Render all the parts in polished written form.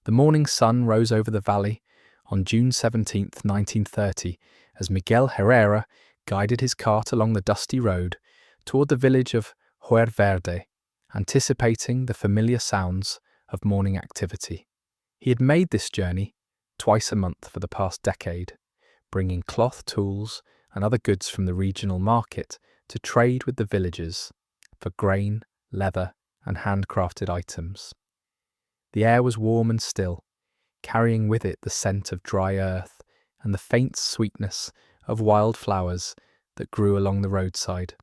The morning sun rose over the valley on June 17th, 1930, as Miguel Herrera guided his cart along the dusty road toward the village of Huerverde, anticipating the familiar sounds of morning activity. He had made this journey twice a month for the past decade, bringing cloth tools and other goods from the regional market to trade with the villagers for grain, leather, and handcrafted items. The air was warm and still, carrying with it the scent of dry earth and the faint sweetness of wild flowers that grew along the roadside.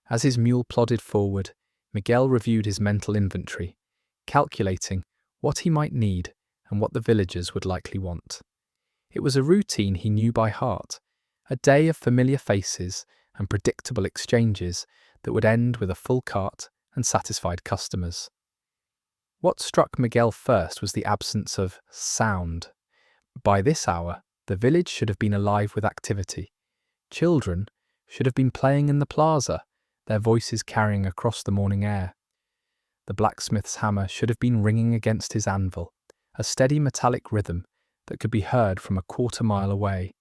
As his mule plodded forward, Miguel reviewed his mental inventory, calculating what he might need and what the villagers would likely want. It was a routine he knew by heart, a day of familiar faces and predictable exchanges that would end with a full cart and satisfied customers. What struck Miguel first was the absence of sound. By this hour, the village should have been alive with activity. Children should have been playing in the plaza, their voices carrying across the morning air. The blacksmith's hammer should have been ringing against his anvil, a steady metallic rhythm that could be heard from a quarter-mile away.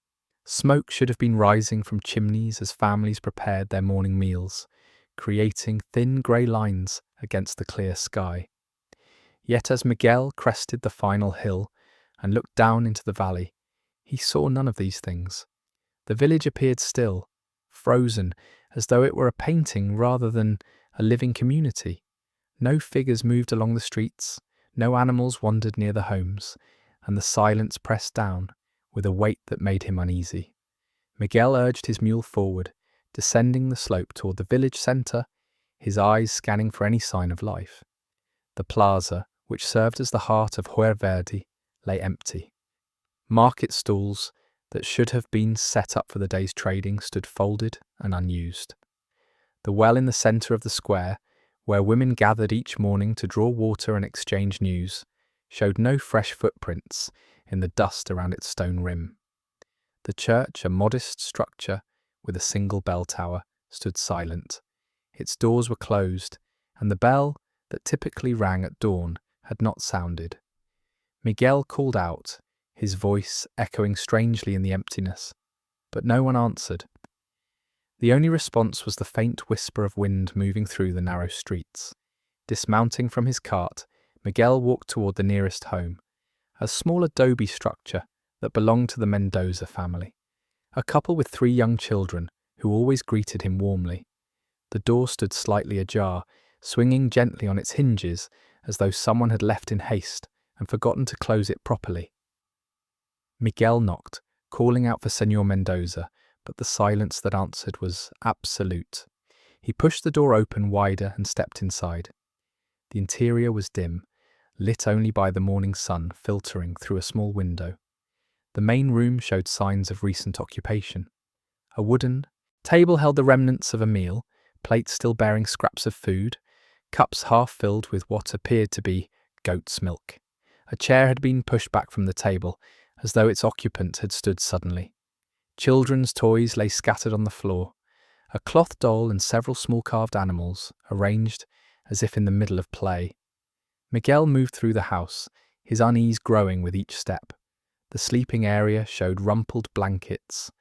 Smoke should have been rising from chimneys as families prepared their morning meals, creating thin grey lines against the clear sky. Yet as Miguel crested the final hill and looked down into the valley, he saw none of these things. The village appeared still, frozen, as though it were a painting rather than a living community. No figures moved along the streets, no animals wandered near the homes, and the silence pressed down with a weight that made him uneasy. Miguel urged his mule forward, descending the slope toward the village centre, his eyes scanning for any sign of life. The plaza, which served as the heart of Huerverde, lay empty. Market stalls that should have been set up for the day's trading stood folded and unused. The well in the centre of the square, where women gathered each morning to draw water and exchange news, showed no fresh footprints in the dust around its stone rim. The church, a modest structure with a single bell tower, stood silent. Its doors were closed, and the bell that typically rang at dawn had not sounded. Miguel called out, his voice echoing strangely in the emptiness, but no one answered. The only response was the faint whisper of wind moving through the narrow streets. Dismounting from his cart, Miguel walked toward the nearest home, a small adobe structure that belonged to the Mendoza family, a couple with 3 young children who always greeted him warmly. The door stood slightly ajar, swinging gently on its hinges as though someone had left in haste and forgotten to close it properly. Miguel knocked, calling out for Señor Mendoza, but the silence that answered was absolute. He pushed the door open wider and stepped inside. The interior was dim, lit only by the morning sun filtering through a small window. The main room showed signs of recent occupation. A wooden table held the remnants of a meal, plates still bearing scraps of food, cups half filled with what appeared to be goat's milk. A chair had been pushed back from the table, as though its occupant had stood suddenly. Children's toys lay scattered on the floor, a cloth doll and several small carved animals, arranged as if in the middle of play. Miguel moved through the house, his unease growing with each step. The sleeping area showed rumpled blankets,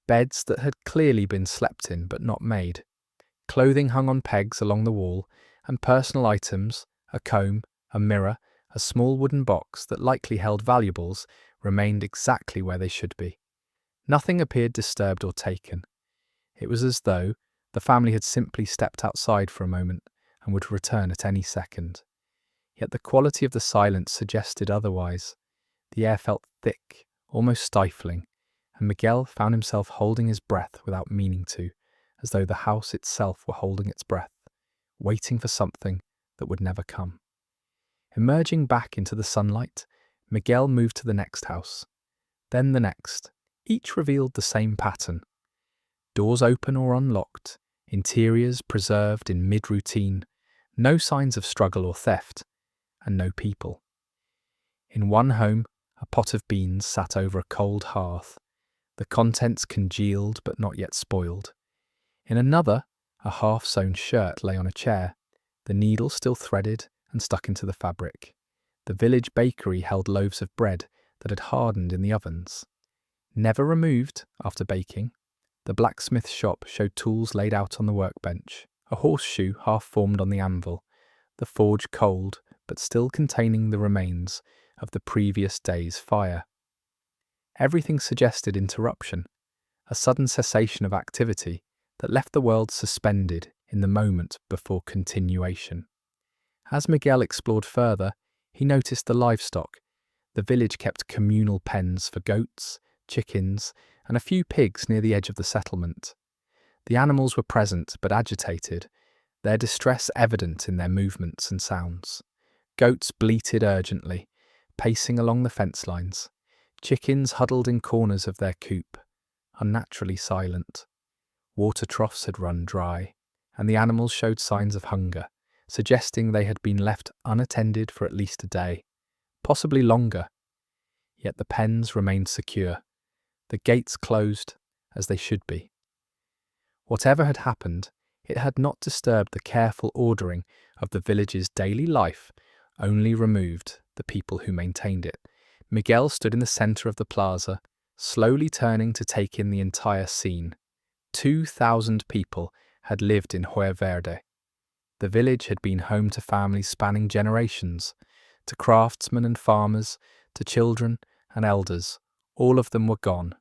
beds that had clearly been slept in but not made. Clothing hung on pegs along the wall, and personal items, a comb, a mirror, a small wooden box that likely held valuables, remained exactly where they should be. Nothing appeared disturbed or taken. It was as though the family had simply stepped outside for a moment and would return at any second. Yet the quality of the silence suggested otherwise. The air felt thick, almost stifling, and Miguel found himself holding his breath without meaning to, as though the house itself were holding its breath, waiting for something that would never come. Emerging back into the sunlight, Miguel moved to the next house, then the next. Each revealed the same pattern. Doors open or unlocked, interiors preserved in mid-routine, no signs of struggle or theft, and no people. In one home, a pot of beans sat over a cold hearth, the contents congealed but not yet spoiled. In another, a half-sewn shirt lay on a chair, the needle still threaded and stuck into the fabric. The village bakery held loaves of bread that had hardened in the ovens. Never removed after baking, the blacksmith shop showed tools laid out on the workbench, a horseshoe half formed on the anvil, the forge cold but still containing the remains of the previous day's fire. Everything suggested interruption, a sudden cessation of activity that left the world suspended in the moment before continuation. As Miguel explored further, he noticed the livestock. The village kept communal pens for goats, chickens, and a few pigs near the edge of the settlement. The animals were present but agitated, their distress evident in their movements and sounds. Goats bleated urgently, pacing along the fence lines. Chickens huddled in corners of their coop, unnaturally silent. Water troughs had run dry, and the animals showed signs of hunger, suggesting they had been left unattended for at least a day, possibly longer. Yet the pens remained secure, the gates closed as they should be. Whatever had happened, it had not disturbed the careful ordering of the village's daily life, only removed the people who maintained it. Miguel stood in the center of the plaza, slowly turning to take in the entire scene. 2,000 people had lived in Huerverde. The village had been home to families spanning generations, to craftsmen and farmers, to children and elders. All of them were gone.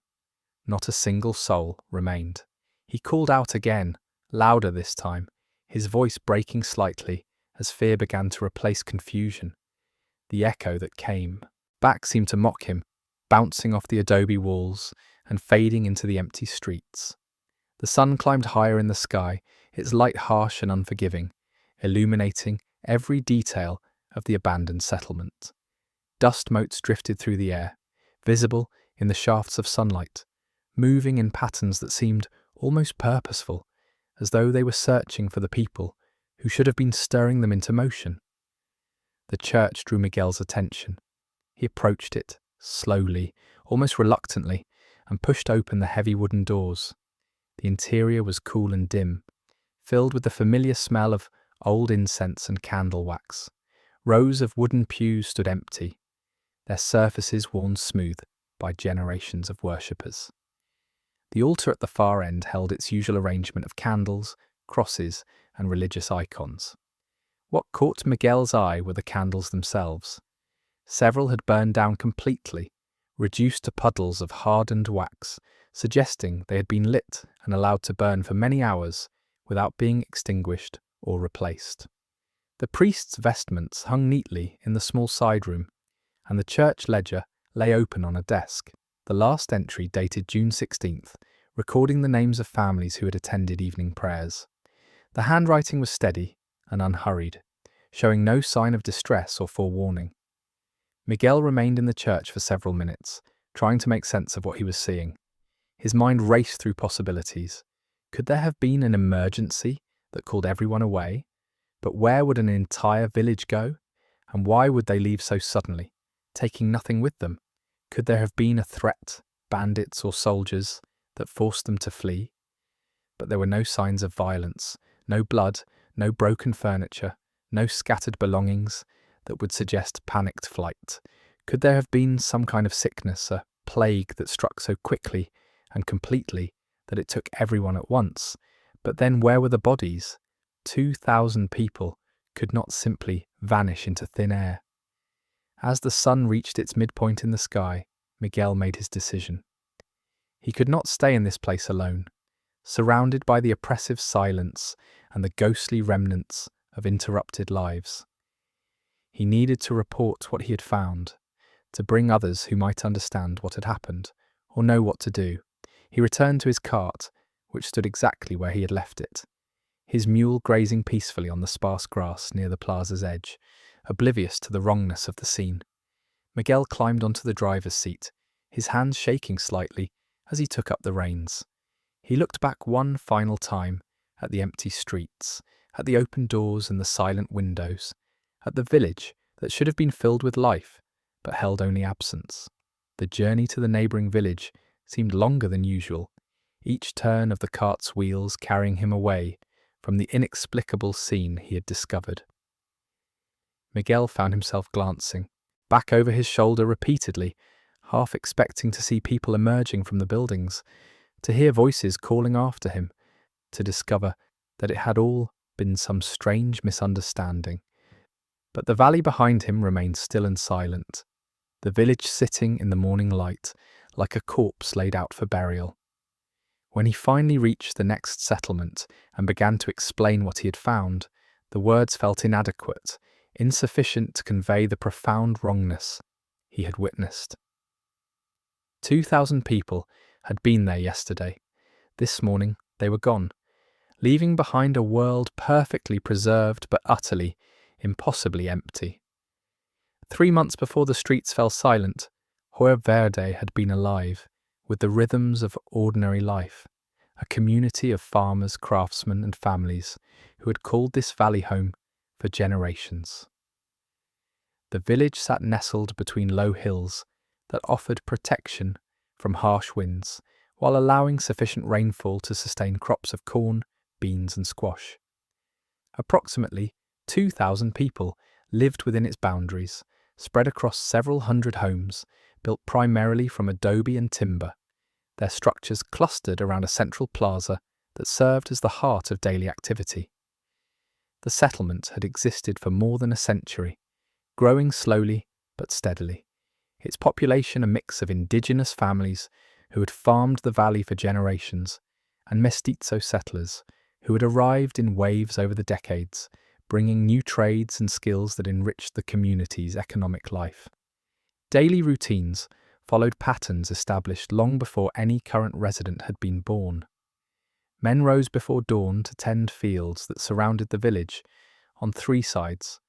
Not a single soul remained. He called out again, louder this time, his voice breaking slightly as fear began to replace confusion. The echo that came back seemed to mock him, bouncing off the adobe walls and fading into the empty streets. The sun climbed higher in the sky, its light harsh and unforgiving, illuminating every detail of the abandoned settlement. Dust motes drifted through the air, visible in the shafts of sunlight, moving in patterns that seemed almost purposeful, as though they were searching for the people who should have been stirring them into motion. The church drew Miguel's attention. He approached it, slowly, almost reluctantly, and pushed open the heavy wooden doors. The interior was cool and dim, filled with the familiar smell of old incense and candle wax. Rows of wooden pews stood empty, their surfaces worn smooth by generations of worshippers. The altar at the far end held its usual arrangement of candles, crosses, and religious icons. What caught Miguel's eye were the candles themselves. Several had burned down completely, reduced to puddles of hardened wax, suggesting they had been lit and allowed to burn for many hours without being extinguished or replaced. The priest's vestments hung neatly in the small side room, and the church ledger lay open on a desk. The last entry dated June 16th, recording the names of families who had attended evening prayers. The handwriting was steady and unhurried, showing no sign of distress or forewarning. Miguel remained in the church for several minutes, trying to make sense of what he was seeing. His mind raced through possibilities. Could there have been an emergency that called everyone away? But where would an entire village go? And why would they leave so suddenly, taking nothing with them? Could there have been a threat, bandits or soldiers, that forced them to flee? But there were no signs of violence, no blood, no broken furniture, no scattered belongings that would suggest panicked flight. Could there have been some kind of sickness, a plague that struck so quickly and completely that it took everyone at once? But then where were the bodies? 2,000 people could not simply vanish into thin air. As the sun reached its midpoint in the sky, Miguel made his decision. He could not stay in this place alone, surrounded by the oppressive silence and the ghostly remnants of interrupted lives. He needed to report what he had found, to bring others who might understand what had happened or know what to do. He returned to his cart, which stood exactly where he had left it, his mule grazing peacefully on the sparse grass near the plaza's edge, oblivious to the wrongness of the scene. Miguel climbed onto the driver's seat, his hands shaking slightly as he took up the reins. He looked back one final time at the empty streets, at the open doors and the silent windows, at the village that should have been filled with life, but held only absence. The journey to the neighbouring village seemed longer than usual, each turn of the cart's wheels carrying him away from the inexplicable scene he had discovered. Miguel found himself glancing back over his shoulder repeatedly, half expecting to see people emerging from the buildings, to hear voices calling after him, to discover that it had all been some strange misunderstanding. But the valley behind him remained still and silent, the village sitting in the morning light like a corpse laid out for burial. When he finally reached the next settlement and began to explain what he had found, the words felt inadequate, insufficient to convey the profound wrongness he had witnessed. 2,000 people had been there yesterday. This morning they were gone, leaving behind a world perfectly preserved but utterly, impossibly empty. 3 months before the streets fell silent, Huerverde had been alive, with the rhythms of ordinary life, a community of farmers, craftsmen and families who had called this valley home for generations. The village sat nestled between low hills that offered protection from harsh winds, while allowing sufficient rainfall to sustain crops of corn, beans and squash. Approximately 2,000 people lived within its boundaries, spread across several hundred homes, built primarily from adobe and timber, their structures clustered around a central plaza that served as the heart of daily activity. The settlement had existed for more than a century, growing slowly but steadily, its population a mix of indigenous families who had farmed the valley for generations, and mestizo settlers who had arrived in waves over the decades, bringing new trades and skills that enriched the community's economic life. Daily routines followed patterns established long before any current resident had been born. Men rose before dawn to tend fields that surrounded the village on 3 sides,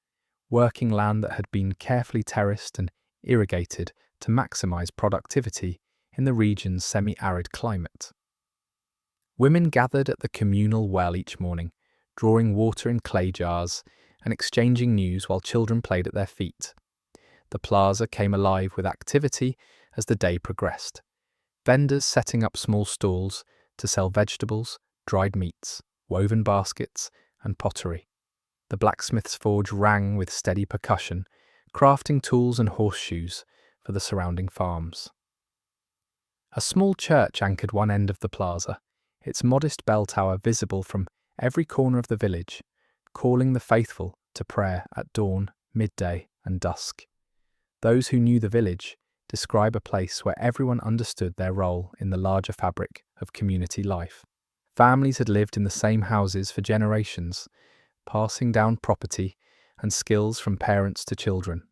working land that had been carefully terraced and irrigated to maximize productivity in the region's semi-arid climate. Women gathered at the communal well each morning, drawing water in clay jars and exchanging news while children played at their feet. The plaza came alive with activity as the day progressed, vendors setting up small stalls to sell vegetables, dried meats, woven baskets, and pottery. The blacksmith's forge rang with steady percussion, crafting tools and horseshoes for the surrounding farms. A small church anchored one end of the plaza, its modest bell tower visible from every corner of the village, calling the faithful to prayer at dawn, midday, and dusk. Those who knew the village describe a place where everyone understood their role in the larger fabric of community life. Families had lived in the same houses for generations, passing down property and skills from parents to children.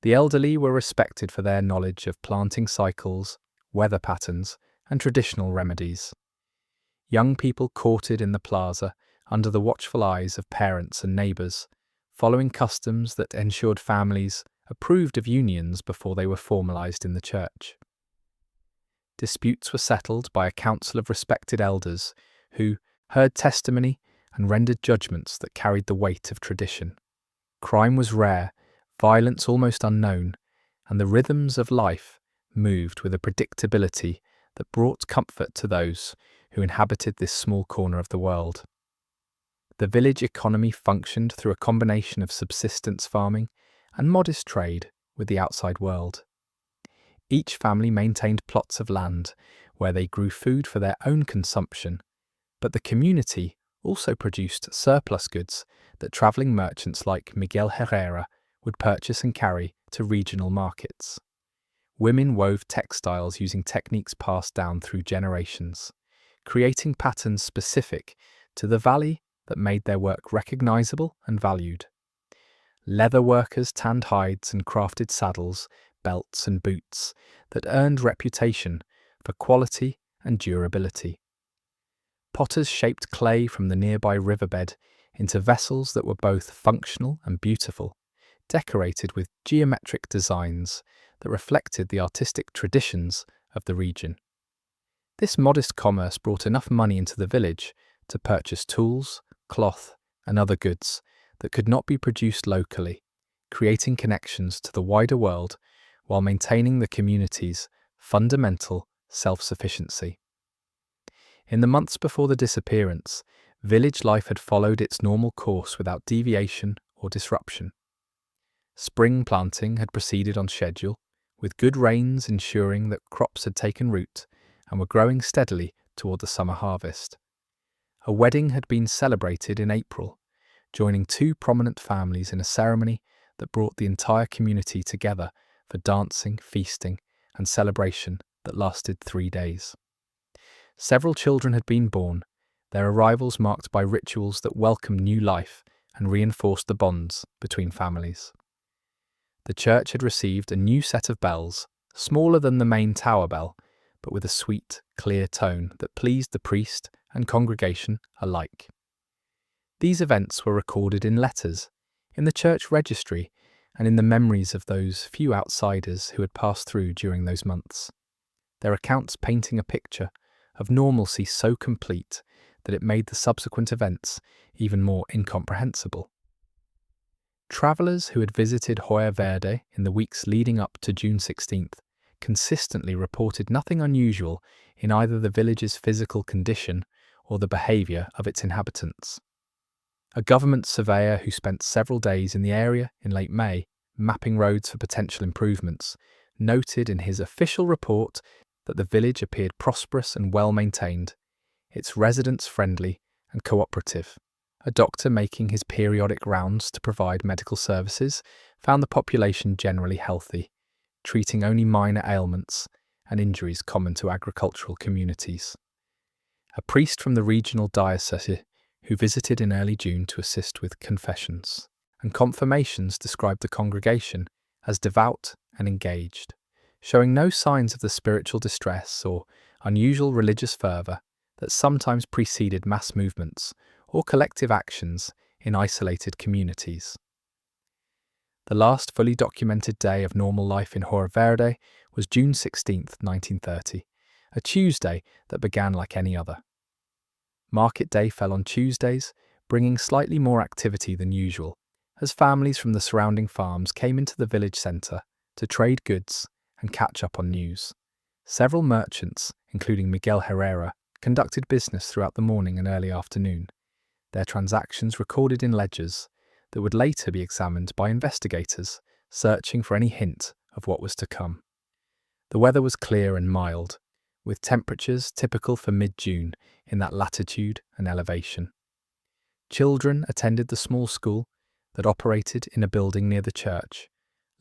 The elderly were respected for their knowledge of planting cycles, weather patterns, and traditional remedies. Young people courted in the plaza under the watchful eyes of parents and neighbours, following customs that ensured families approved of unions before they were formalised in the church. Disputes were settled by a council of respected elders who heard testimony and rendered judgments that carried the weight of tradition. Crime was rare, violence almost unknown, and the rhythms of life moved with a predictability that brought comfort to those who inhabited this small corner of the world. The village economy functioned through a combination of subsistence farming and modest trade with the outside world. Each family maintained plots of land where they grew food for their own consumption, but the community also produced surplus goods that travelling merchants like Miguel Herrera would purchase and carry to regional markets. Women wove textiles using techniques passed down through generations, creating patterns specific to the valley that made their work recognisable and valued. Leather workers tanned hides and crafted saddles, belts and boots that earned reputation for quality and durability. Potters shaped clay from the nearby riverbed into vessels that were both functional and beautiful, decorated with geometric designs that reflected the artistic traditions of the region. This modest commerce brought enough money into the village to purchase tools, cloth, and other goods that could not be produced locally, creating connections to the wider world while maintaining the community's fundamental self-sufficiency. In the months before the disappearance, village life had followed its normal course without deviation or disruption. Spring planting had proceeded on schedule, with good rains ensuring that crops had taken root and were growing steadily toward the summer harvest. A wedding had been celebrated in April, joining two prominent families in a ceremony that brought the entire community together for dancing, feasting, and celebration that lasted 3 days. Several children had been born, their arrivals marked by rituals that welcomed new life and reinforced the bonds between families. The church had received a new set of bells, smaller than the main tower bell, but with a sweet, clear tone that pleased the priest and congregation alike. These events were recorded in letters, in the church registry, and in the memories of those few outsiders who had passed through during those months, their accounts painting a picture of normalcy so complete that it made the subsequent events even more incomprehensible. Travellers who had visited Joer Verde in the weeks leading up to June 16th consistently reported nothing unusual in either the village's physical condition or the behaviour of its inhabitants. A government surveyor who spent several days in the area in late May, mapping roads for potential improvements, noted in his official report that the village appeared prosperous and well-maintained, its residents friendly and cooperative. A doctor making his periodic rounds to provide medical services found the population generally healthy, treating only minor ailments and injuries common to agricultural communities. A priest from the regional diocese who visited in early June to assist with confessions and confirmations described the congregation as devout and engaged, showing no signs of the spiritual distress or unusual religious fervour that sometimes preceded mass movements or collective actions in isolated communities. The last fully documented day of normal life in Joer Verde was June 16, 1930, a Tuesday that began like any other. Market day fell on Tuesdays, bringing slightly more activity than usual, as families from the surrounding farms came into the village centre to trade goods and catch up on news. Several merchants, including Miguel Herrera, conducted business throughout the morning and early afternoon, their transactions recorded in ledgers that would later be examined by investigators searching for any hint of what was to come. The weather was clear and mild, with temperatures typical for mid-June in that latitude and elevation. Children attended the small school that operated in a building near the church,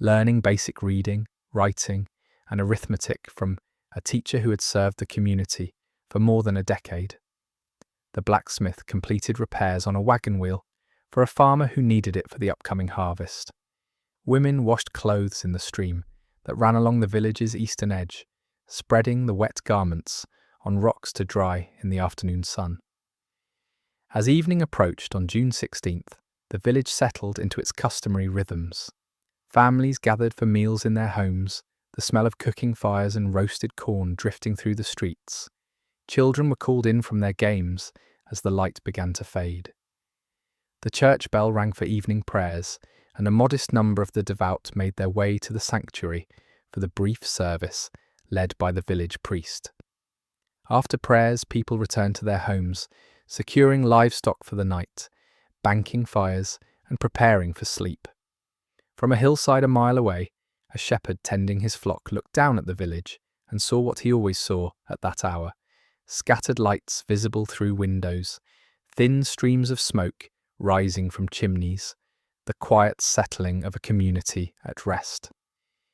learning basic reading, writing, and arithmetic from a teacher who had served the community for more than a decade. The blacksmith completed repairs on a wagon wheel for a farmer who needed it for the upcoming harvest. Women washed clothes in the stream that ran along the village's eastern edge, spreading the wet garments on rocks to dry in the afternoon sun. As evening approached on June 16th, the village settled into its customary rhythms. Families gathered for meals in their homes, the smell of cooking fires and roasted corn drifting through the streets. Children were called in from their games as the light began to fade. The church bell rang for evening prayers, and a modest number of the devout made their way to the sanctuary for the brief service led by the village priest. After prayers, people returned to their homes, securing livestock for the night, banking fires, and preparing for sleep. From a hillside a mile away, a shepherd tending his flock looked down at the village and saw what he always saw at that hour: scattered lights visible through windows, thin streams of smoke rising from chimneys, the quiet settling of a community at rest.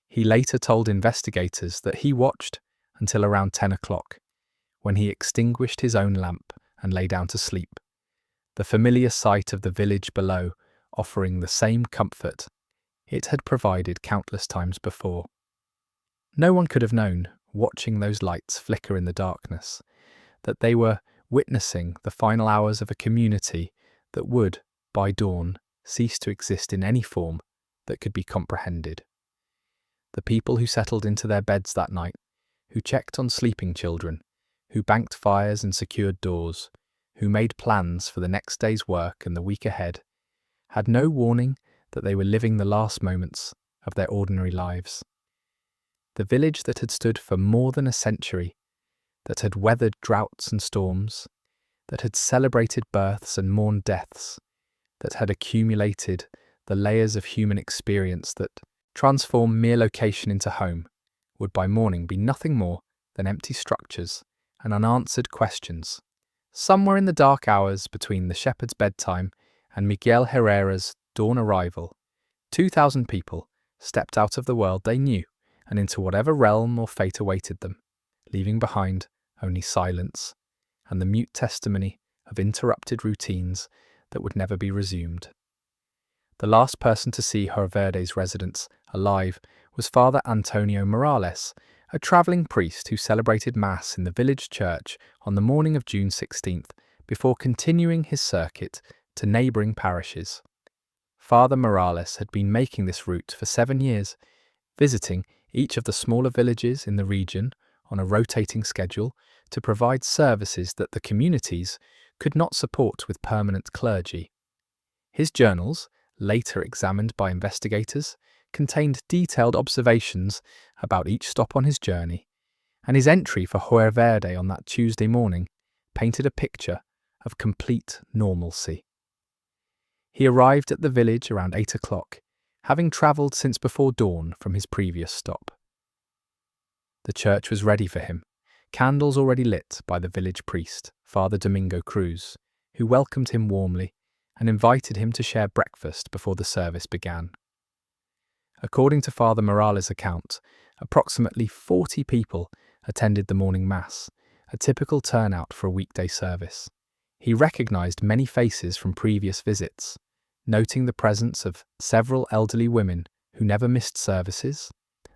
He later told investigators that he watched until around 10 o'clock, when he extinguished his own lamp and lay down to sleep, the familiar sight of the village below offering the same comfort it had provided countless times before. No one could have known, watching those lights flicker in the darkness, that they were witnessing the final hours of a community that would, by dawn, cease to exist in any form that could be comprehended. The people who settled into their beds that night, who checked on sleeping children, who banked fires and secured doors, who made plans for the next day's work and the week ahead, had no warning that they were living the last moments of their ordinary lives. The village that had stood for more than a century, that had weathered droughts and storms, that had celebrated births and mourned deaths, that had accumulated the layers of human experience that transform mere location into home, would by morning be nothing more than empty structures and unanswered questions. Somewhere in the dark hours between the shepherd's bedtime and Miguel Herrera's dawn arrival, 2,000 people stepped out of the world they knew and into whatever realm or fate awaited them, leaving behind only silence and the mute testimony of interrupted routines that would never be resumed. The last person to see Joverde's residents alive was Father Antonio Morales, a travelling priest who celebrated Mass in the village church on the morning of June 16th before continuing his circuit to neighbouring parishes. Father Morales had been making this route for 7 years, visiting each of the smaller villages in the region on a rotating schedule to provide services that the communities could not support with permanent clergy. His journals, later examined by investigators, contained detailed observations about each stop on his journey, and his entry for Joverde on that Tuesday morning painted a picture of complete normalcy. He arrived at the village around 8 o'clock, having travelled since before dawn from his previous stop. The church was ready for him, candles already lit by the village priest, Father Domingo Cruz, who welcomed him warmly and invited him to share breakfast before the service began. According to Father Morales' account, approximately 40 people attended the morning Mass, a typical turnout for a weekday service. He recognised many faces from previous visits, noting the presence of several elderly women who never missed services,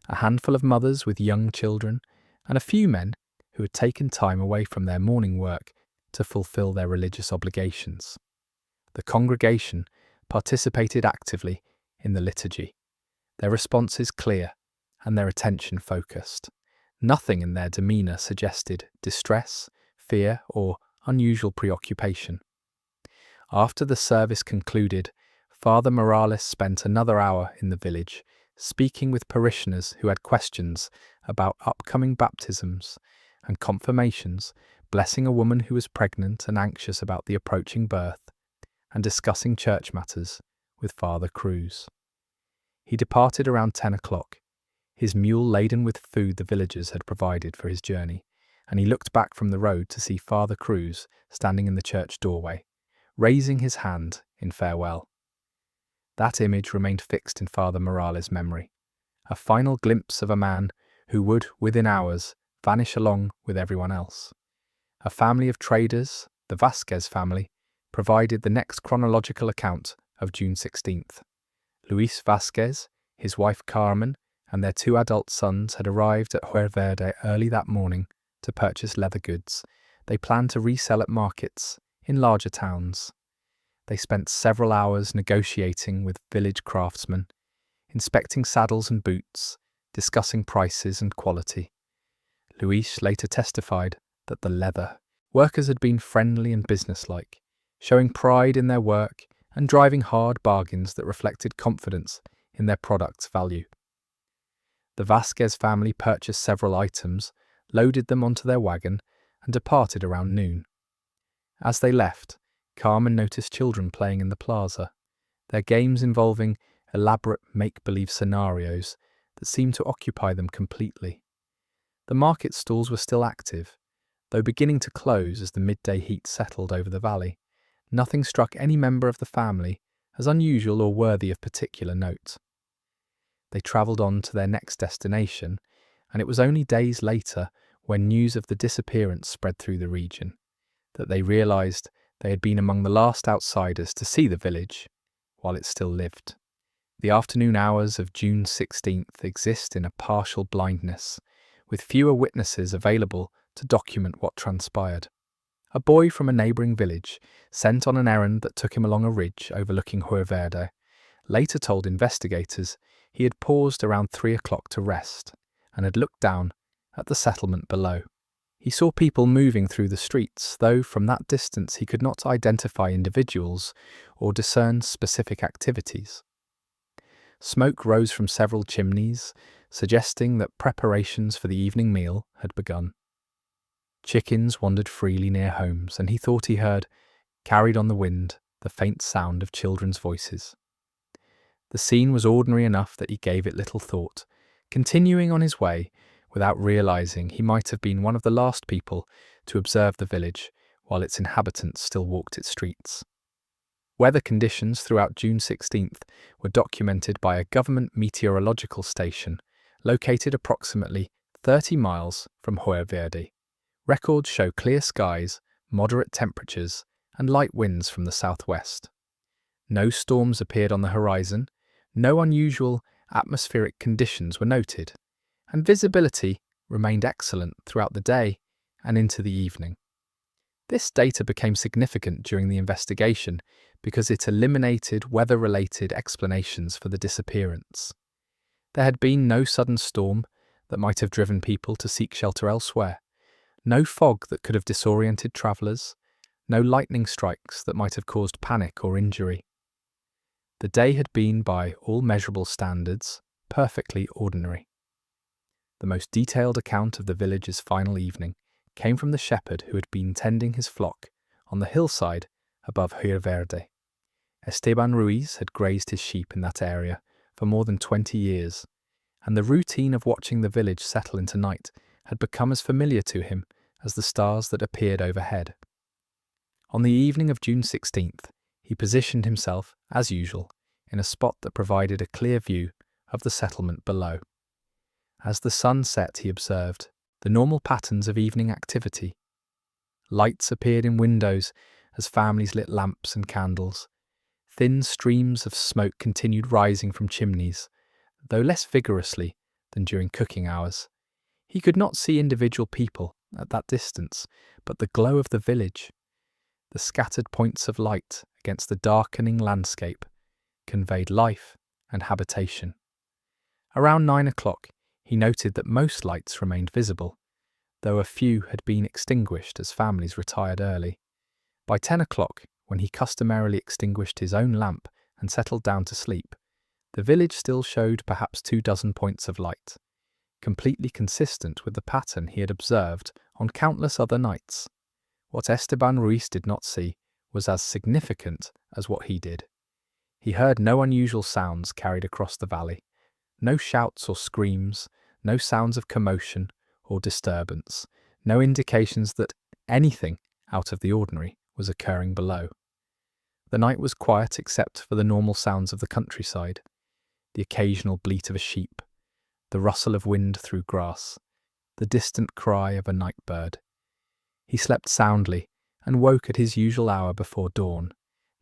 a handful of mothers with young children, and a few men who had taken time away from their morning work to fulfill their religious obligations. The congregation participated actively in the liturgy, their responses clear and their attention focused. Nothing in their demeanour suggested distress, fear, or unusual preoccupation. After the service concluded, Father Morales spent another hour in the village, speaking with parishioners who had questions about upcoming baptisms and confirmations, blessing a woman who was pregnant and anxious about the approaching birth, and discussing church matters with Father Cruz. He departed around 10 o'clock, his mule laden with food the villagers had provided for his journey, and he looked back from the road to see Father Cruz standing in the church doorway, raising his hand in farewell. That image remained fixed in Father Morales' memory, a final glimpse of a man who would, within hours, vanish along with everyone else. A family of traders, the Vasquez family, provided the next chronological account of June 16th. Luis Vasquez, his wife Carmen, and their 2 adult sons had arrived at Joverde early that morning to purchase leather goods they planned to resell at markets in larger towns. They spent several hours negotiating with village craftsmen, inspecting saddles and boots, discussing prices and quality. Luis later testified that the leather workers had been friendly and businesslike, showing pride in their work and driving hard bargains that reflected confidence in their product's value. The Vasquez family purchased several items, loaded them onto their wagon, and departed around noon. As they left, Carmen noticed children playing in the plaza, their games involving elaborate make-believe scenarios that seemed to occupy them completely. The market stalls were still active, though beginning to close as the midday heat settled over the valley. Nothing struck any member of the family as unusual or worthy of particular note. They travelled on to their next destination, and it was only days later, when news of the disappearance spread through the region, that they realised they had been among the last outsiders to see the village while it still lived. The afternoon hours of June 16th exist in a partial blindness, with fewer witnesses available to document what transpired. A boy from a neighbouring village, sent on an errand that took him along a ridge overlooking Joverde, later told investigators he had paused around 3 o'clock to rest and had looked down at the settlement below. He saw people moving through the streets, though from that distance he could not identify individuals or discern specific activities. Smoke rose from several chimneys, suggesting that preparations for the evening meal had begun. Chickens wandered freely near homes, and he thought he heard, carried on the wind, the faint sound of children's voices. The scene was ordinary enough that he gave it little thought, continuing on his way without realizing he might have been one of the last people to observe the village while its inhabitants still walked its streets. Weather conditions throughout June 16th were documented by a government meteorological station located approximately 30 miles from Huerverde. Records show clear skies, moderate temperatures, and light winds from the southwest. No storms appeared on the horizon, no unusual atmospheric conditions were noted, and visibility remained excellent throughout the day and into the evening. This data became significant during the investigation because it eliminated weather-related explanations for the disappearance. There had been no sudden storm that might have driven people to seek shelter elsewhere, no fog that could have disoriented travellers, no lightning strikes that might have caused panic or injury. The day had been, by all measurable standards, perfectly ordinary. The most detailed account of the village's final evening came from the shepherd who had been tending his flock on the hillside above Huerverde. Esteban Ruiz had grazed his sheep in that area for more than 20 years, and the routine of watching the village settle into night had become as familiar to him as the stars that appeared overhead. On the evening of June 16th, he positioned himself, as usual, in a spot that provided a clear view of the settlement below. As the sun set, he observed the normal patterns of evening activity. Lights appeared in windows as families lit lamps and candles. Thin streams of smoke continued rising from chimneys, though less vigorously than during cooking hours. He could not see individual people at that distance, but the glow of the village, the scattered points of light against the darkening landscape, conveyed life and habitation. Around 9 o'clock, he noted that most lights remained visible, though a few had been extinguished as families retired early. By 10 o'clock, when he customarily extinguished his own lamp and settled down to sleep, the village still showed perhaps 24 points of light, completely consistent with the pattern he had observed on countless other nights. What Esteban Ruiz did not see was as significant as what he did. He heard no unusual sounds carried across the valley, no shouts or screams, no sounds of commotion or disturbance, no indications that anything out of the ordinary was occurring below. The night was quiet except for the normal sounds of the countryside, the occasional bleat of a sheep, the rustle of wind through grass, the distant cry of a night bird. He slept soundly and woke at his usual hour before dawn,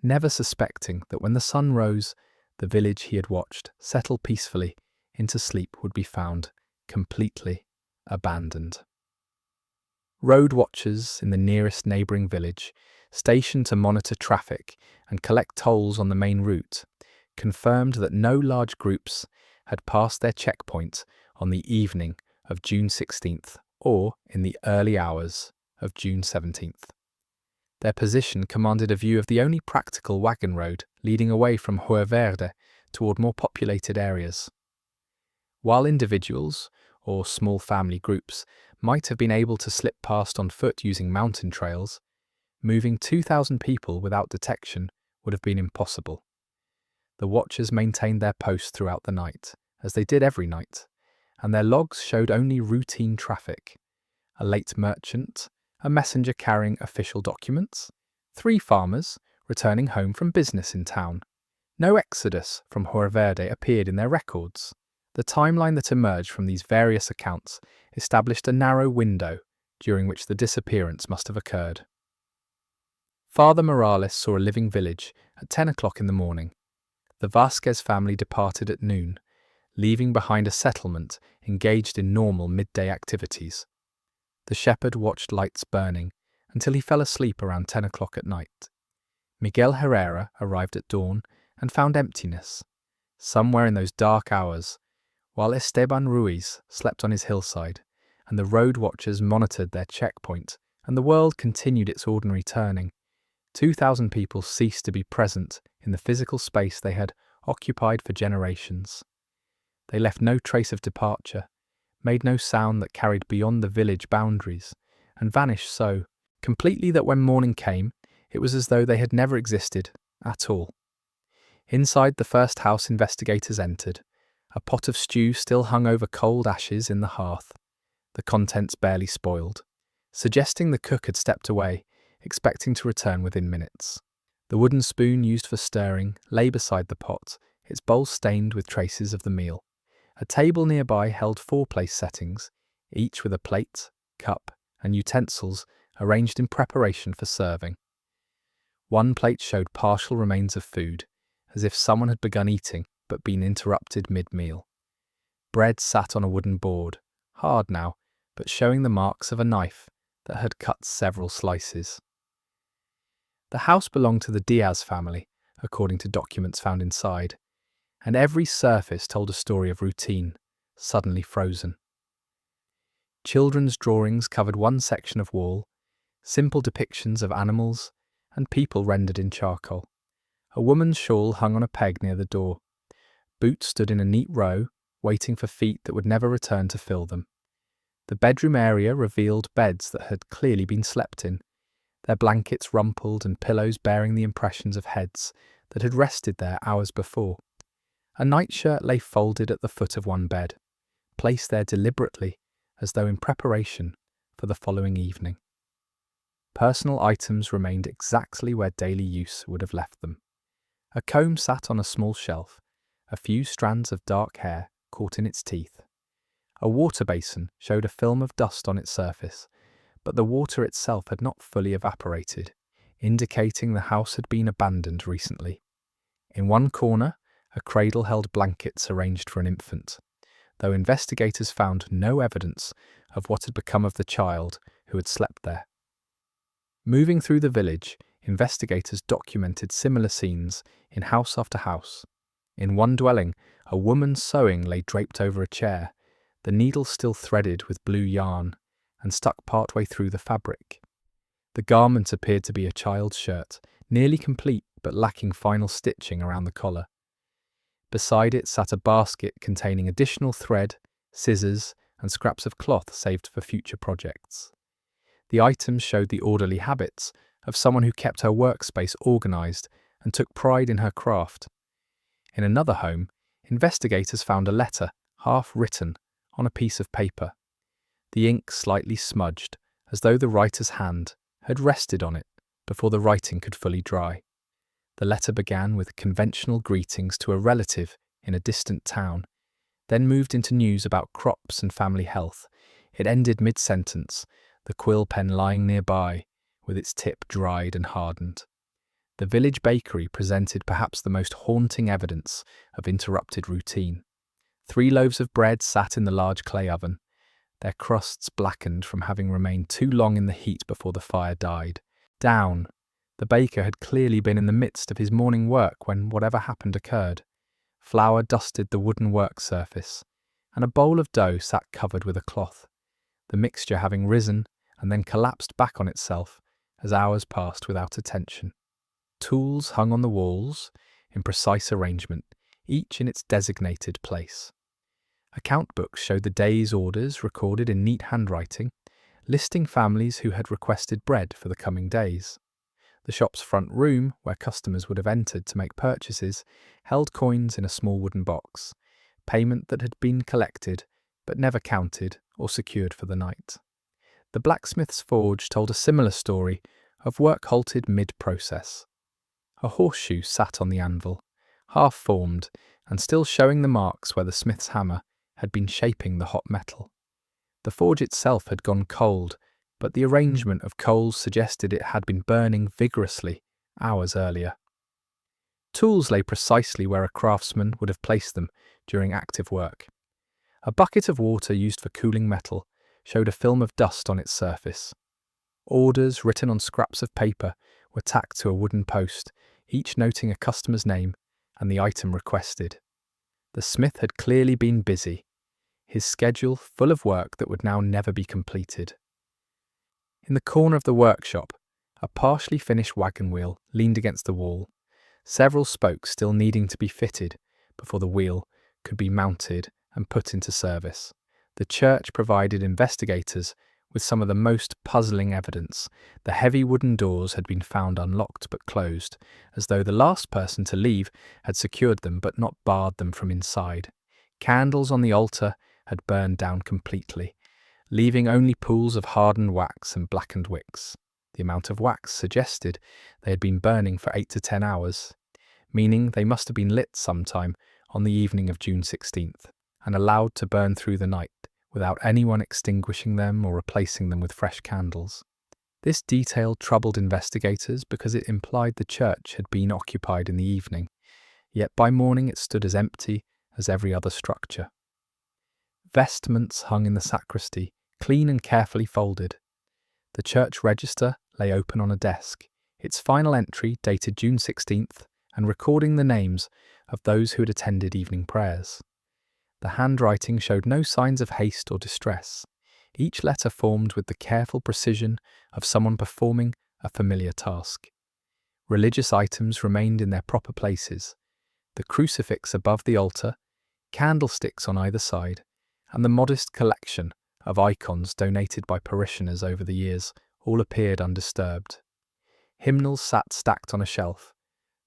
never suspecting that when the sun rose, the village he had watched settle peacefully into sleep would be found completely abandoned. Road watchers in the nearest neighbouring village, stationed to monitor traffic and collect tolls on the main route, confirmed that no large groups had passed their checkpoint on the evening of June 16th or in the early hours of June 17th. Their position commanded a view of the only practical wagon road leading away from Huerverde toward more populated areas. While individuals, or small family groups, might have been able to slip past on foot using mountain trails, moving 2,000 people without detection would have been impossible. The watchers maintained their post throughout the night, as they did every night, and their logs showed only routine traffic: a late merchant, a messenger carrying official documents, 3 farmers returning home from business in town. No exodus from Huerverde appeared in their records. The timeline that emerged from these various accounts established a narrow window during which the disappearance must have occurred. Father Morales saw a living village at 10 o'clock in the morning. The Vasquez family departed at noon, leaving behind a settlement engaged in normal midday activities. The shepherd watched lights burning until he fell asleep around 10 o'clock at night. Miguel Herrera arrived at dawn and found emptiness. Somewhere in those dark hours, while Esteban Ruiz slept on his hillside, and the road watchers monitored their checkpoint, and the world continued its ordinary turning, 2,000 people ceased to be present in the physical space they had occupied for generations. They left no trace of departure, made no sound that carried beyond the village boundaries, and vanished so completely that when morning came, it was as though they had never existed at all. Inside the first house investigators entered, a pot of stew still hung over cold ashes in the hearth, the contents barely spoiled, suggesting the cook had stepped away, expecting to return within minutes. The wooden spoon used for stirring lay beside the pot, its bowl stained with traces of the meal. A table nearby held 4 place settings, each with a plate, cup, and utensils arranged in preparation for serving. One plate showed partial remains of food, as if someone had begun eating but been interrupted mid-meal. Bread sat on a wooden board, hard now, but showing the marks of a knife that had cut several slices. The house belonged to the Diaz family, according to documents found inside, and every surface told a story of routine, suddenly frozen. Children's drawings covered one section of wall, simple depictions of animals and people rendered in charcoal. A woman's shawl hung on a peg near the door. Boots stood in a neat row, waiting for feet that would never return to fill them. The bedroom area revealed beds that had clearly been slept in, their blankets rumpled and pillows bearing the impressions of heads that had rested there hours before. A nightshirt lay folded at the foot of one bed, placed there deliberately as though in preparation for the following evening. Personal items remained exactly where daily use would have left them. A comb sat on a small shelf, a few strands of dark hair caught in its teeth. A water basin showed a film of dust on its surface, but the water itself had not fully evaporated, indicating the house had been abandoned recently. In one corner, a cradle held blankets arranged for an infant, though investigators found no evidence of what had become of the child who had slept there. Moving through the village, investigators documented similar scenes in house after house. In one dwelling, a woman's sewing lay draped over a chair, the needle still threaded with blue yarn and stuck partway through the fabric. The garment appeared to be a child's shirt, nearly complete but lacking final stitching around the collar. Beside it sat a basket containing additional thread, scissors, and scraps of cloth saved for future projects. The items showed the orderly habits of someone who kept her workspace organized and took pride in her craft. In another home, investigators found a letter, half written, on a piece of paper. The ink slightly smudged, as though the writer's hand had rested on it before the writing could fully dry. The letter began with conventional greetings to a relative in a distant town, then moved into news about crops and family health. It ended mid-sentence, the quill pen lying nearby, with its tip dried and hardened. The village bakery presented perhaps the most haunting evidence of interrupted routine. 3 loaves of bread sat in the large clay oven, their crusts blackened from having remained too long in the heat before the fire died down. The baker had clearly been in the midst of his morning work when whatever happened occurred. Flour dusted the wooden work surface, and a bowl of dough sat covered with a cloth, the mixture having risen and then collapsed back on itself as hours passed without attention. Tools hung on the walls, in precise arrangement, each in its designated place. Account books showed the day's orders recorded in neat handwriting, listing families who had requested bread for the coming days. The shop's front room, where customers would have entered to make purchases, held coins in a small wooden box, payment that had been collected but never counted or secured for the night. The blacksmith's forge told a similar story of work halted mid-process. A horseshoe sat on the anvil, half-formed and still showing the marks where the smith's hammer had been shaping the hot metal. The forge itself had gone cold, but the arrangement of coals suggested it had been burning vigorously hours earlier. Tools lay precisely where a craftsman would have placed them during active work. A bucket of water used for cooling metal showed a film of dust on its surface. Orders written on scraps of paper were tacked to a wooden post, each noting a customer's name and the item requested. The smith had clearly been busy, his schedule full of work that would now never be completed. In the corner of the workshop, a partially finished wagon wheel leaned against the wall, several spokes still needing to be fitted before the wheel could be mounted and put into service. The church provided investigators with some of the most puzzling evidence. The heavy wooden doors had been found unlocked but closed, as though the last person to leave had secured them but not barred them from inside. Candles on the altar had burned down completely, leaving only pools of hardened wax and blackened wicks. The amount of wax suggested they had been burning for 8 to 10 hours, meaning they must have been lit sometime on the evening of June 16th and allowed to burn through the night without anyone extinguishing them or replacing them with fresh candles. This detail troubled investigators because it implied the church had been occupied in the evening, yet by morning it stood as empty as every other structure. Vestments hung in the sacristy, clean and carefully folded. The church register lay open on a desk, its final entry dated June 16th and recording the names of those who had attended evening prayers. The handwriting showed no signs of haste or distress, each letter formed with the careful precision of someone performing a familiar task. Religious items remained in their proper places, the crucifix above the altar, candlesticks on either side, and the modest collection of icons donated by parishioners over the years all appeared undisturbed. Hymnals sat stacked on a shelf,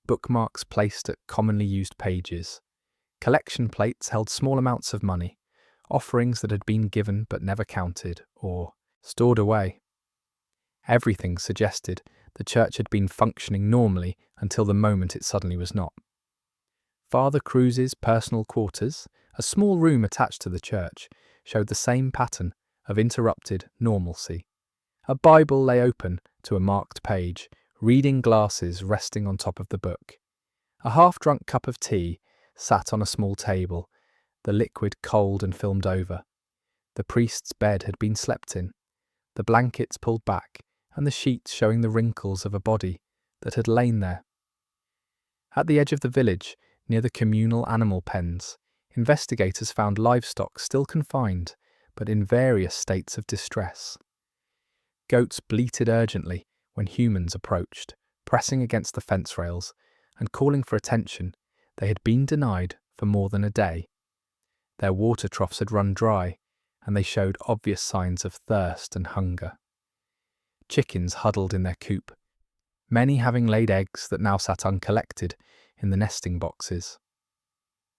bookmarks placed at commonly used pages. Collection plates held small amounts of money, offerings that had been given but never counted or stored away. Everything suggested the church had been functioning normally until the moment it suddenly was not. Father Cruz's personal quarters, a small room attached to the church, showed the same pattern of interrupted normalcy. A Bible lay open to a marked page, reading glasses resting on top of the book. A half-drunk cup of tea sat on a small table, the liquid cold and filmed over. The priest's bed had been slept in, the blankets pulled back, and the sheets showing the wrinkles of a body that had lain there. At the edge of the village, near the communal animal pens, investigators found livestock still confined, but in various states of distress. Goats bleated urgently when humans approached, pressing against the fence rails and calling for attention they had been denied for more than a day. Their water troughs had run dry, and they showed obvious signs of thirst and hunger. Chickens huddled in their coop, many having laid eggs that now sat uncollected in the nesting boxes.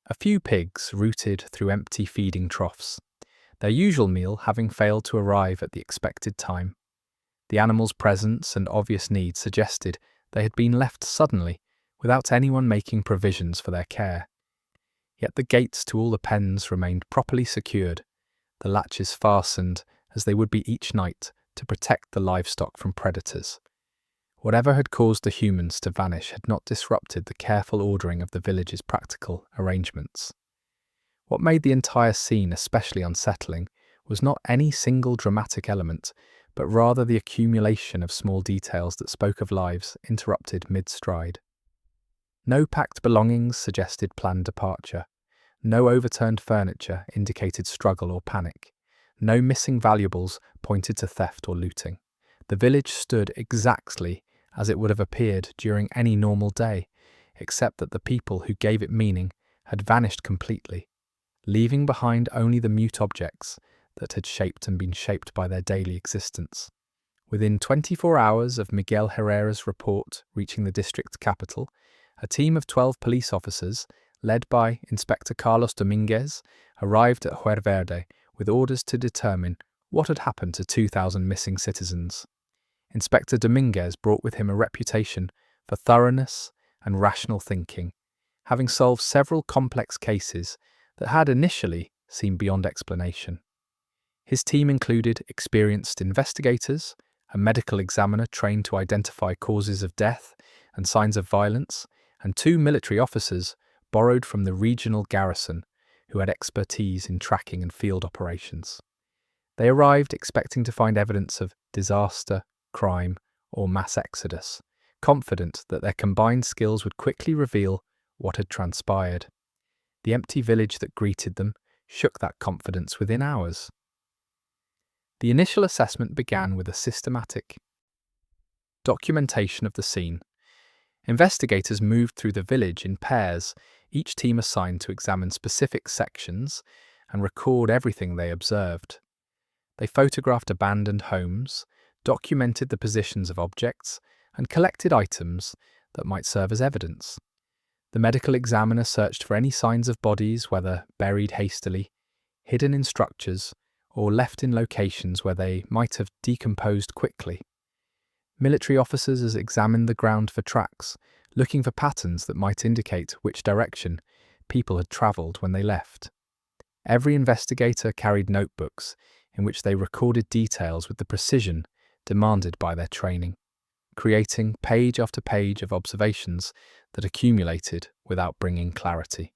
A few pigs rooted through empty feeding troughs, their usual meal having failed to arrive at the expected time. The animals' presence and obvious needs suggested they had been left suddenly, without anyone making provisions for their care. Yet the gates to all the pens remained properly secured, the latches fastened as they would be each night to protect the livestock from predators. Whatever had caused the humans to vanish had not disrupted the careful ordering of the village's practical arrangements. What made the entire scene especially unsettling was not any single dramatic element, but rather the accumulation of small details that spoke of lives interrupted mid-stride. No packed belongings suggested planned departure. No overturned furniture indicated struggle or panic. No missing valuables pointed to theft or looting. The village stood exactly as it would have appeared during any normal day, except that the people who gave it meaning had vanished completely, leaving behind only the mute objects that had shaped and been shaped by their daily existence. Within 24 hours of Miguel Herrera's report reaching the district capital, a team of 12 police officers, led by Inspector Carlos Dominguez, arrived at Huerverde with orders to determine what had happened to 2,000 missing citizens. Inspector Dominguez brought with him a reputation for thoroughness and rational thinking, having solved several complex cases that had initially seemed beyond explanation. His team included experienced investigators, a medical examiner trained to identify causes of death and signs of violence, and 2 military officers borrowed from the regional garrison who had expertise in tracking and field operations. They arrived expecting to find evidence of disaster, crime, or mass exodus, confident that their combined skills would quickly reveal what had transpired. The empty village that greeted them shook that confidence within hours. The initial assessment began with a systematic documentation of the scene. Investigators moved through the village in pairs, each team assigned to examine specific sections and record everything they observed. They photographed abandoned homes, documented the positions of objects, and collected items that might serve as evidence. The medical examiner searched for any signs of bodies, whether buried hastily, hidden in structures, or left in locations where they might have decomposed quickly. Military officers examined the ground for tracks, looking for patterns that might indicate which direction people had travelled when they left. Every investigator carried notebooks in which they recorded details with the precision demanded by their training, creating page after page of observations that accumulated without bringing clarity.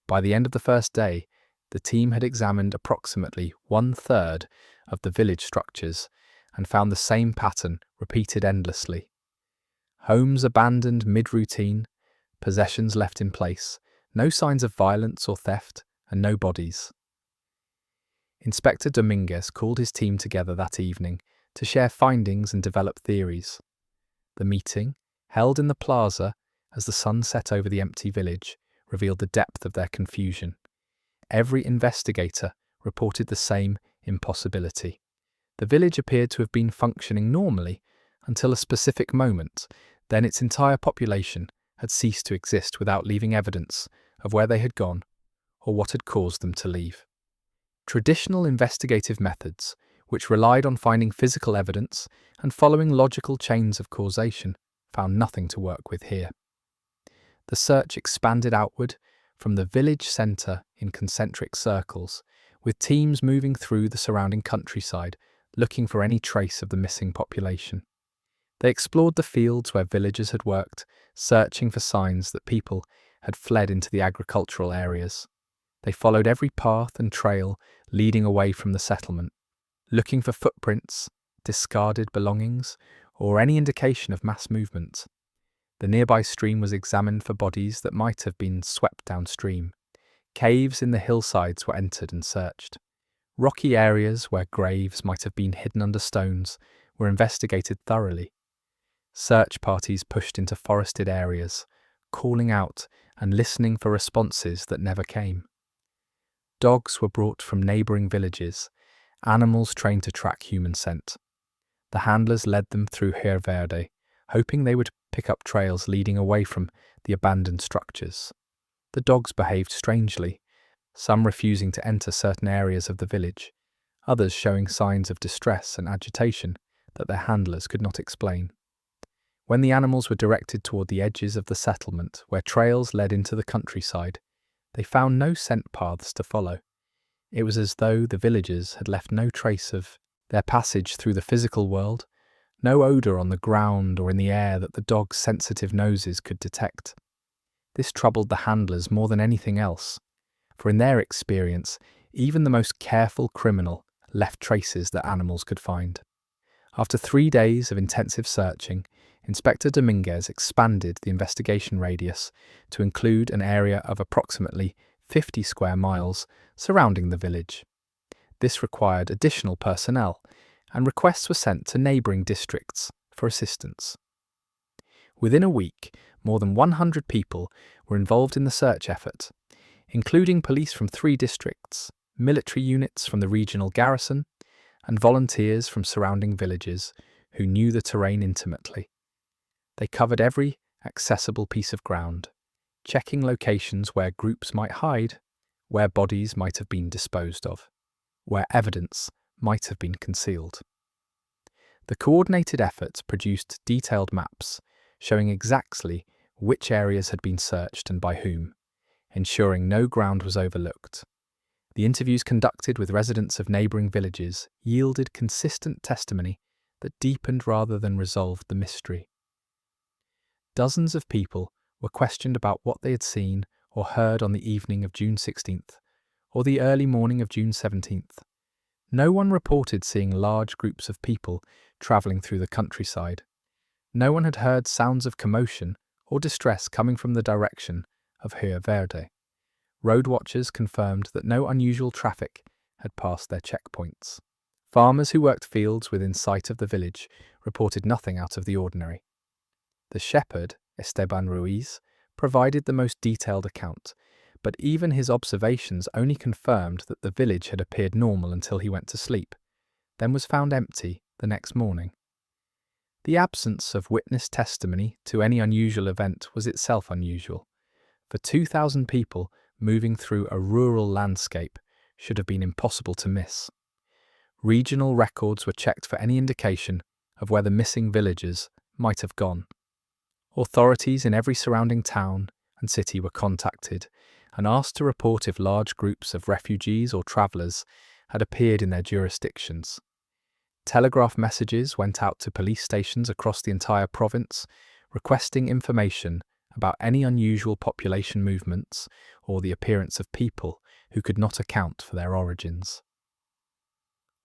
By the end of the first day, the team had examined approximately 1/3 of the village structures and found the same pattern repeated endlessly. Homes abandoned mid-routine, possessions left in place, no signs of violence or theft, and no bodies. Inspector Dominguez called his team together that evening to share findings and develop theories. The meeting, held in the plaza as the sun set over the empty village, revealed the depth of their confusion. Every investigator reported the same impossibility. The village appeared to have been functioning normally until a specific moment, then its entire population had ceased to exist without leaving evidence of where they had gone or what had caused them to leave. Traditional investigative methods, which relied on finding physical evidence and following logical chains of causation, found nothing to work with here. The search expanded outward from the village centre in concentric circles, with teams moving through the surrounding countryside, looking for any trace of the missing population. They explored the fields where villagers had worked, searching for signs that people had fled into the agricultural areas. They followed every path and trail leading away from the settlement, looking for footprints, discarded belongings, or any indication of mass movement. The nearby stream was examined for bodies that might have been swept downstream. Caves in the hillsides were entered and searched. Rocky areas where graves might have been hidden under stones were investigated thoroughly. Search parties pushed into forested areas, calling out and listening for responses that never came. Dogs were brought from neighbouring villages, animals trained to track human scent. The handlers led them through Rio Verde, hoping they would pick up trails leading away from the abandoned structures. The dogs behaved strangely, some refusing to enter certain areas of the village, others showing signs of distress and agitation that their handlers could not explain. When the animals were directed toward the edges of the settlement where trails led into the countryside, they found no scent paths to follow. It was as though the villagers had left no trace of their passage through the physical world, no odour on the ground or in the air that the dogs' sensitive noses could detect. This troubled the handlers more than anything else, for in their experience, even the most careful criminal left traces that animals could find. After 3 days of intensive searching, Inspector Dominguez expanded the investigation radius to include an area of approximately 50 square miles surrounding the village. This required additional personnel, and requests were sent to neighbouring districts for assistance. Within a week, more than 100 people were involved in the search effort, including police from 3 districts, military units from the regional garrison, and volunteers from surrounding villages who knew the terrain intimately. They covered every accessible piece of ground, checking locations where groups might hide, where bodies might have been disposed of, where evidence might have been concealed. The coordinated efforts produced detailed maps showing exactly which areas had been searched and by whom, ensuring no ground was overlooked. The interviews conducted with residents of neighbouring villages yielded consistent testimony that deepened rather than resolved the mystery. Dozens of people were questioned about what they had seen or heard on the evening of June 16th or the early morning of June 17th. No one reported seeing large groups of people travelling through the countryside. No one had heard sounds of commotion or distress coming from the direction of Rio Verde. Road watchers confirmed that no unusual traffic had passed their checkpoints. Farmers who worked fields within sight of the village reported nothing out of the ordinary. The shepherd, Esteban Ruiz, provided the most detailed account, but even his observations only confirmed that the village had appeared normal until he went to sleep, then was found empty the next morning. The absence of witness testimony to any unusual event was itself unusual. For 2,000 people, moving through a rural landscape should have been impossible to miss. Regional records were checked for any indication of where the missing villagers might have gone. Authorities in every surrounding town and city were contacted and asked to report if large groups of refugees or travellers had appeared in their jurisdictions. Telegraph messages went out to police stations across the entire province, requesting information about any unusual population movements or the appearance of people who could not account for their origins.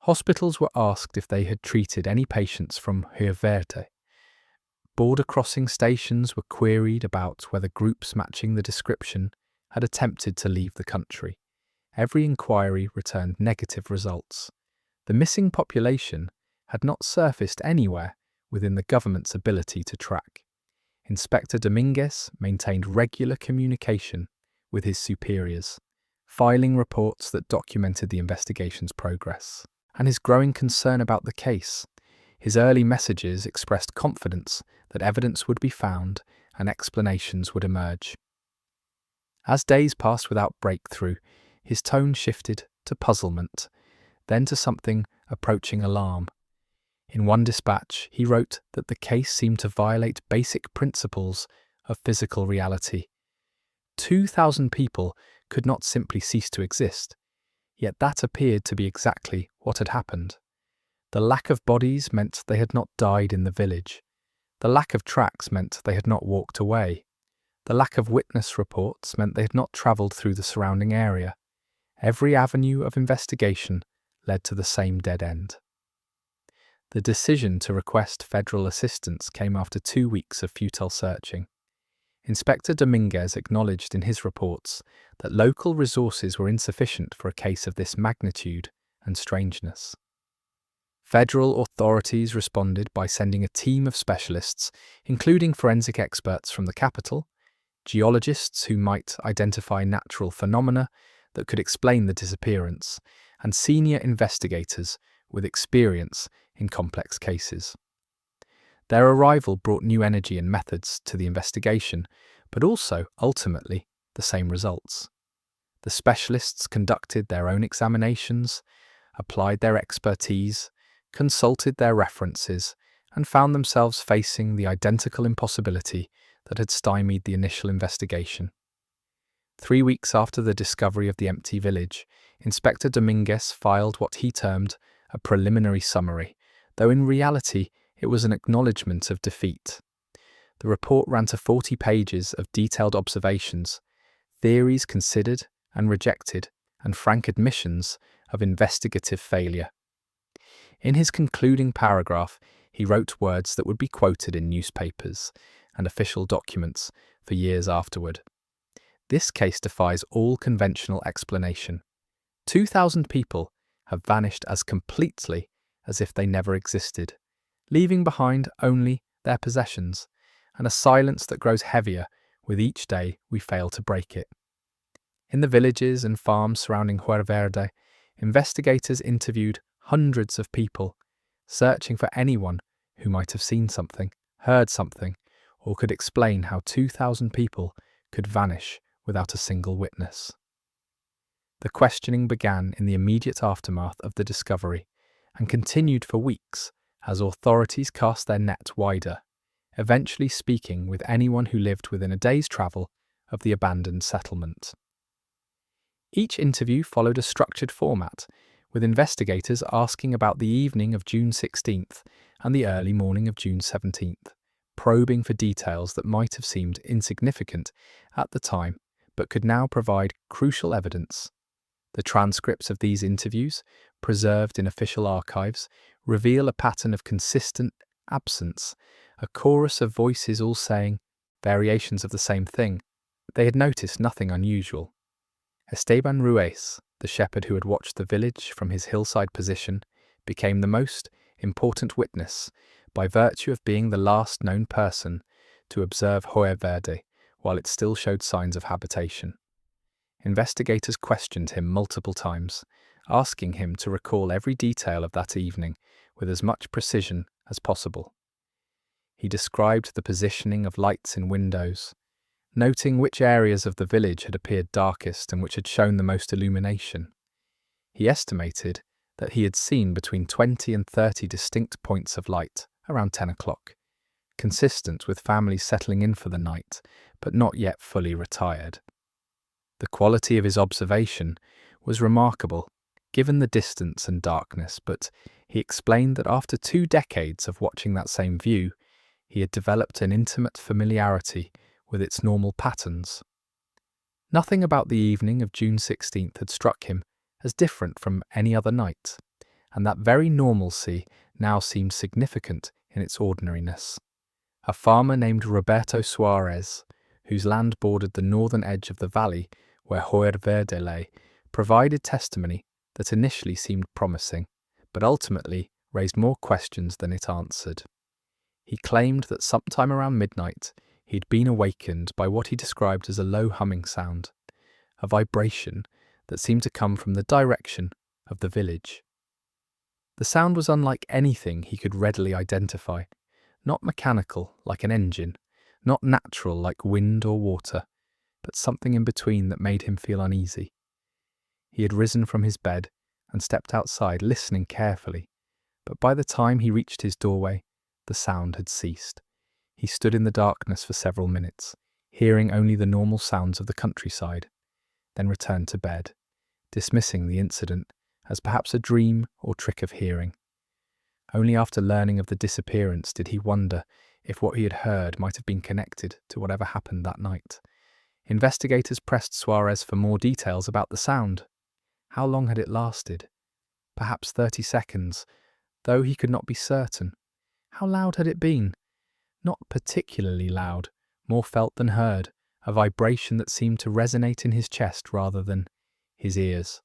Hospitals were asked if they had treated any patients from Rio Verde. Border crossing stations were queried about whether groups matching the description had attempted to leave the country. Every inquiry returned negative results. The missing population had not surfaced anywhere within the government's ability to track. Inspector Dominguez maintained regular communication with his superiors, filing reports that documented the investigation's progress. And his growing concern about the case, his early messages expressed confidence that evidence would be found and explanations would emerge. As days passed without breakthrough, his tone shifted to puzzlement, then to something approaching alarm. In one dispatch, he wrote that the case seemed to violate basic principles of physical reality. 2,000 people could not simply cease to exist, yet that appeared to be exactly what had happened. The lack of bodies meant they had not died in the village. The lack of tracks meant they had not walked away. The lack of witness reports meant they had not travelled through the surrounding area. Every avenue of investigation led to the same dead end. The decision to request federal assistance came after 2 weeks of futile searching. Inspector Dominguez acknowledged in his reports that local resources were insufficient for a case of this magnitude and strangeness. Federal authorities responded by sending a team of specialists, including forensic experts from the capital, geologists who might identify natural phenomena that could explain the disappearance, and senior investigators with experience in complex cases. Their arrival brought new energy and methods to the investigation, but also, ultimately, the same results. The specialists conducted their own examinations, applied their expertise, consulted their references, and found themselves facing the identical impossibility that had stymied the initial investigation. 3 weeks after the discovery of the empty village, Inspector Dominguez filed what he termed a preliminary summary, though in reality it was an acknowledgement of defeat. The report ran to 40 pages of detailed observations, theories considered and rejected, and frank admissions of investigative failure. In his concluding paragraph, he wrote words that would be quoted in newspapers and official documents for years afterward. This case defies all conventional explanation. 2,000 people have vanished as completely as if they never existed, leaving behind only their possessions, and a silence that grows heavier with each day we fail to break it. In the villages and farms surrounding Rio Verde, investigators interviewed hundreds of people, searching for anyone who might have seen something, heard something, or could explain how 2,000 people could vanish without a single witness. The questioning began in the immediate aftermath of the discovery and continued for weeks as authorities cast their net wider, eventually speaking with anyone who lived within a day's travel of the abandoned settlement. Each interview followed a structured format, with investigators asking about the evening of June 16th and the early morning of June 17th, probing for details that might have seemed insignificant at the time but could now provide crucial evidence. The transcripts of these interviews, preserved in official archives, reveal a pattern of consistent absence, a chorus of voices all saying variations of the same thing. They had noticed nothing unusual. Esteban Ruiz, the shepherd who had watched the village from his hillside position, became the most important witness by virtue of being the last known person to observe Rio Verde while it still showed signs of habitation. Investigators questioned him multiple times, asking him to recall every detail of that evening with as much precision as possible. He described the positioning of lights in windows, noting which areas of the village had appeared darkest and which had shown the most illumination. He estimated that he had seen between 20 and 30 distinct points of light around 10 o'clock, consistent with families settling in for the night, but not yet fully retired. The quality of his observation was remarkable, given the distance and darkness, but he explained that after 2 decades of watching that same view, he had developed an intimate familiarity with its normal patterns. Nothing about the evening of June 16th had struck him as different from any other night, and that very normalcy now seemed significant in its ordinariness. A farmer named Roberto Suarez, whose land bordered the northern edge of the valley where Joer Verde lay, provided testimony that initially seemed promising, but ultimately raised more questions than it answered. He claimed that sometime around midnight he'd been awakened by what he described as a low humming sound, a vibration that seemed to come from the direction of the village. The sound was unlike anything he could readily identify, not mechanical like an engine, not natural like wind or water, but something in between that made him feel uneasy. He had risen from his bed and stepped outside, listening carefully, but by the time he reached his doorway, the sound had ceased. He stood in the darkness for several minutes, hearing only the normal sounds of the countryside, then returned to bed, dismissing the incident as perhaps a dream or trick of hearing. Only after learning of the disappearance did he wonder if what he had heard might have been connected to whatever happened that night. Investigators pressed Suarez for more details about the sound. How long had it lasted? Perhaps 30 seconds, though he could not be certain. How loud had it been? Not particularly loud, more felt than heard, a vibration that seemed to resonate in his chest rather than his ears.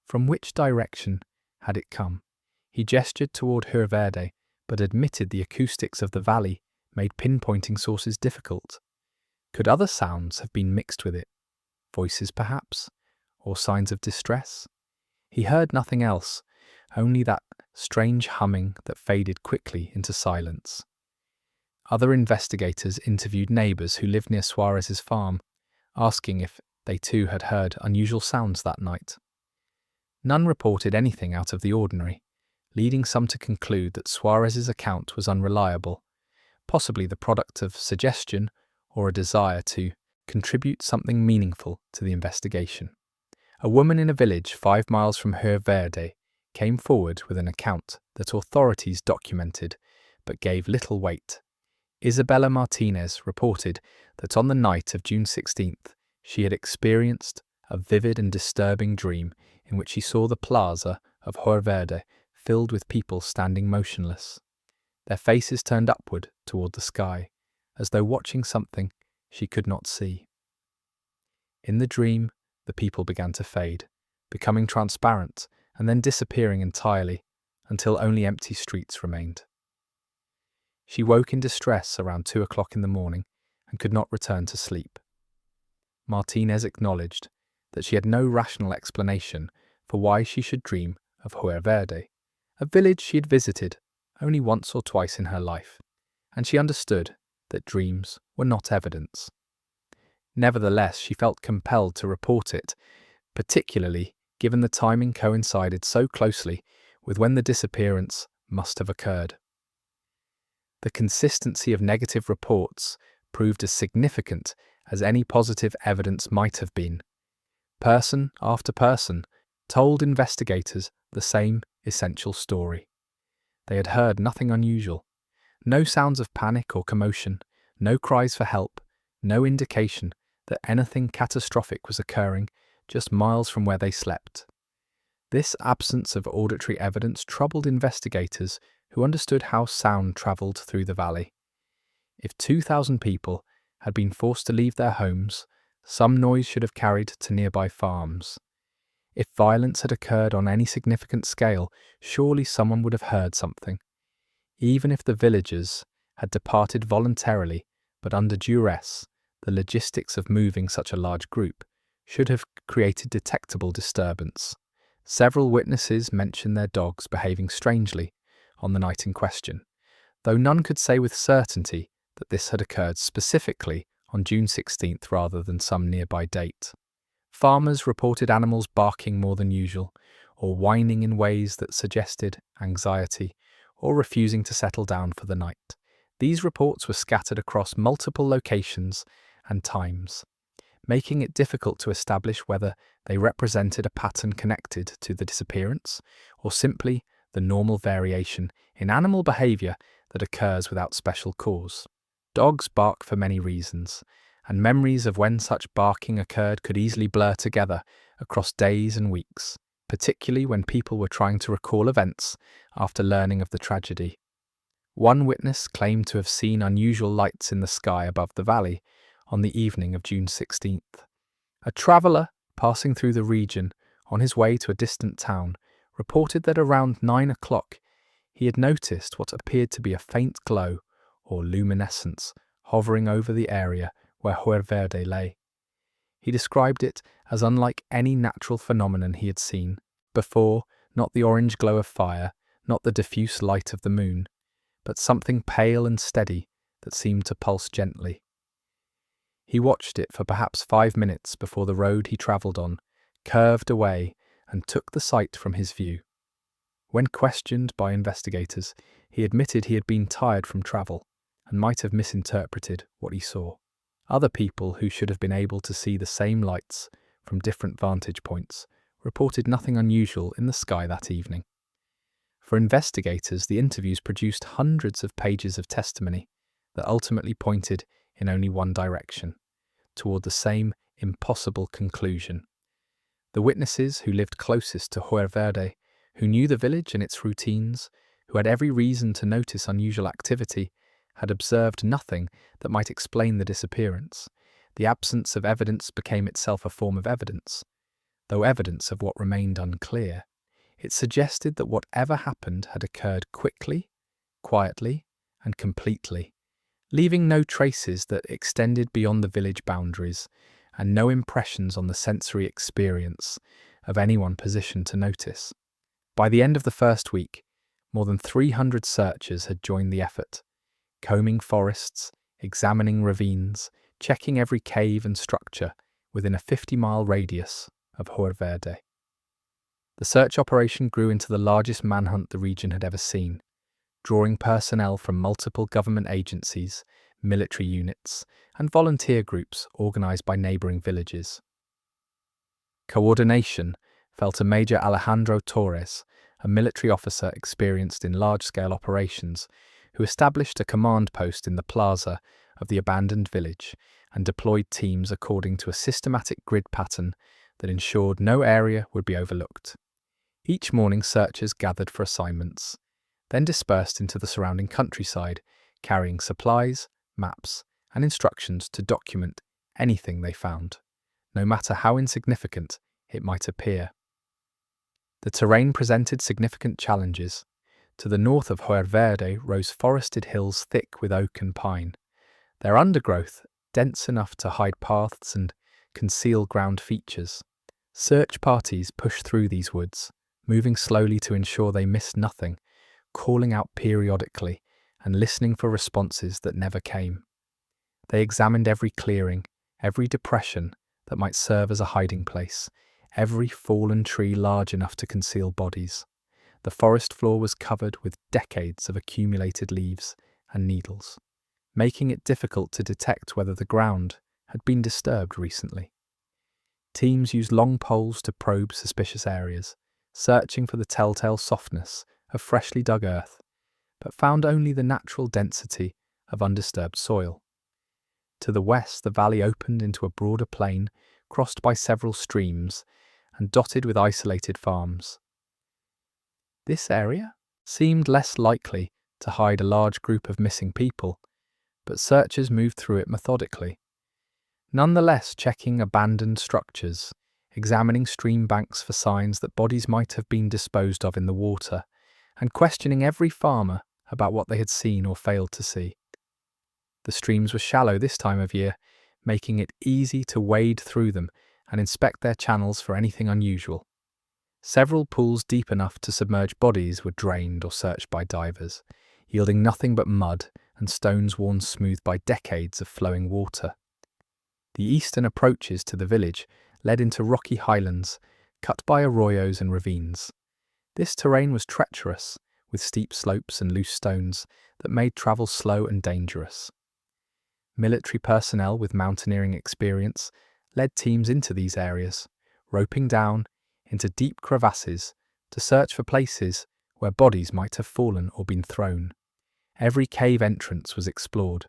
From which direction had it come? He gestured toward Joer Verde, but admitted the acoustics of the valley made pinpointing sources difficult. Could other sounds have been mixed with it? Voices, perhaps? Or signs of distress? He heard nothing else, only that strange humming that faded quickly into silence. Other investigators interviewed neighbours who lived near Suarez's farm, asking if they too had heard unusual sounds that night. None reported anything out of the ordinary, leading some to conclude that Suarez's account was unreliable, possibly the product of suggestion or a desire to contribute something meaningful to the investigation. A woman in a village 5 miles from Joer Verde came forward with an account that authorities documented but gave little weight. Isabella Martinez reported that on the night of June 16th, she had experienced a vivid and disturbing dream in which she saw the plaza of Joer Verde filled with people standing motionless, their faces turned upward toward the sky, as though watching something she could not see. In the dream, the people began to fade, becoming transparent and then disappearing entirely until only empty streets remained. She woke in distress around 2 o'clock in the morning and could not return to sleep. Martinez acknowledged that she had no rational explanation for why she should dream of Joer Verde, a village she had visited only once or twice in her life, and she understood that dreams were not evidence. Nevertheless, she felt compelled to report it, particularly given the timing coincided so closely with when the disappearance must have occurred. The consistency of negative reports proved as significant as any positive evidence might have been. Person after person told investigators the same essential story. They had heard nothing unusual, no sounds of panic or commotion, no cries for help, no indication that anything catastrophic was occurring just miles from where they slept. This absence of auditory evidence troubled investigators who understood how sound travelled through the valley. If 2,000 people had been forced to leave their homes, some noise should have carried to nearby farms. If violence had occurred on any significant scale, surely someone would have heard something. Even if the villagers had departed voluntarily, but under duress, the logistics of moving such a large group should have created detectable disturbance. Several witnesses mentioned their dogs behaving strangely on the night in question, though none could say with certainty that this had occurred specifically on June 16th rather than some nearby date. Farmers reported animals barking more than usual, or whining in ways that suggested anxiety, or refusing to settle down for the night. These reports were scattered across multiple locations and times, making it difficult to establish whether they represented a pattern connected to the disappearance, or simply the normal variation in animal behavior that occurs without special cause. Dogs bark for many reasons, and memories of when such barking occurred could easily blur together across days and weeks, particularly when people were trying to recall events after learning of the tragedy. One witness claimed to have seen unusual lights in the sky above the valley on the evening of June 16th. A traveller passing through the region on his way to a distant town reported that around 9 o'clock he had noticed what appeared to be a faint glow or luminescence hovering over the area where Huerverde lay. He described it as unlike any natural phenomenon he had seen before, not the orange glow of fire, not the diffuse light of the moon, but something pale and steady that seemed to pulse gently. He watched it for perhaps 5 minutes before the road he travelled on curved away and took the sight from his view. When questioned by investigators, he admitted he had been tired from travel and might have misinterpreted what he saw. Other people who should have been able to see the same lights from different vantage points reported nothing unusual in the sky that evening. For investigators, the interviews produced hundreds of pages of testimony that ultimately pointed in only one direction, toward the same impossible conclusion. The witnesses who lived closest to Huerverde, who knew the village and its routines, who had every reason to notice unusual activity, had observed nothing that might explain the disappearance. The absence of evidence became itself a form of evidence, though evidence of what remained unclear. It suggested that whatever happened had occurred quickly, quietly, and completely, leaving no traces that extended beyond the village boundaries, and no impressions on the sensory experience of anyone positioned to notice. By the end of the first week, more than 300 searchers had joined the effort, combing forests, examining ravines, checking every cave and structure within a 50-mile radius of Huerverde. The search operation grew into the largest manhunt the region had ever seen, drawing personnel from multiple government agencies, military units, and volunteer groups organised by neighbouring villages. Coordination fell to Major Alejandro Torres, a military officer experienced in large-scale operations, who established a command post in the plaza of the abandoned village and deployed teams according to a systematic grid pattern that ensured no area would be overlooked. Each morning, searchers gathered for assignments, then dispersed into the surrounding countryside, carrying supplies, maps, and instructions to document anything they found, no matter how insignificant it might appear. The terrain presented significant challenges. To the north of Huerverde rose forested hills thick with oak and pine, their undergrowth dense enough to hide paths and conceal ground features. Search parties pushed through these woods, moving slowly to ensure they missed nothing, calling out periodically and listening for responses that never came. They examined every clearing, every depression that might serve as a hiding place, every fallen tree large enough to conceal bodies. The forest floor was covered with decades of accumulated leaves and needles, making it difficult to detect whether the ground had been disturbed recently. Teams used long poles to probe suspicious areas, searching for the telltale softness of freshly dug earth, but found only the natural density of undisturbed soil. To the west, the valley opened into a broader plain, crossed by several streams and dotted with isolated farms. This area seemed less likely to hide a large group of missing people, but searchers moved through it methodically, nonetheless checking abandoned structures, examining stream banks for signs that bodies might have been disposed of in the water, and questioning every farmer about what they had seen or failed to see. The streams were shallow this time of year, making it easy to wade through them and inspect their channels for anything unusual. Several pools deep enough to submerge bodies were drained or searched by divers, yielding nothing but mud and stones worn smooth by decades of flowing water. The eastern approaches to the village led into rocky highlands, cut by arroyos and ravines. This terrain was treacherous, with steep slopes and loose stones that made travel slow and dangerous. Military personnel with mountaineering experience led teams into these areas, roping down into deep crevasses to search for places where bodies might have fallen or been thrown. Every cave entrance was explored,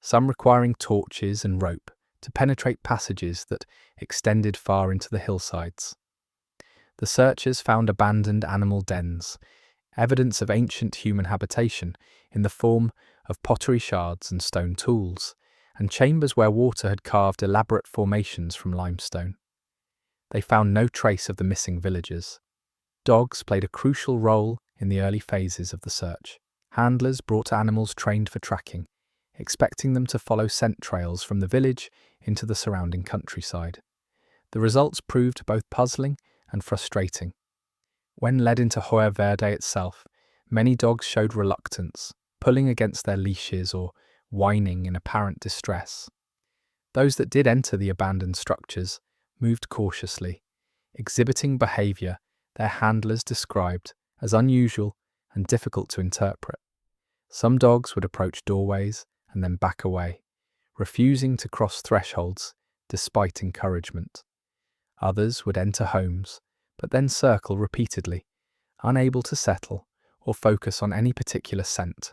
some requiring torches and rope to penetrate passages that extended far into the hillsides. The searchers found abandoned animal dens, evidence of ancient human habitation in the form of pottery shards and stone tools, and chambers where water had carved elaborate formations from limestone. They found no trace of the missing villagers. Dogs played a crucial role in the early phases of the search. Handlers brought animals trained for tracking, expecting them to follow scent trails from the village into the surrounding countryside. The results proved both puzzling and frustrating. When led into Joer Verde itself, many dogs showed reluctance, pulling against their leashes or whining in apparent distress. Those that did enter the abandoned structures moved cautiously, exhibiting behaviour their handlers described as unusual and difficult to interpret. Some dogs would approach doorways and then back away, refusing to cross thresholds despite encouragement. Others would enter homes, but then circle repeatedly, unable to settle or focus on any particular scent.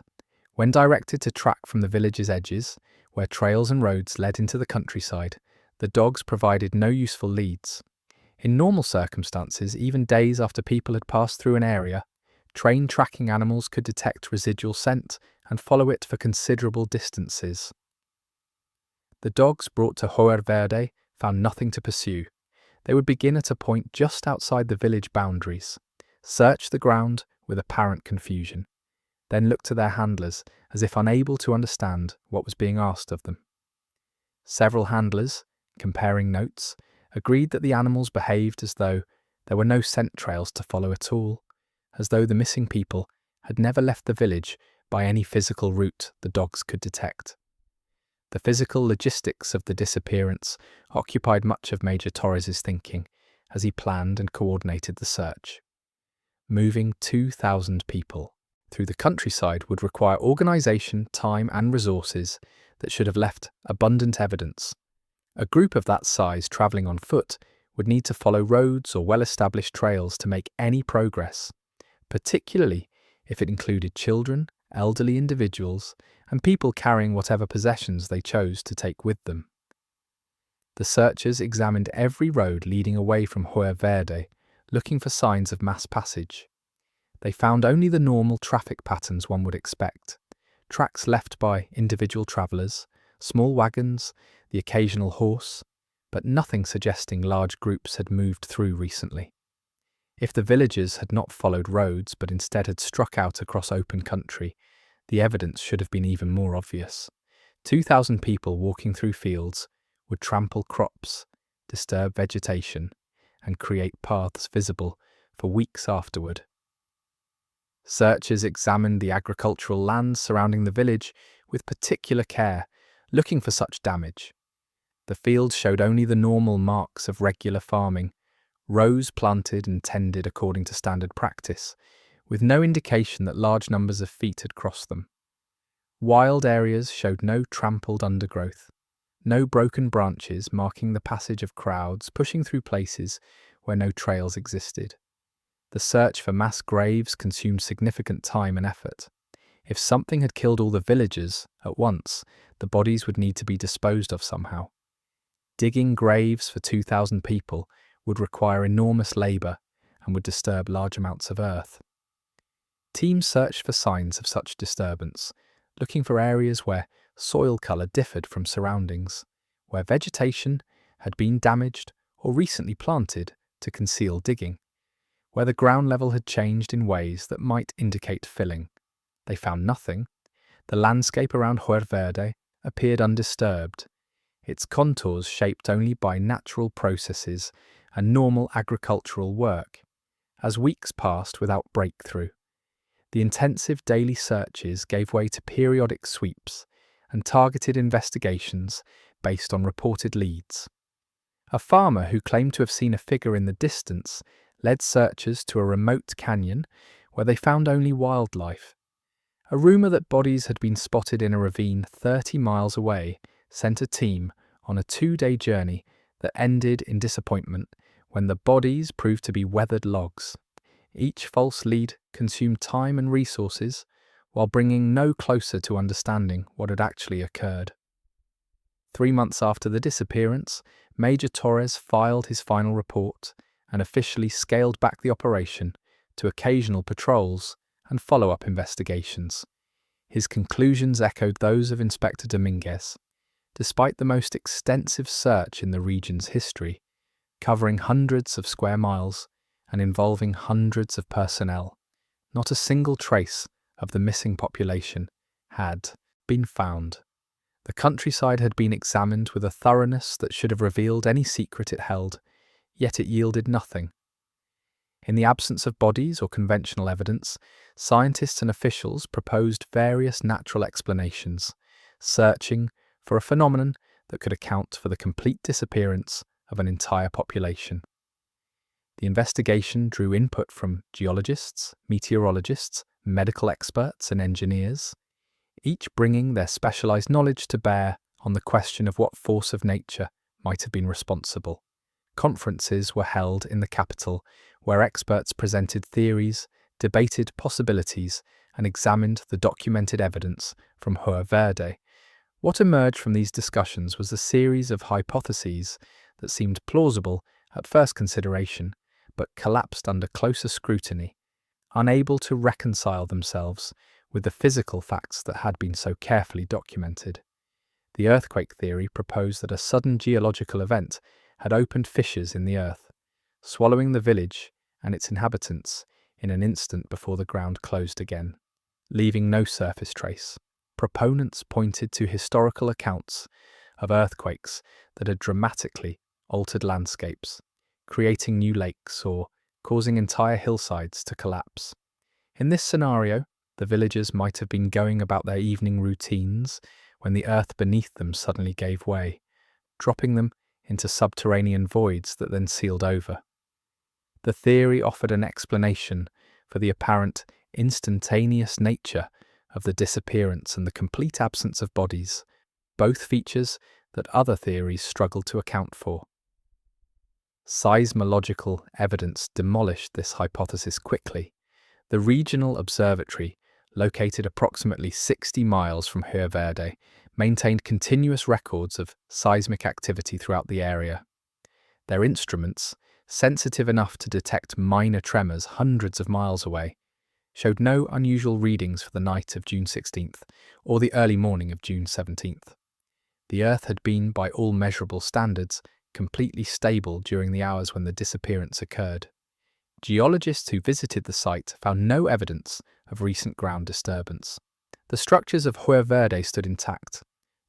When directed to track from the village's edges, where trails and roads led into the countryside, the dogs provided no useful leads. In normal circumstances, even days after people had passed through an area, trained tracking animals could detect residual scent and follow it for considerable distances. The dogs brought to Joer Verde found nothing to pursue. They would begin at a point just outside the village boundaries, search the ground with apparent confusion, then look to their handlers as if unable to understand what was being asked of them. Several handlers, comparing notes, agreed that the animals behaved as though there were no scent trails to follow at all, as though the missing people had never left the village by any physical route the dogs could detect. The physical logistics of the disappearance occupied much of Major Torres's thinking as he planned and coordinated the search. Moving 2,000 people through the countryside would require organisation, time and resources that should have left abundant evidence. A group of that size travelling on foot would need to follow roads or well-established trails to make any progress, particularly if it included children, elderly individuals, and people carrying whatever possessions they chose to take with them. The searchers examined every road leading away from Joer Verde, looking for signs of mass passage. They found only the normal traffic patterns one would expect: tracks left by individual travellers, small wagons, the occasional horse, but nothing suggesting large groups had moved through recently. If the villagers had not followed roads but instead had struck out across open country, the evidence should have been even more obvious. 2,000 people walking through fields would trample crops, disturb vegetation, and create paths visible for weeks afterward. Searchers examined the agricultural lands surrounding the village with particular care, looking for such damage. The fields showed only the normal marks of regular farming, rows planted and tended according to standard practice, with no indication that large numbers of feet had crossed them. Wild areas showed no trampled undergrowth, no broken branches marking the passage of crowds pushing through places where no trails existed. The search for mass graves consumed significant time and effort. If something had killed all the villagers at once, the bodies would need to be disposed of somehow. Digging graves for 2,000 people would require enormous labour and would disturb large amounts of earth. Teams searched for signs of such disturbance, looking for areas where soil colour differed from surroundings, where vegetation had been damaged or recently planted to conceal digging, where the ground level had changed in ways that might indicate filling. They found nothing. The landscape around Joer Verde appeared undisturbed. its contours shaped only by natural processes and normal agricultural work. As weeks passed without breakthrough, the intensive daily searches gave way to periodic sweeps and targeted investigations based on reported leads. A farmer who claimed to have seen a figure in the distance led searchers to a remote canyon where they found only wildlife. A rumour that bodies had been spotted in a ravine 30 miles away sent a team on a 2-day journey that ended in disappointment when the bodies proved to be weathered logs. Each false lead consumed time and resources while bringing no closer to understanding what had actually occurred. 3 months after the disappearance, Major Torres filed his final report and officially scaled back the operation to occasional patrols and follow-up investigations. His conclusions echoed those of Inspector Dominguez. Despite the most extensive search in the region's history, covering hundreds of square miles and involving hundreds of personnel, not a single trace of the missing population had been found. The countryside had been examined with a thoroughness that should have revealed any secret it held, yet it yielded nothing. In the absence of bodies or conventional evidence, scientists and officials proposed various natural explanations, searching for a phenomenon that could account for the complete disappearance of an entire population. The investigation drew input from geologists, meteorologists, medical experts, and engineers, each bringing their specialized knowledge to bear on the question of what force of nature might have been responsible. Conferences were held in the capital where experts presented theories, debated possibilities, and examined the documented evidence from Joer Verde. What emerged from these discussions was a series of hypotheses that seemed plausible at first consideration, but collapsed under closer scrutiny, unable to reconcile themselves with the physical facts that had been so carefully documented. The earthquake theory proposed that a sudden geological event had opened fissures in the earth, swallowing the village and its inhabitants in an instant before the ground closed again, leaving no surface trace. Proponents pointed to historical accounts of earthquakes that had dramatically altered landscapes, creating new lakes or causing entire hillsides to collapse. In this scenario, the villagers might have been going about their evening routines when the earth beneath them suddenly gave way, dropping them into subterranean voids that then sealed over. The theory offered an explanation for the apparent instantaneous nature of the disappearance and the complete absence of bodies, both features that other theories struggled to account for. Seismological evidence demolished this hypothesis quickly. The regional observatory, located approximately 60 miles from Joer Verde, maintained continuous records of seismic activity throughout the area. Their instruments, sensitive enough to detect minor tremors hundreds of miles away, showed no unusual readings for the night of June 16th or the early morning of June 17th. The Earth had been, by all measurable standards, completely stable during the hours when the disappearance occurred. Geologists who visited the site found no evidence of recent ground disturbance. The structures of Joer Verde stood intact,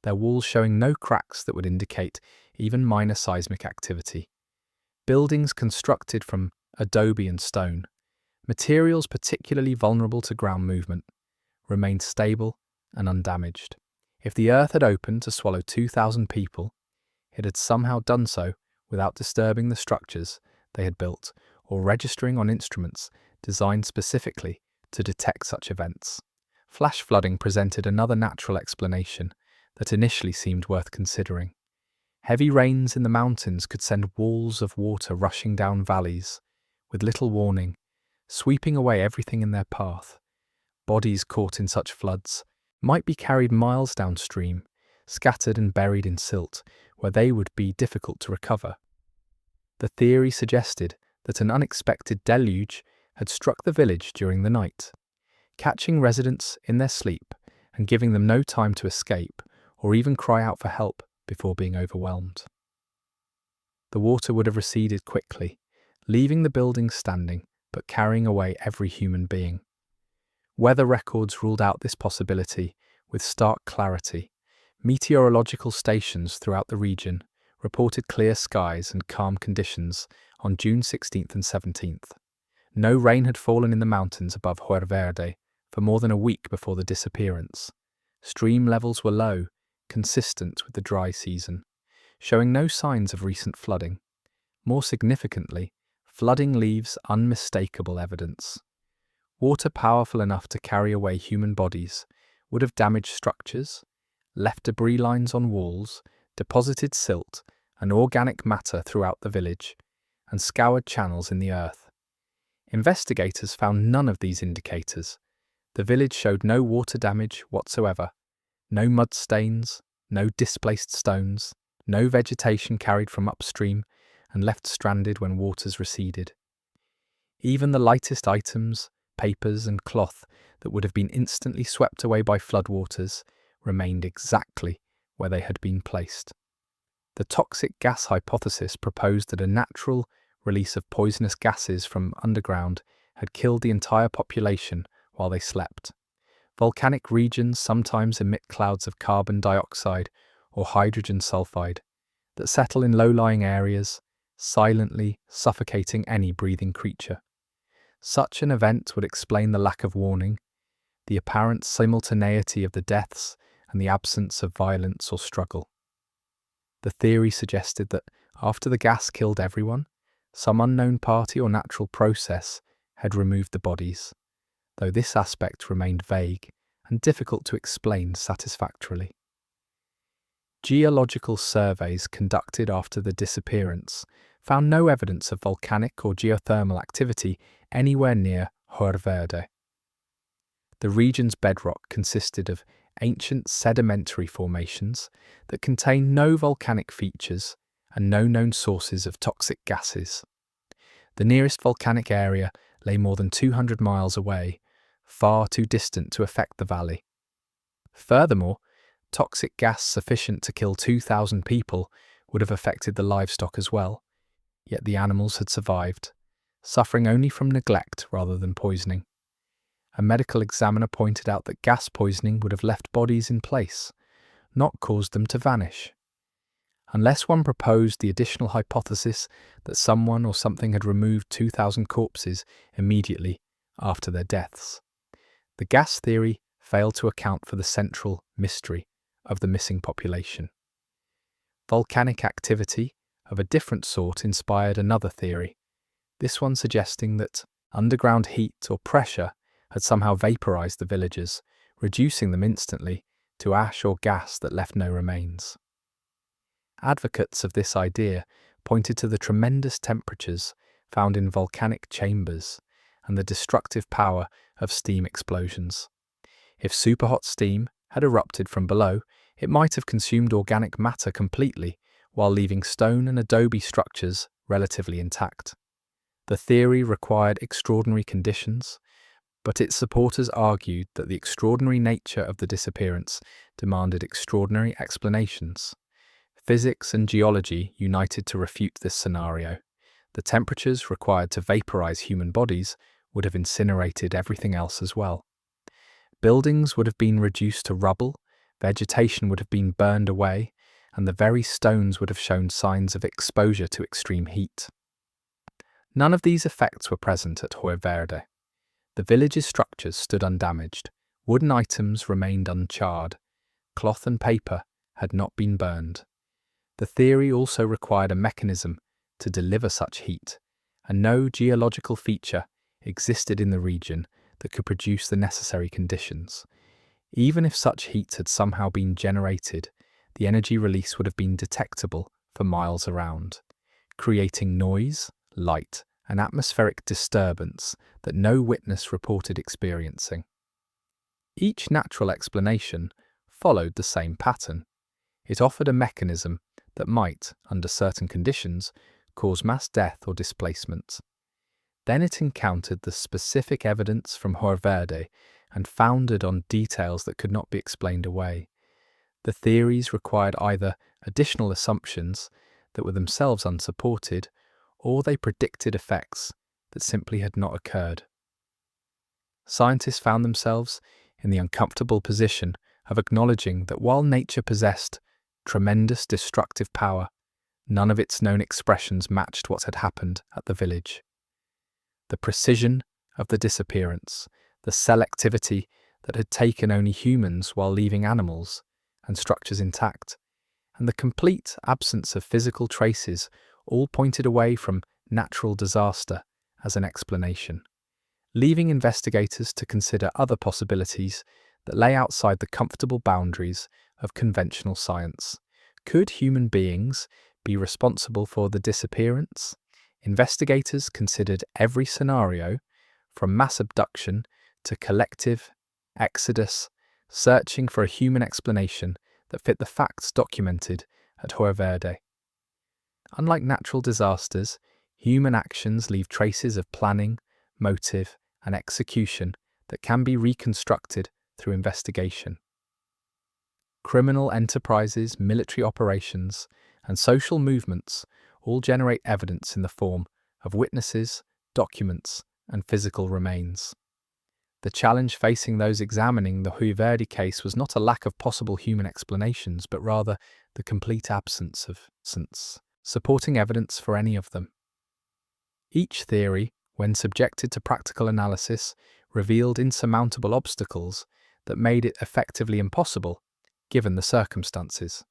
their walls showing no cracks that would indicate even minor seismic activity. Buildings constructed from adobe and stone, materials particularly vulnerable to ground movement, remained stable and undamaged. If the earth had opened to swallow 2,000 people, it had somehow done so without disturbing the structures they had built or registering on instruments designed specifically to detect such events. Flash flooding presented another natural explanation that initially seemed worth considering. Heavy rains in the mountains could send walls of water rushing down valleys, with little warning, sweeping away everything in their path. Bodies caught in such floods might be carried miles downstream, scattered and buried in silt, where they would be difficult to recover. The theory suggested that an unexpected deluge had struck the village during the night, catching residents in their sleep and giving them no time to escape or even cry out for help before being overwhelmed. The water would have receded quickly, leaving the buildings standing but carrying away every human being. Weather records ruled out this possibility with stark clarity, Meteorological stations throughout the region reported clear skies and calm conditions on June 16th and 17th. No rain had fallen in the mountains above Huerverde for more than a week before the disappearance. Stream levels were low, consistent with the dry season, showing no signs of recent flooding. More significantly, flooding leaves unmistakable evidence. Water powerful enough to carry away human bodies would have damaged structures, left debris lines on walls, deposited silt and organic matter throughout the village, and scoured channels in the earth. Investigators found none of these indicators. The village showed no water damage whatsoever, no mud stains, no displaced stones, no vegetation carried from upstream and left stranded when waters receded. Even the lightest items, papers and cloth that would have been instantly swept away by floodwaters remained exactly where they had been placed. The toxic gas hypothesis proposed that a natural release of poisonous gases from underground had killed the entire population while they slept. Volcanic regions sometimes emit clouds of carbon dioxide or hydrogen sulfide that settle in low-lying areas, silently suffocating any breathing creature. Such an event would explain the lack of warning, the apparent simultaneity of the deaths, and the absence of violence or struggle. The theory suggested that after the gas killed everyone, some unknown party or natural process had removed the bodies, though this aspect remained vague and difficult to explain satisfactorily. Geological surveys conducted after the disappearance found no evidence of volcanic or geothermal activity anywhere near Huerverde. The region's bedrock consisted of ancient sedimentary formations that contain no volcanic features and no known sources of toxic gases. The nearest volcanic area lay more than 200 miles away, far too distant to affect the valley. Furthermore, toxic gas sufficient to kill 2,000 people would have affected the livestock as well, yet the animals had survived, suffering only from neglect rather than poisoning. A medical examiner pointed out that gas poisoning would have left bodies in place, not caused them to vanish. Unless one proposed the additional hypothesis that someone or something had removed 2,000 corpses immediately after their deaths, the gas theory failed to account for the central mystery of the missing population. Volcanic activity of a different sort inspired another theory, this one suggesting that underground heat or pressure had somehow vaporized the villagers, reducing them instantly to ash or gas that left no remains. Advocates of this idea pointed to the tremendous temperatures found in volcanic chambers and the destructive power of steam explosions. If superhot steam had erupted from below, it might have consumed organic matter completely, while leaving stone and adobe structures relatively intact. The theory required extraordinary conditions, but its supporters argued that the extraordinary nature of the disappearance demanded extraordinary explanations. Physics and geology united to refute this scenario. The temperatures required to vaporize human bodies would have incinerated everything else as well. Buildings would have been reduced to rubble, vegetation would have been burned away, and the very stones would have shown signs of exposure to extreme heat. None of these effects were present at Huerverde. The village's structures stood undamaged, wooden items remained uncharred, cloth and paper had not been burned. The theory also required a mechanism to deliver such heat, and no geological feature existed in the region that could produce the necessary conditions. Even if such heat had somehow been generated, the energy release would have been detectable for miles around, creating noise, light, and atmospheric disturbance that no witness reported experiencing. Each natural explanation followed the same pattern. It offered a mechanism that might, under certain conditions, cause mass death or displacement. Then it encountered the specific evidence from Huerverde and founded on details that could not be explained away. The theories required either additional assumptions that were themselves unsupported, or they predicted effects that simply had not occurred. Scientists found themselves in the uncomfortable position of acknowledging that while nature possessed tremendous destructive power, none of its known expressions matched what had happened at the village. The precision of the disappearance, the selectivity that had taken only humans while leaving animals and structures intact, and the complete absence of physical traces all pointed away from natural disaster as an explanation, leaving investigators to consider other possibilities that lay outside the comfortable boundaries of conventional science. Could human beings be responsible for the disappearance? Investigators considered every scenario, from mass abduction to collective exodus, searching for a human explanation that fit the facts documented at Joer Verde. Unlike natural disasters, human actions leave traces of planning, motive, and execution that can be reconstructed through investigation. Criminal enterprises, military operations, and social movements all generate evidence in the form of witnesses, documents, and physical remains. The challenge facing those examining the Joer Verde case was not a lack of possible human explanations, but rather the complete absence of supporting evidence for any of them. Each theory, when subjected to practical analysis, revealed insurmountable obstacles that made it effectively impossible, given the circumstances.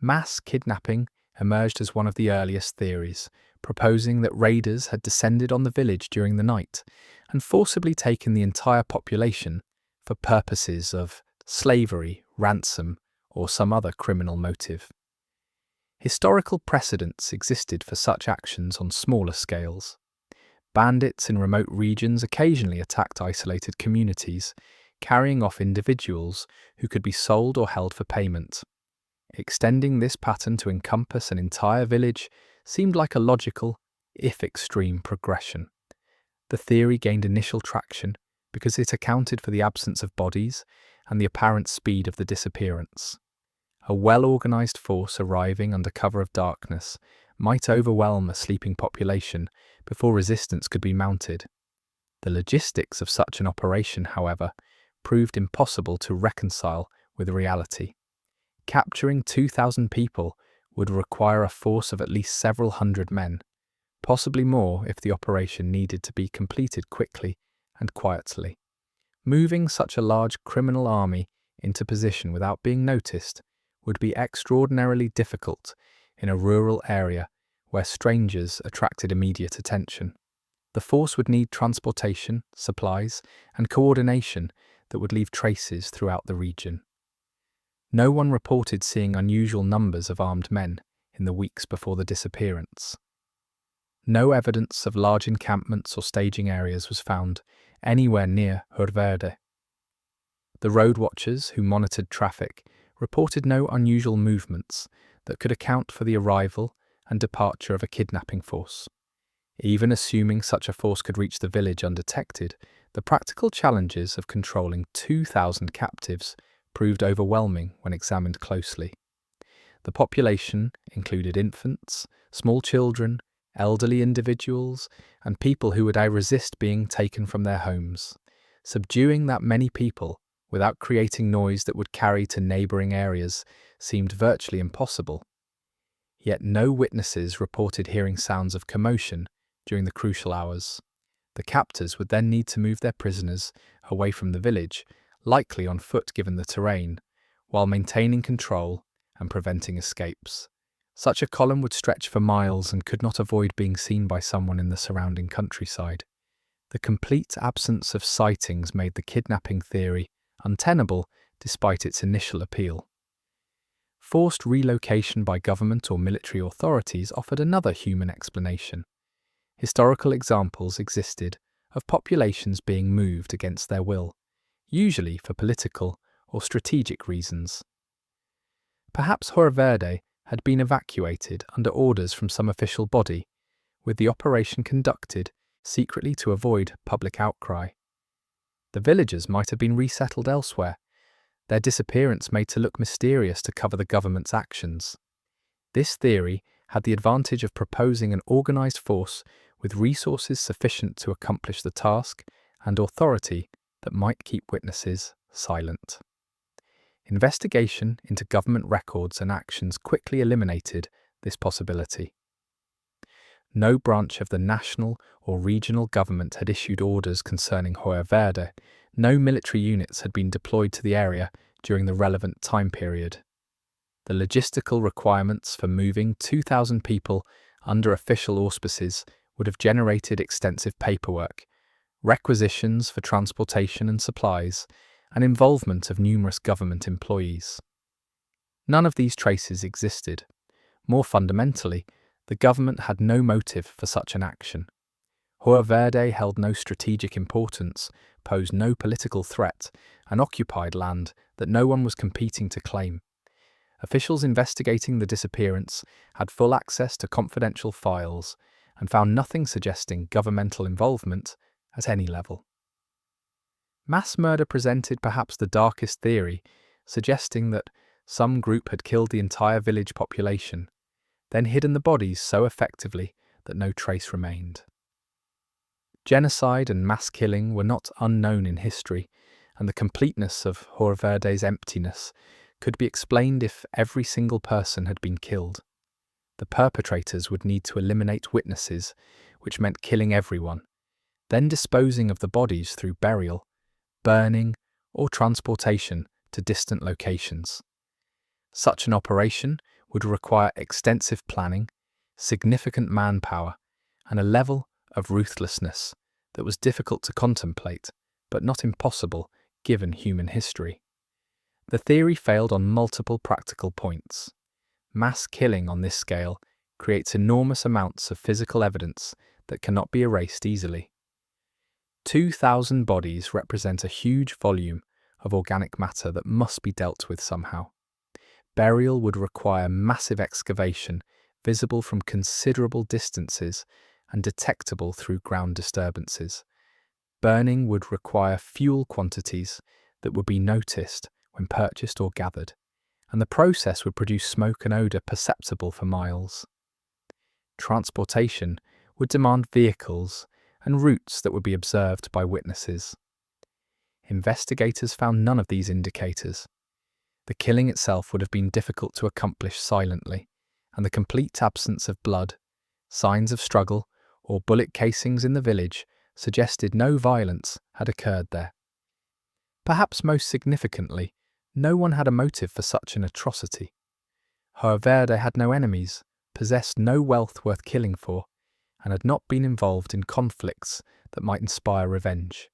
Mass kidnapping emerged as one of the earliest theories, proposing that raiders had descended on the village during the night and forcibly taken the entire population for purposes of slavery, ransom, or some other criminal motive. Historical precedents existed for such actions on smaller scales. Bandits in remote regions occasionally attacked isolated communities, carrying off individuals who could be sold or held for payment. Extending this pattern to encompass an entire village seemed like a logical, if extreme, progression. The theory gained initial traction because it accounted for the absence of bodies and the apparent speed of the disappearance. A well-organized force arriving under cover of darkness might overwhelm a sleeping population before resistance could be mounted. The logistics of such an operation, however, proved impossible to reconcile with reality. Capturing 2,000 people would require a force of at least several hundred men, possibly more if the operation needed to be completed quickly and quietly. Moving such a large criminal army into position without being noticed would be extraordinarily difficult in a rural area where strangers attracted immediate attention. The force would need transportation, supplies, and coordination that would leave traces throughout the region. No one reported seeing unusual numbers of armed men in the weeks before the disappearance. No evidence of large encampments or staging areas was found anywhere near Joer Verde. The road watchers who monitored traffic reported no unusual movements that could account for the arrival and departure of a kidnapping force. Even assuming such a force could reach the village undetected, the practical challenges of controlling 2,000 captives proved overwhelming when examined closely. The population included infants, small children, elderly individuals, and people who would resist being taken from their homes. Subduing that many people without creating noise that would carry to neighbouring areas seemed virtually impossible. Yet no witnesses reported hearing sounds of commotion during the crucial hours. The captors would then need to move their prisoners away from the village, likely on foot given the terrain, while maintaining control and preventing escapes. Such a column would stretch for miles and could not avoid being seen by someone in the surrounding countryside. The complete absence of sightings made the kidnapping theory untenable despite its initial appeal. Forced relocation by government or military authorities offered another human explanation. Historical examples existed of populations being moved against their will, usually for political or strategic reasons. Perhaps Joer Verde had been evacuated under orders from some official body, with the operation conducted secretly to avoid public outcry. The villagers might have been resettled elsewhere, their disappearance made to look mysterious to cover the government's actions. This theory had the advantage of proposing an organized force with resources sufficient to accomplish the task and authority that might keep witnesses silent. Investigation into government records and actions quickly eliminated this possibility. No branch of the national or regional government had issued orders concerning Hoyer no military units had been deployed to the area during the relevant time period. The logistical requirements for moving 2,000 people under official auspices would have generated extensive paperwork, requisitions for transportation and supplies, and involvement of numerous government employees. None of these traces existed. More fundamentally, the government had no motive for such an action. Hoyer held no strategic importance, posed no political threat, and occupied land that no one was competing to claim. Officials investigating the disappearance had full access to confidential files and found nothing suggesting governmental involvement at any level. Mass murder presented perhaps the darkest theory, suggesting that some group had killed the entire village population, then hidden the bodies so effectively that no trace remained. Genocide and mass killing were not unknown in history, and the completeness of Hoyer emptiness could be explained if every single person had been killed. The perpetrators would need to eliminate witnesses, which meant killing everyone, then disposing of the bodies through burial, burning, or transportation to distant locations. Such an operation would require extensive planning, significant manpower, and a level of ruthlessness that was difficult to contemplate, but not impossible given human history. The theory failed on multiple practical points. Mass killing on this scale creates enormous amounts of physical evidence that cannot be erased easily. 2,000 bodies represent a huge volume of organic matter that must be dealt with somehow. Burial would require massive excavation, visible from considerable distances and detectable through ground disturbances. Burning would require fuel quantities that would be noticed when purchased or gathered, and the process would produce smoke and odour perceptible for miles. Transportation would demand vehicles and routes that would be observed by witnesses. Investigators found none of these indicators. The killing itself would have been difficult to accomplish silently, and the complete absence of blood, signs of struggle, or bullet casings in the village suggested no violence had occurred there. Perhaps most significantly, no one had a motive for such an atrocity. Hoyer had no enemies, possessed no wealth worth killing for, and had not been involved in conflicts that might inspire revenge.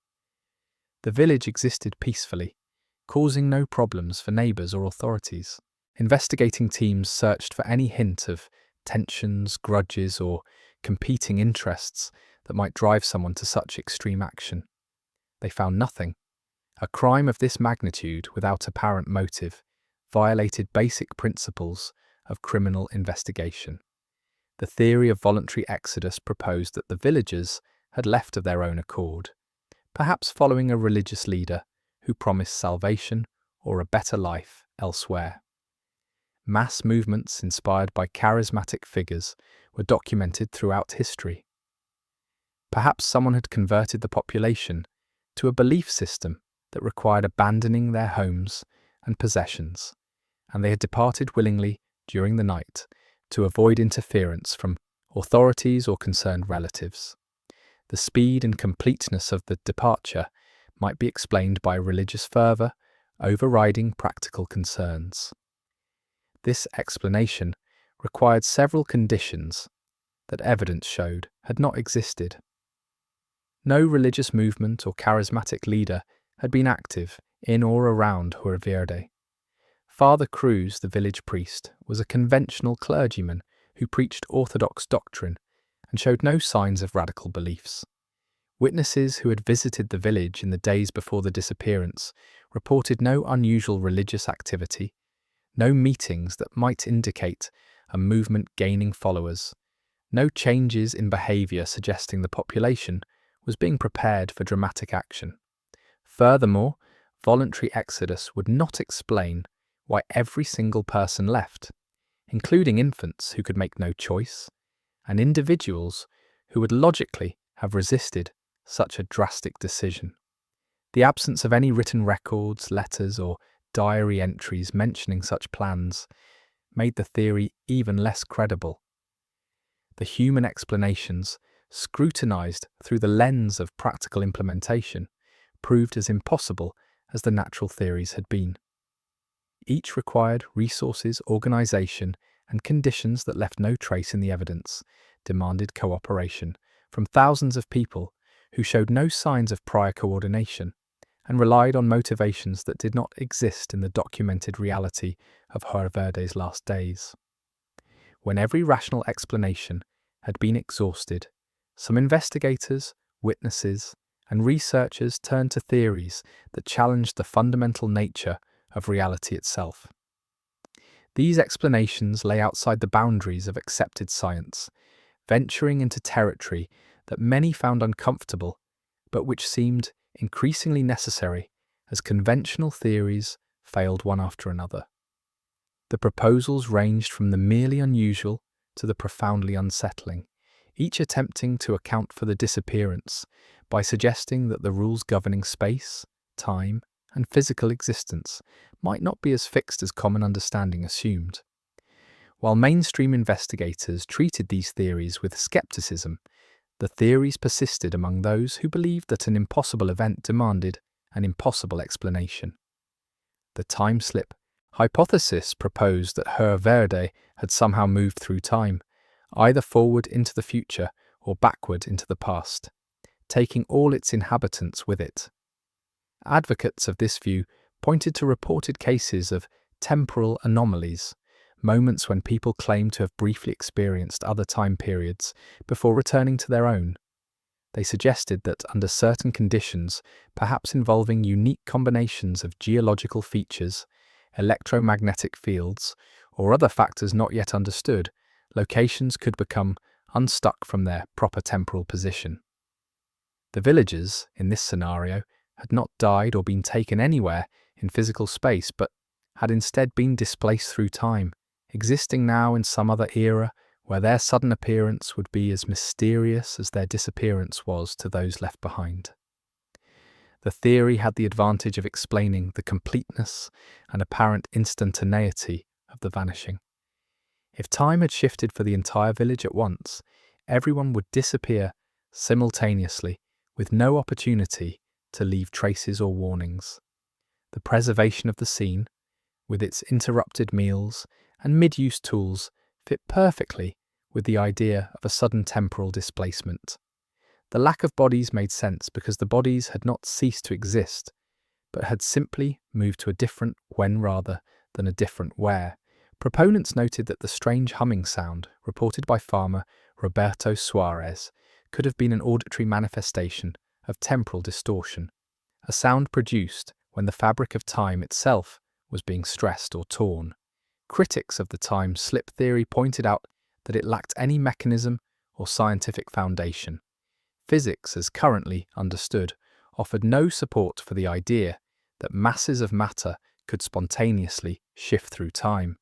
The village existed peacefully, causing no problems for neighbours or authorities. Investigating teams searched for any hint of tensions, grudges, or competing interests that might drive someone to such extreme action. They found nothing. A crime of this magnitude without apparent motive violated basic principles of criminal investigation. The theory of voluntary exodus proposed that the villagers had left of their own accord, perhaps following a religious leader who promised salvation or a better life elsewhere. Mass movements inspired by charismatic figures were documented throughout history. Perhaps someone had converted the population to a belief system that required abandoning their homes and possessions, and they had departed willingly during the night to avoid interference from authorities or concerned relatives. The speed and completeness of the departure might be explained by religious fervour overriding practical concerns. This explanation required several conditions that evidence showed had not existed. No religious movement or charismatic leader had been active in or around Hoyer. Father Cruz, the village priest, was a conventional clergyman who preached orthodox doctrine and showed no signs of radical beliefs. Witnesses who had visited the village in the days before the disappearance reported no unusual religious activity, no meetings that might indicate a movement gaining followers, no changes in behaviour suggesting the population was being prepared for dramatic action. Furthermore, voluntary exodus would not explain why every single person left, including infants who could make no choice, and individuals who would logically have resisted such a drastic decision. The absence of any written records, letters, or diary entries mentioning such plans made the theory even less credible. The human explanations, scrutinized through the lens of practical implementation, proved as impossible as the natural theories had been. Each required resources, organization, and conditions that left no trace in the evidence, demanded cooperation from thousands of people who showed no signs of prior coordination and relied on motivations that did not exist in the documented reality of Joerverde's last days. When every rational explanation had been exhausted, some investigators, witnesses, and researchers turned to theories that challenged the fundamental nature of reality itself. These explanations lay outside the boundaries of accepted science, venturing into territory that many found uncomfortable, but which seemed increasingly necessary as conventional theories failed one after another. The proposals ranged from the merely unusual to the profoundly unsettling, each attempting to account for the disappearance by suggesting that the rules governing space, time, and physical existence might not be as fixed as common understanding assumed. While mainstream investigators treated these theories with skepticism, the theories persisted among those who believed that an impossible event demanded an impossible explanation. The time slip hypothesis proposed that Joerverde had somehow moved through time, either forward into the future or backward into the past, taking all its inhabitants with it. Advocates of this view pointed to reported cases of temporal anomalies, moments when people claimed to have briefly experienced other time periods before returning to their own. They suggested that under certain conditions, perhaps involving unique combinations of geological features, electromagnetic fields, or other factors not yet understood, locations could become unstuck from their proper temporal position. The villagers, in this scenario, had not died or been taken anywhere in physical space, but had instead been displaced through time, existing now in some other era where their sudden appearance would be as mysterious as their disappearance was to those left behind. The theory had the advantage of explaining the completeness and apparent instantaneity of the vanishing. If time had shifted for the entire village at once, everyone would disappear simultaneously with no opportunity to leave traces or warnings. The preservation of the scene, with its interrupted meals and mid-use tools, fit perfectly with the idea of a sudden temporal displacement. The lack of bodies made sense because the bodies had not ceased to exist, but had simply moved to a different when rather than a different where. Proponents noted that the strange humming sound, reported by farmer Roberto Suarez, could have been an auditory manifestation of temporal distortion, a sound produced when the fabric of time itself was being stressed or torn. Critics of the time slip theory pointed out that it lacked any mechanism or scientific foundation. Physics, as currently understood, offered no support for the idea that masses of matter could spontaneously shift through time.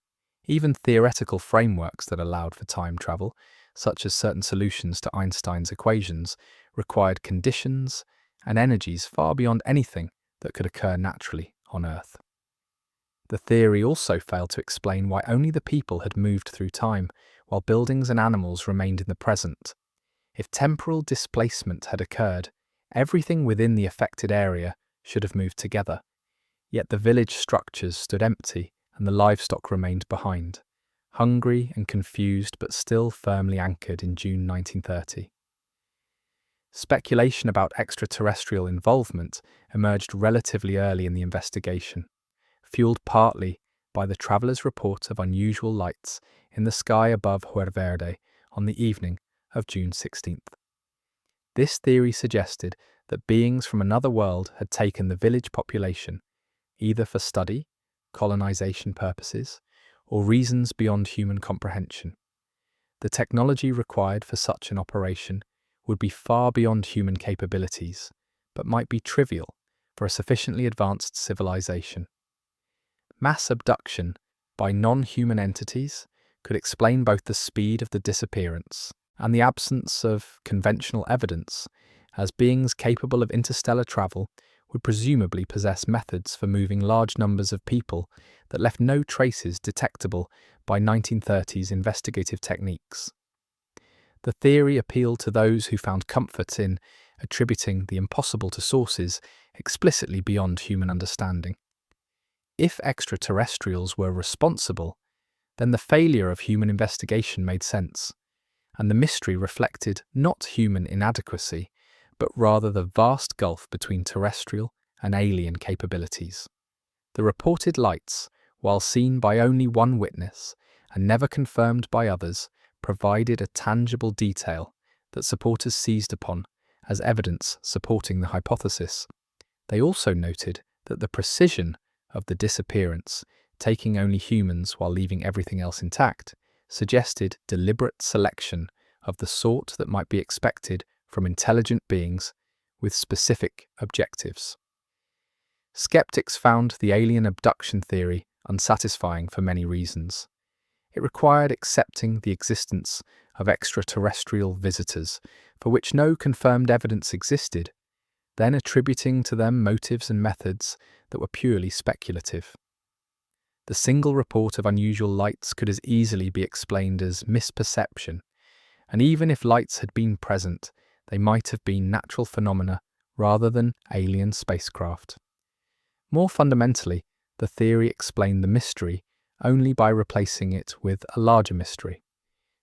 Even theoretical frameworks that allowed for time travel, such as certain solutions to Einstein's equations, required conditions and energies far beyond anything that could occur naturally on Earth. The theory also failed to explain why only the people had moved through time, while buildings and animals remained in the present. If temporal displacement had occurred, everything within the affected area should have moved together. Yet the village structures stood empty and the livestock remained behind, hungry and confused but still firmly anchored in June 1930. Speculation about extraterrestrial involvement emerged relatively early in the investigation, fueled partly by the traveller's report of unusual lights in the sky above Joerverde on the evening of June 16th. This theory suggested that beings from another world had taken the village population, either for study, colonization purposes, or reasons beyond human comprehension. The technology required for such an operation would be far beyond human capabilities, but might be trivial for a sufficiently advanced civilization. Mass abduction by non-human entities could explain both the speed of the disappearance and the absence of conventional evidence, as beings capable of interstellar travel would presumably possess methods for moving large numbers of people that left no traces detectable by 1930s investigative techniques. The theory appealed to those who found comfort in attributing the impossible to sources explicitly beyond human understanding. If extraterrestrials were responsible, then the failure of human investigation made sense, and the mystery reflected not human inadequacy, but rather the vast gulf between terrestrial and alien capabilities. The reported lights, while seen by only one witness and never confirmed by others, provided a tangible detail that supporters seized upon as evidence supporting the hypothesis. They also noted that the precision of the disappearance, taking only humans while leaving everything else intact, suggested deliberate selection of the sort that might be expected from intelligent beings with specific objectives. Skeptics found the alien abduction theory unsatisfying for many reasons. It required accepting the existence of extraterrestrial visitors, for which no confirmed evidence existed, then attributing to them motives and methods that were purely speculative. The single report of unusual lights could as easily be explained as misperception, and even if lights had been present, they might have been natural phenomena rather than alien spacecraft. More fundamentally, the theory explained the mystery only by replacing it with a larger mystery.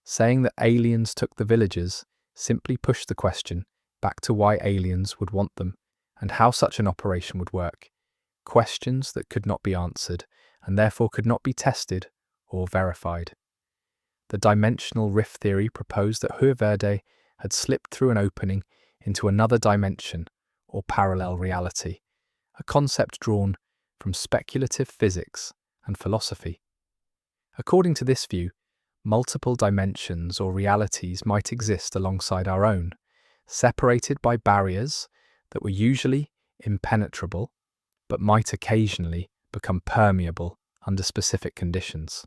Saying that aliens took the villagers simply pushed the question back to why aliens would want them and how such an operation would work, questions that could not be answered and therefore could not be tested or verified. The dimensional rift theory proposed that Huiverde had slipped through an opening into another dimension or parallel reality, a concept drawn from speculative physics and philosophy. According to this view, multiple dimensions or realities might exist alongside our own, separated by barriers that were usually impenetrable, but might occasionally become permeable under specific conditions.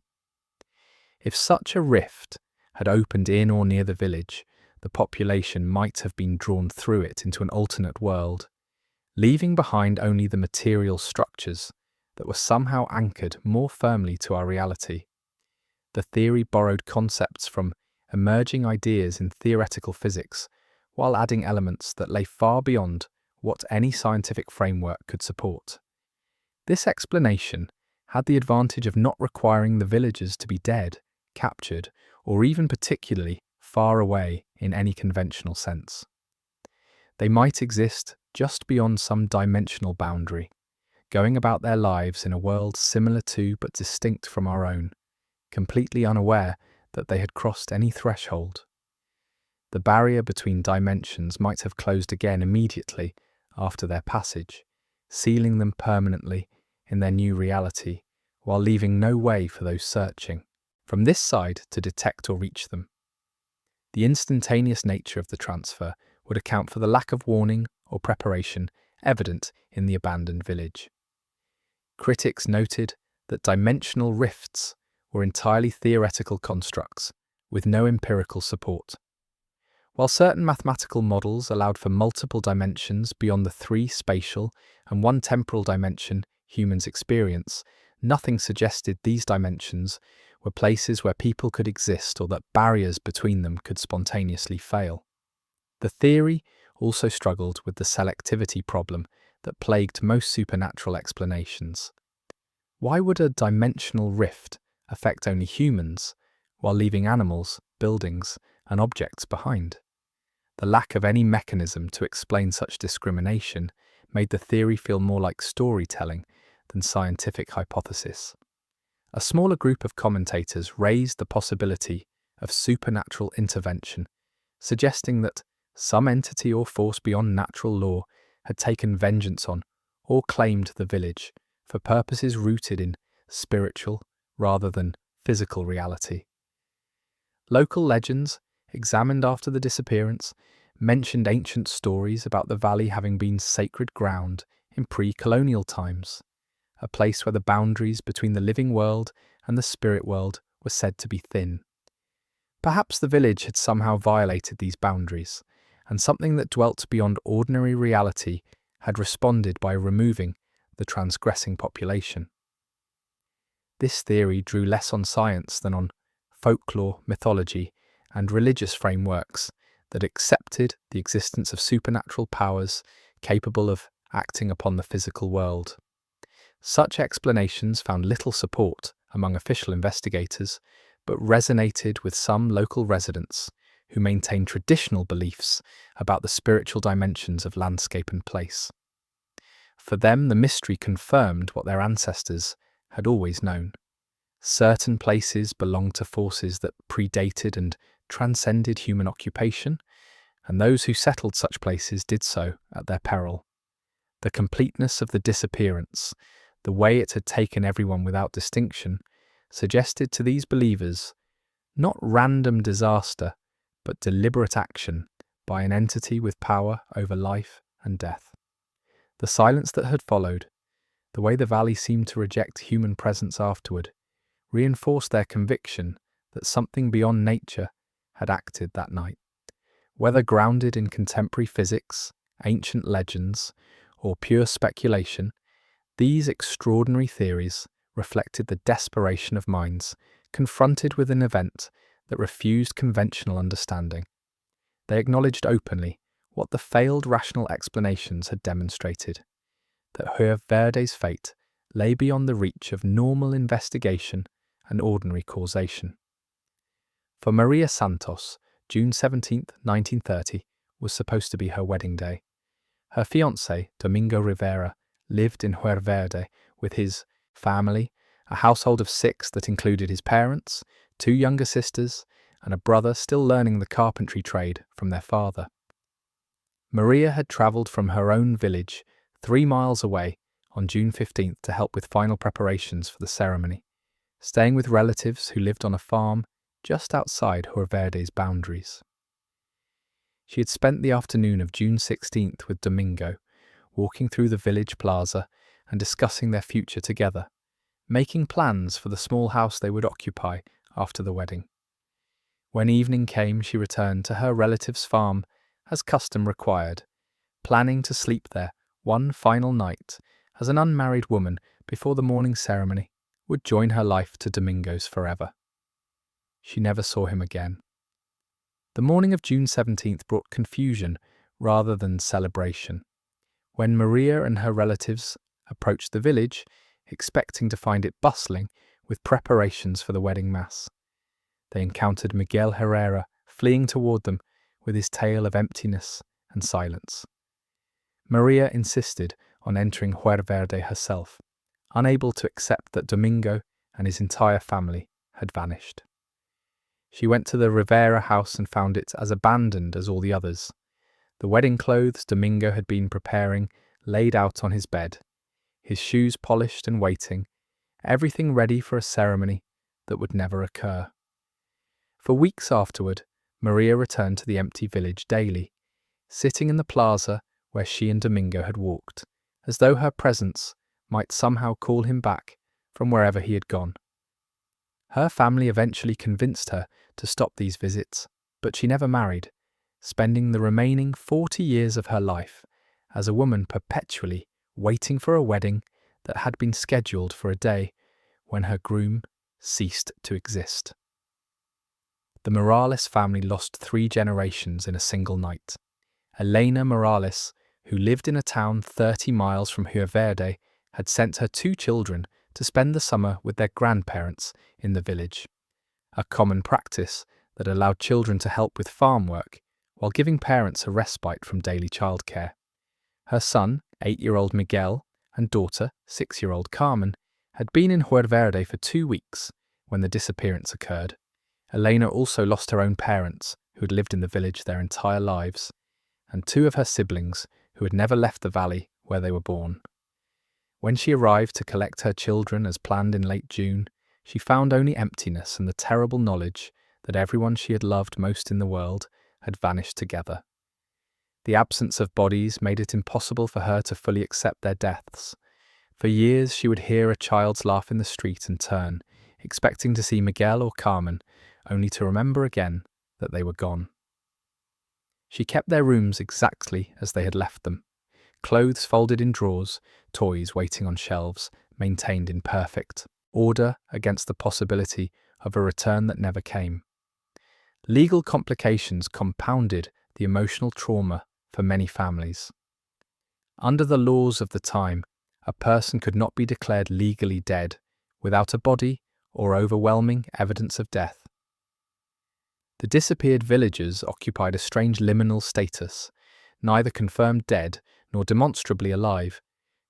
If such a rift had opened in or near the village, the population might have been drawn through it into an alternate world, leaving behind only the material structures that were somehow anchored more firmly to our reality. The theory borrowed concepts from emerging ideas in theoretical physics, while adding elements that lay far beyond what any scientific framework could support. This explanation had the advantage of not requiring the villagers to be dead, captured, or even particularly far away in any conventional sense. They might exist just beyond some dimensional boundary, going about their lives in a world similar to but distinct from our own, completely unaware that they had crossed any threshold. The barrier between dimensions might have closed again immediately after their passage, sealing them permanently in their new reality, while leaving no way for those searching from this side to detect or reach them. The instantaneous nature of the transfer would account for the lack of warning or preparation evident in the abandoned village. Critics noted that dimensional rifts were entirely theoretical constructs with no empirical support. While certain mathematical models allowed for multiple dimensions beyond the 3 spatial and 1 temporal dimension humans experience, nothing suggested these dimensions were places where people could exist or that barriers between them could spontaneously fail. The theory also struggled with the selectivity problem that plagued most supernatural explanations. Why would a dimensional rift affect only humans, while leaving animals, buildings, and objects behind? The lack of any mechanism to explain such discrimination made the theory feel more like storytelling than scientific hypothesis. A smaller group of commentators raised the possibility of supernatural intervention, suggesting that some entity or force beyond natural law had taken vengeance on or claimed the village for purposes rooted in spiritual rather than physical reality. Local legends, examined after the disappearance, mentioned ancient stories about the valley having been sacred ground in pre-colonial times, a place where the boundaries between the living world and the spirit world were said to be thin. Perhaps the village had somehow violated these boundaries, and something that dwelt beyond ordinary reality had responded by removing the transgressing population. This theory drew less on science than on folklore, mythology, and religious frameworks that accepted the existence of supernatural powers capable of acting upon the physical world. Such explanations found little support among official investigators, but resonated with some local residents who maintained traditional beliefs about the spiritual dimensions of landscape and place. For them, the mystery confirmed what their ancestors had always known. Certain places belonged to forces that predated and transcended human occupation, and those who settled such places did so at their peril. The completeness of the disappearance, the way it had taken everyone without distinction, suggested to these believers not random disaster, but deliberate action by an entity with power over life and death. The silence that had followed, the way the valley seemed to reject human presence afterward, reinforced their conviction that something beyond nature had acted that night. Whether grounded in contemporary physics, ancient legends, or pure speculation, these extraordinary theories reflected the desperation of minds confronted with an event that refused conventional understanding. They acknowledged openly what the failed rational explanations had demonstrated, that Huerverde's fate lay beyond the reach of normal investigation and ordinary causation. For Maria Santos, June 17, 1930, was supposed to be her wedding day. Her fiancé, Domingo Rivera, lived in Huerverde with his family, a household of 6 that included his parents, 2 younger sisters, and a brother still learning the carpentry trade from their father. Maria had travelled from her own village 3 miles away on June 15th to help with final preparations for the ceremony, staying with relatives who lived on a farm just outside Huerverde's boundaries. She had spent the afternoon of June 16th with Domingo, walking through the village plaza and discussing their future together, making plans for the small house they would occupy after the wedding. When evening came, she returned to her relative's farm as custom required, planning to sleep there one final night as an unmarried woman before the morning ceremony would join her life to Domingo's forever. She never saw him again. The morning of June 17th brought confusion rather than celebration. When Maria and her relatives approached the village, expecting to find it bustling with preparations for the wedding mass, they encountered Miguel Herrera fleeing toward them with his tale of emptiness and silence. Maria insisted on entering Huerverde herself, unable to accept that Domingo and his entire family had vanished. She went to the Rivera house and found it as abandoned as all the others. The wedding clothes Domingo had been preparing laid out on his bed, his shoes polished and waiting, everything ready for a ceremony that would never occur. For weeks afterward, Maria returned to the empty village daily, sitting in the plaza where she and Domingo had walked, as though her presence might somehow call him back from wherever he had gone. Her family eventually convinced her to stop these visits, but she never married, spending the remaining 40 years of her life as a woman perpetually waiting for a wedding that had been scheduled for a day when her groom ceased to exist. The Morales family lost 3 generations in a single night. Elena Morales, who lived in a town 30 miles from Huerverde, had sent her 2 children to spend the summer with their grandparents in the village, a common practice that allowed children to help with farm work while giving parents a respite from daily childcare. Her son, 8-year-old Miguel, and daughter, 6-year-old Carmen, had been in Huerverde for 2 weeks when the disappearance occurred. Elena also lost her own parents, who had lived in the village their entire lives, and 2 of her siblings who had never left the valley where they were born. When she arrived to collect her children as planned in late June, she found only emptiness and the terrible knowledge that everyone she had loved most in the world had vanished together. The absence of bodies made it impossible for her to fully accept their deaths. For years she would hear a child's laugh in the street and turn, expecting to see Miguel or Carmen, only to remember again that they were gone. She kept their rooms exactly as they had left them, clothes folded in drawers, toys waiting on shelves, maintained in perfect order against the possibility of a return that never came. Legal complications compounded the emotional trauma for many families. Under the laws of the time, a person could not be declared legally dead without a body or overwhelming evidence of death. The disappeared villagers occupied a strange liminal status, neither confirmed dead nor demonstrably alive,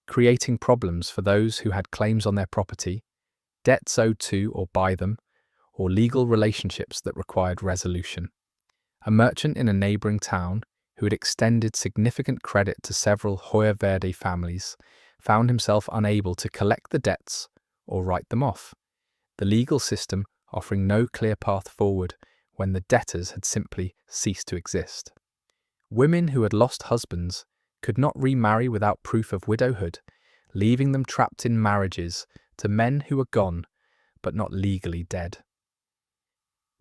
creating problems for those who had claims on their property, debts owed to or by them, or legal relationships that required resolution. A merchant in a neighbouring town, who had extended significant credit to several Joyer Verde families, found himself unable to collect the debts or write them off, the legal system offering no clear path forward when the debtors had simply ceased to exist. Women who had lost husbands could not remarry without proof of widowhood, leaving them trapped in marriages to men who were gone but not legally dead.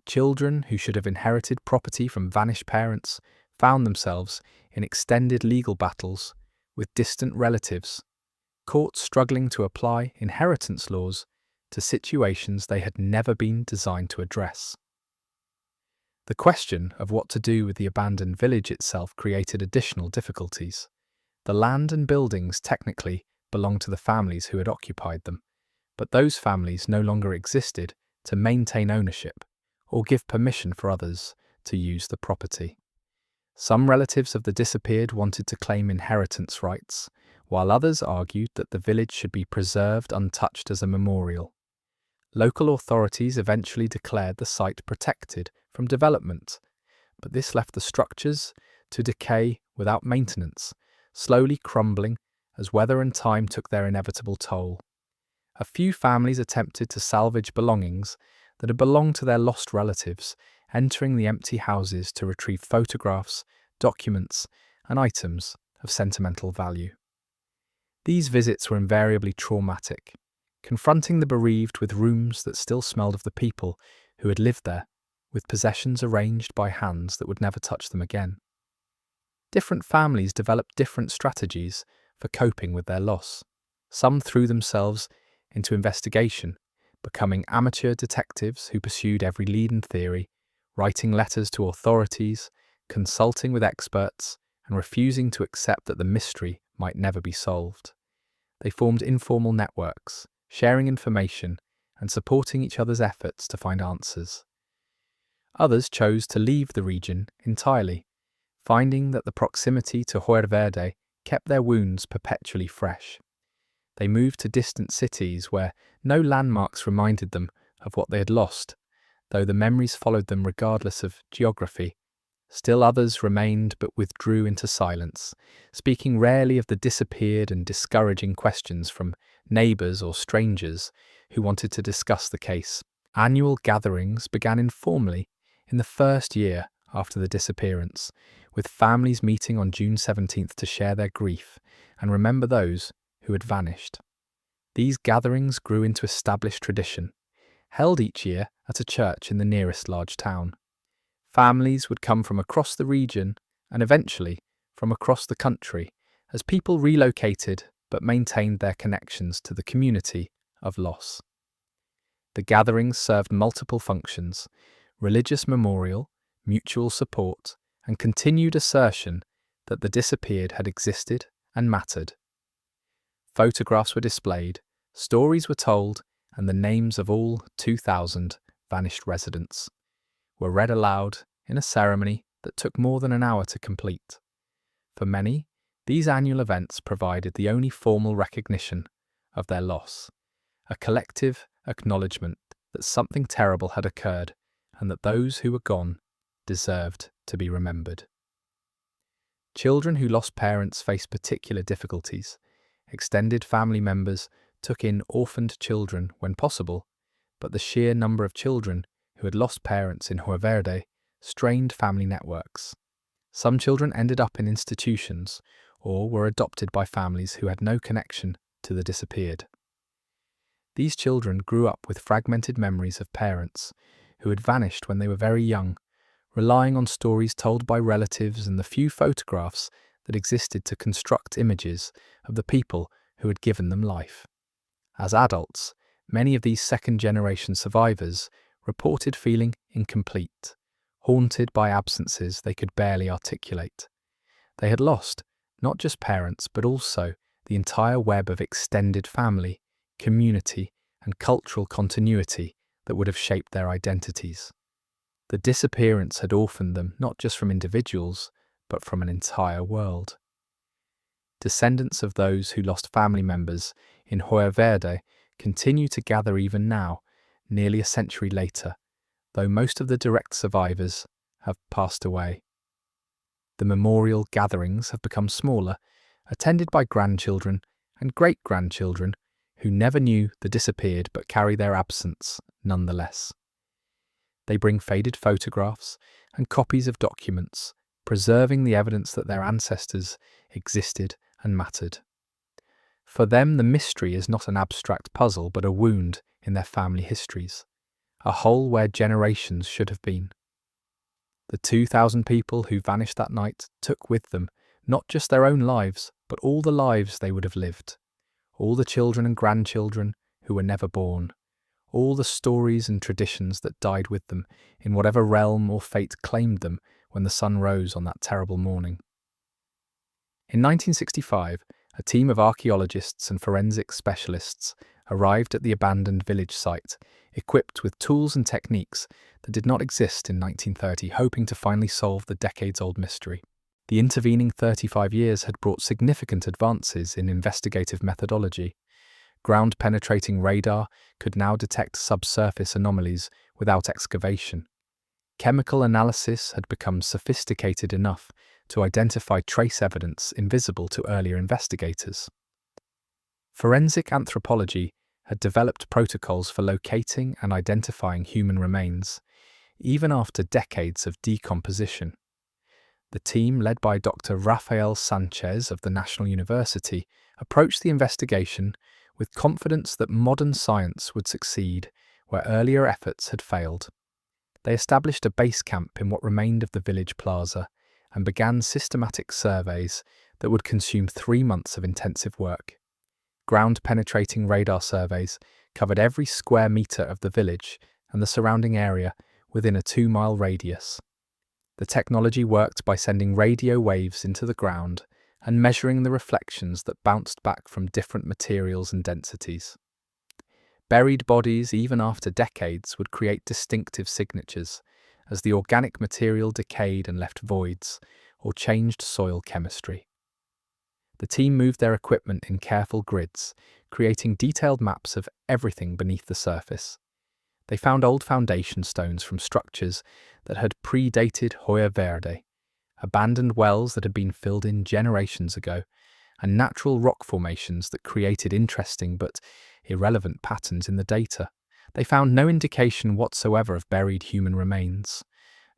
Children who should have inherited property from vanished parents found themselves in extended legal battles with distant relatives, courts struggling to apply inheritance laws to situations they had never been designed to address. The question of what to do with the abandoned village itself created additional difficulties. The land and buildings technically belonged to the families who had occupied them, but those families no longer existed to maintain ownership or give permission for others to use the property. Some relatives of the disappeared wanted to claim inheritance rights, while others argued that the village should be preserved untouched as a memorial. Local authorities eventually declared the site protected from development, but this left the structures to decay without maintenance, slowly crumbling as weather and time took their inevitable toll. A few families attempted to salvage belongings that had belonged to their lost relatives, entering the empty houses to retrieve photographs, documents, and items of sentimental value. These visits were invariably traumatic, confronting the bereaved with rooms that still smelled of the people who had lived there, with possessions arranged by hands that would never touch them again. Different families developed different strategies for coping with their loss. Some threw themselves into investigation, becoming amateur detectives who pursued every lead and theory, writing letters to authorities, consulting with experts, and refusing to accept that the mystery might never be solved. They formed informal networks, sharing information and supporting each other's efforts to find answers. Others chose to leave the region entirely, finding that the proximity to Joyer Verde kept their wounds perpetually fresh. They moved to distant cities where no landmarks reminded them of what they had lost, though the memories followed them regardless of geography. Still others remained but withdrew into silence, speaking rarely of the disappeared and discouraging questions from neighbours or strangers who wanted to discuss the case. Annual gatherings began informally in the first year after the disappearance, with families meeting on June 17th to share their grief and remember those who had vanished. These gatherings grew into established tradition, held each year at a church in the nearest large town. Families would come from across the region and eventually from across the country as people relocated but maintained their connections to the community of loss. The gatherings served multiple functions: religious memorial, mutual support, and continued assertion that the disappeared had existed and mattered. Photographs were displayed, stories were told, and the names of all 2,000 vanished residents were read aloud in a ceremony that took more than an hour to complete. For many, these annual events provided the only formal recognition of their loss, a collective acknowledgement that something terrible had occurred and that those who were gone deserved to be remembered. Children who lost parents faced particular difficulties. Extended family members took in orphaned children when possible, but the sheer number of children who had lost parents in Joyer Verde strained family networks. Some children ended up in institutions or were adopted by families who had no connection to the disappeared. These children grew up with fragmented memories of parents who had vanished when they were very young, relying on stories told by relatives and the few photographs that existed to construct images of the people who had given them life. As adults, many of these second-generation survivors reported feeling incomplete, haunted by absences they could barely articulate. They had lost not just parents, but also the entire web of extended family, community, and cultural continuity that would have shaped their identities. The disappearance had orphaned them not just from individuals, but from an entire world. Descendants of those who lost family members in Joer Verde continue to gather even now, nearly a century later, though most of the direct survivors have passed away. The memorial gatherings have become smaller, attended by grandchildren and great-grandchildren who never knew the disappeared but carry their absence nonetheless. They bring faded photographs and copies of documents, preserving the evidence that their ancestors existed and mattered. For them, the mystery is not an abstract puzzle, but a wound in their family histories, a hole where generations should have been. The 2,000 people who vanished that night took with them not just their own lives, but all the lives they would have lived, all the children and grandchildren who were never born, all the stories and traditions that died with them in whatever realm or fate claimed them when the sun rose on that terrible morning. In 1965, a team of archaeologists and forensic specialists arrived at the abandoned village site, equipped with tools and techniques that did not exist in 1930, hoping to finally solve the decades-old mystery. The intervening 35 years had brought significant advances in investigative methodology. Ground-penetrating radar could now detect subsurface anomalies without excavation. Chemical analysis had become sophisticated enough to identify trace evidence invisible to earlier investigators. Forensic anthropology had developed protocols for locating and identifying human remains, even after decades of decomposition. The team, led by Dr. Rafael Sanchez of the National University, approached the investigation with confidence that modern science would succeed where earlier efforts had failed. They established a base camp in what remained of the village plaza and began systematic surveys that would consume 3 months of intensive work. Ground-penetrating radar surveys covered every square metre of the village and the surrounding area within a 2-mile radius. The technology worked by sending radio waves into the ground and measuring the reflections that bounced back from different materials and densities. Buried bodies, even after decades, would create distinctive signatures as the organic material decayed and left voids or changed soil chemistry. The team moved their equipment in careful grids, creating detailed maps of everything beneath the surface. They found old foundation stones from structures that had predated Joer Verde, abandoned wells that had been filled in generations ago, and natural rock formations that created interesting but irrelevant patterns in the data. They found no indication whatsoever of buried human remains,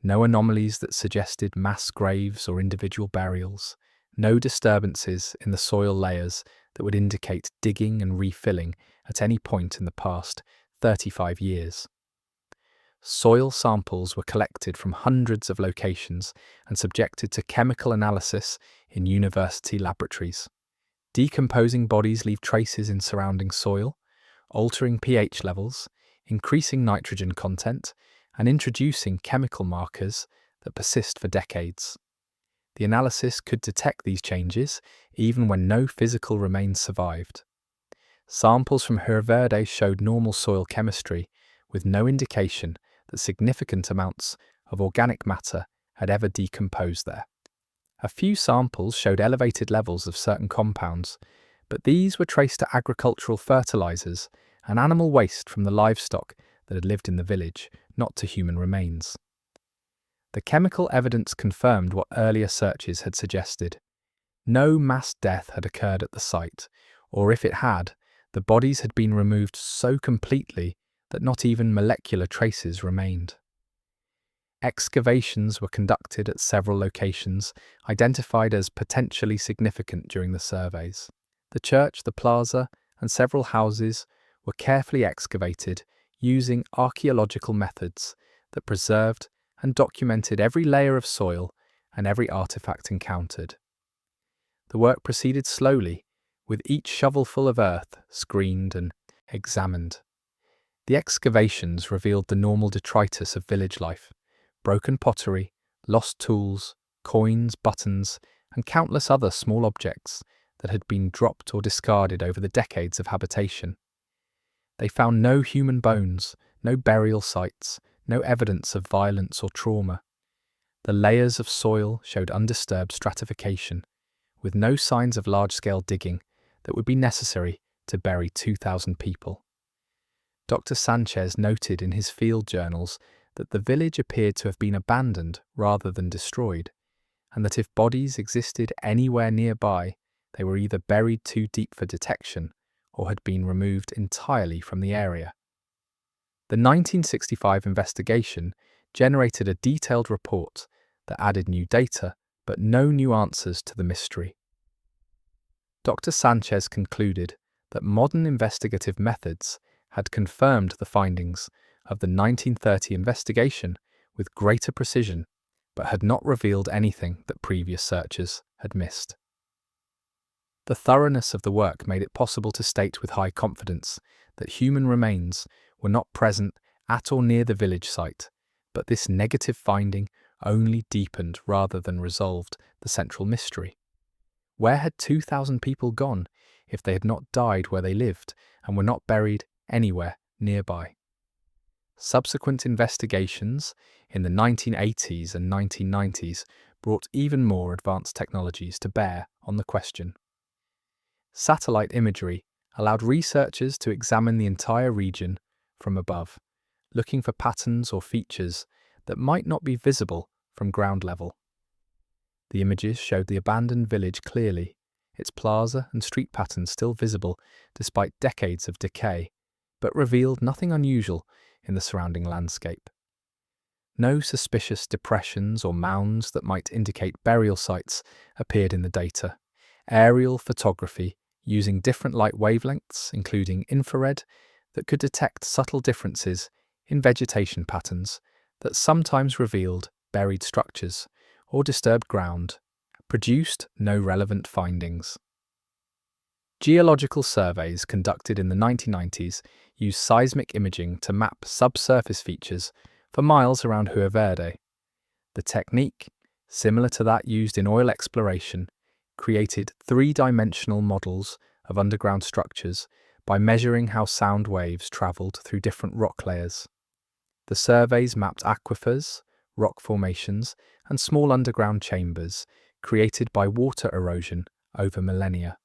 no anomalies that suggested mass graves or individual burials, no disturbances in the soil layers that would indicate digging and refilling at any point in the past 35 years. Soil samples were collected from hundreds of locations and subjected to chemical analysis in university laboratories. Decomposing bodies leave traces in surrounding soil, altering pH levels, increasing nitrogen content, and introducing chemical markers that persist for decades. The analysis could detect these changes even when no physical remains survived. Samples from Joer Verde showed normal soil chemistry, with no indication that significant amounts of organic matter had ever decomposed there. A few samples showed elevated levels of certain compounds, but these were traced to agricultural fertilizers and animal waste from the livestock that had lived in the village, not to human remains. The chemical evidence confirmed what earlier searches had suggested. No mass death had occurred at the site, or if it had, the bodies had been removed so completely that not even molecular traces remained. Excavations were conducted at several locations, identified as potentially significant during the surveys. The church, the plaza, and several houses were carefully excavated using archaeological methods that preserved and documented every layer of soil and every artifact encountered. The work proceeded slowly, with each shovelful of earth screened and examined. The excavations revealed the normal detritus of village life: broken pottery, lost tools, coins, buttons, and countless other small objects that had been dropped or discarded over the decades of habitation. They found no human bones, no burial sites, no evidence of violence or trauma. The layers of soil showed undisturbed stratification, with no signs of large-scale digging that would be necessary to bury 2,000 people. Dr. Sanchez noted in his field journals that the village appeared to have been abandoned rather than destroyed, and that if bodies existed anywhere nearby, they were either buried too deep for detection or had been removed entirely from the area. The 1965 investigation generated a detailed report that added new data, but no new answers to the mystery. Dr. Sanchez concluded that modern investigative methods had confirmed the findings of the 1930 investigation with greater precision, but had not revealed anything that previous searchers had missed. The thoroughness of the work made it possible to state with high confidence that human remains were not present at or near the village site, but this negative finding only deepened rather than resolved the central mystery. Where had 2,000 people gone if they had not died where they lived and were not buried anywhere nearby? Subsequent investigations in the 1980s and 1990s brought even more advanced technologies to bear on the question. Satellite imagery allowed researchers to examine the entire region from above, looking for patterns or features that might not be visible from ground level. The images showed the abandoned village clearly, its plaza and street patterns still visible despite decades of decay, but revealed nothing unusual in the surrounding landscape. No suspicious depressions or mounds that might indicate burial sites appeared in the data. Aerial photography, using different light wavelengths, including infrared, that could detect subtle differences in vegetation patterns that sometimes revealed buried structures or disturbed ground, produced no relevant findings. Geological surveys conducted in the 1990s used seismic imaging to map subsurface features for miles around Rio Verde. The technique, similar to that used in oil exploration, created three-dimensional models of underground structures by measuring how sound waves travelled through different rock layers. The surveys mapped aquifers, rock formations, and small underground chambers created by water erosion over millennia.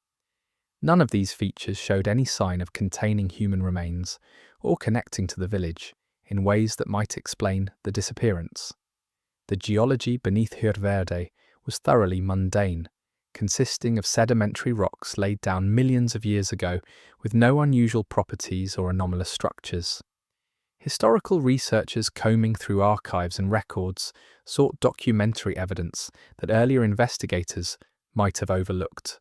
None of these features showed any sign of containing human remains or connecting to the village in ways that might explain the disappearance. The geology beneath Rio Verde was thoroughly mundane, consisting of sedimentary rocks laid down millions of years ago with no unusual properties or anomalous structures. Historical researchers combing through archives and records sought documentary evidence that earlier investigators might have overlooked.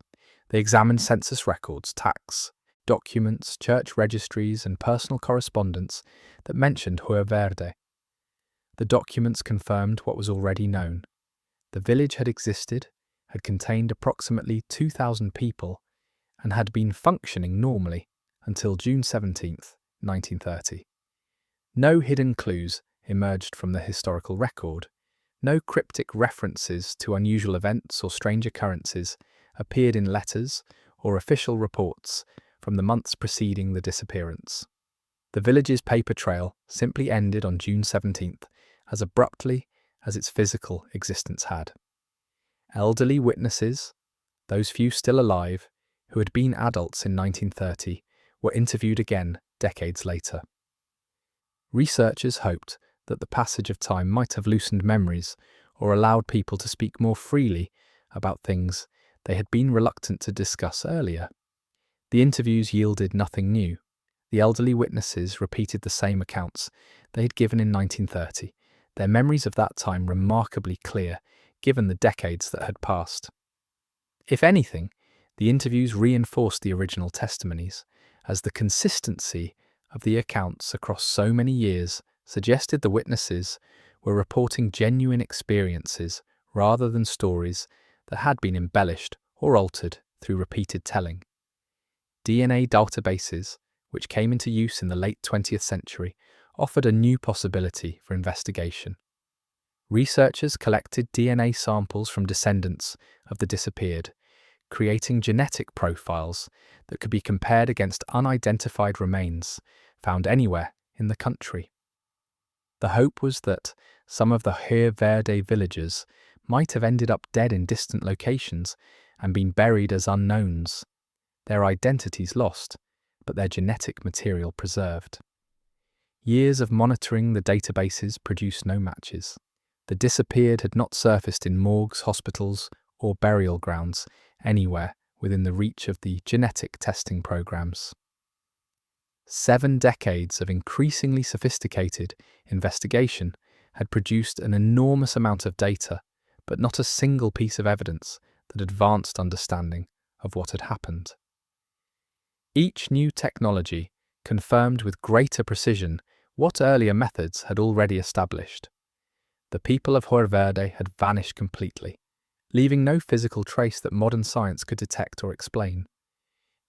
They examined census records, tax documents, church registries, and personal correspondence that mentioned Rio Verde. The documents confirmed what was already known. The village had existed, had contained approximately 2,000 people, and had been functioning normally until June 17, 1930. No hidden clues emerged from the historical record. No cryptic references to unusual events or strange occurrences appeared in letters or official reports from the months preceding the disappearance. The village's paper trail simply ended on June 17th, as abruptly as its physical existence had. Elderly witnesses, those few still alive, who had been adults in 1930, were interviewed again decades later. Researchers hoped that the passage of time might have loosened memories or allowed people to speak more freely about things they had been reluctant to discuss earlier. The interviews yielded nothing new. The elderly witnesses repeated the same accounts they had given in 1930, their memories of that time remarkably clear, given the decades that had passed. If anything, the interviews reinforced the original testimonies, as the consistency of the accounts across so many years suggested the witnesses were reporting genuine experiences rather than stories that had been embellished or altered through repeated telling. DNA databases, which came into use in the late 20th century, offered a new possibility for investigation. Researchers collected DNA samples from descendants of the disappeared, creating genetic profiles that could be compared against unidentified remains found anywhere in the country. The hope was that some of the Heerverde villagers might have ended up dead in distant locations and been buried as unknowns, their identities lost, but their genetic material preserved. Years of monitoring the databases produced no matches. The disappeared had not surfaced in morgues, hospitals, or burial grounds anywhere within the reach of the genetic testing programs. 7 decades of increasingly sophisticated investigation had produced an enormous amount of data, but not a single piece of evidence that advanced understanding of what had happened. Each new technology confirmed with greater precision what earlier methods had already established. The people of Heerverde had vanished completely, leaving no physical trace that modern science could detect or explain.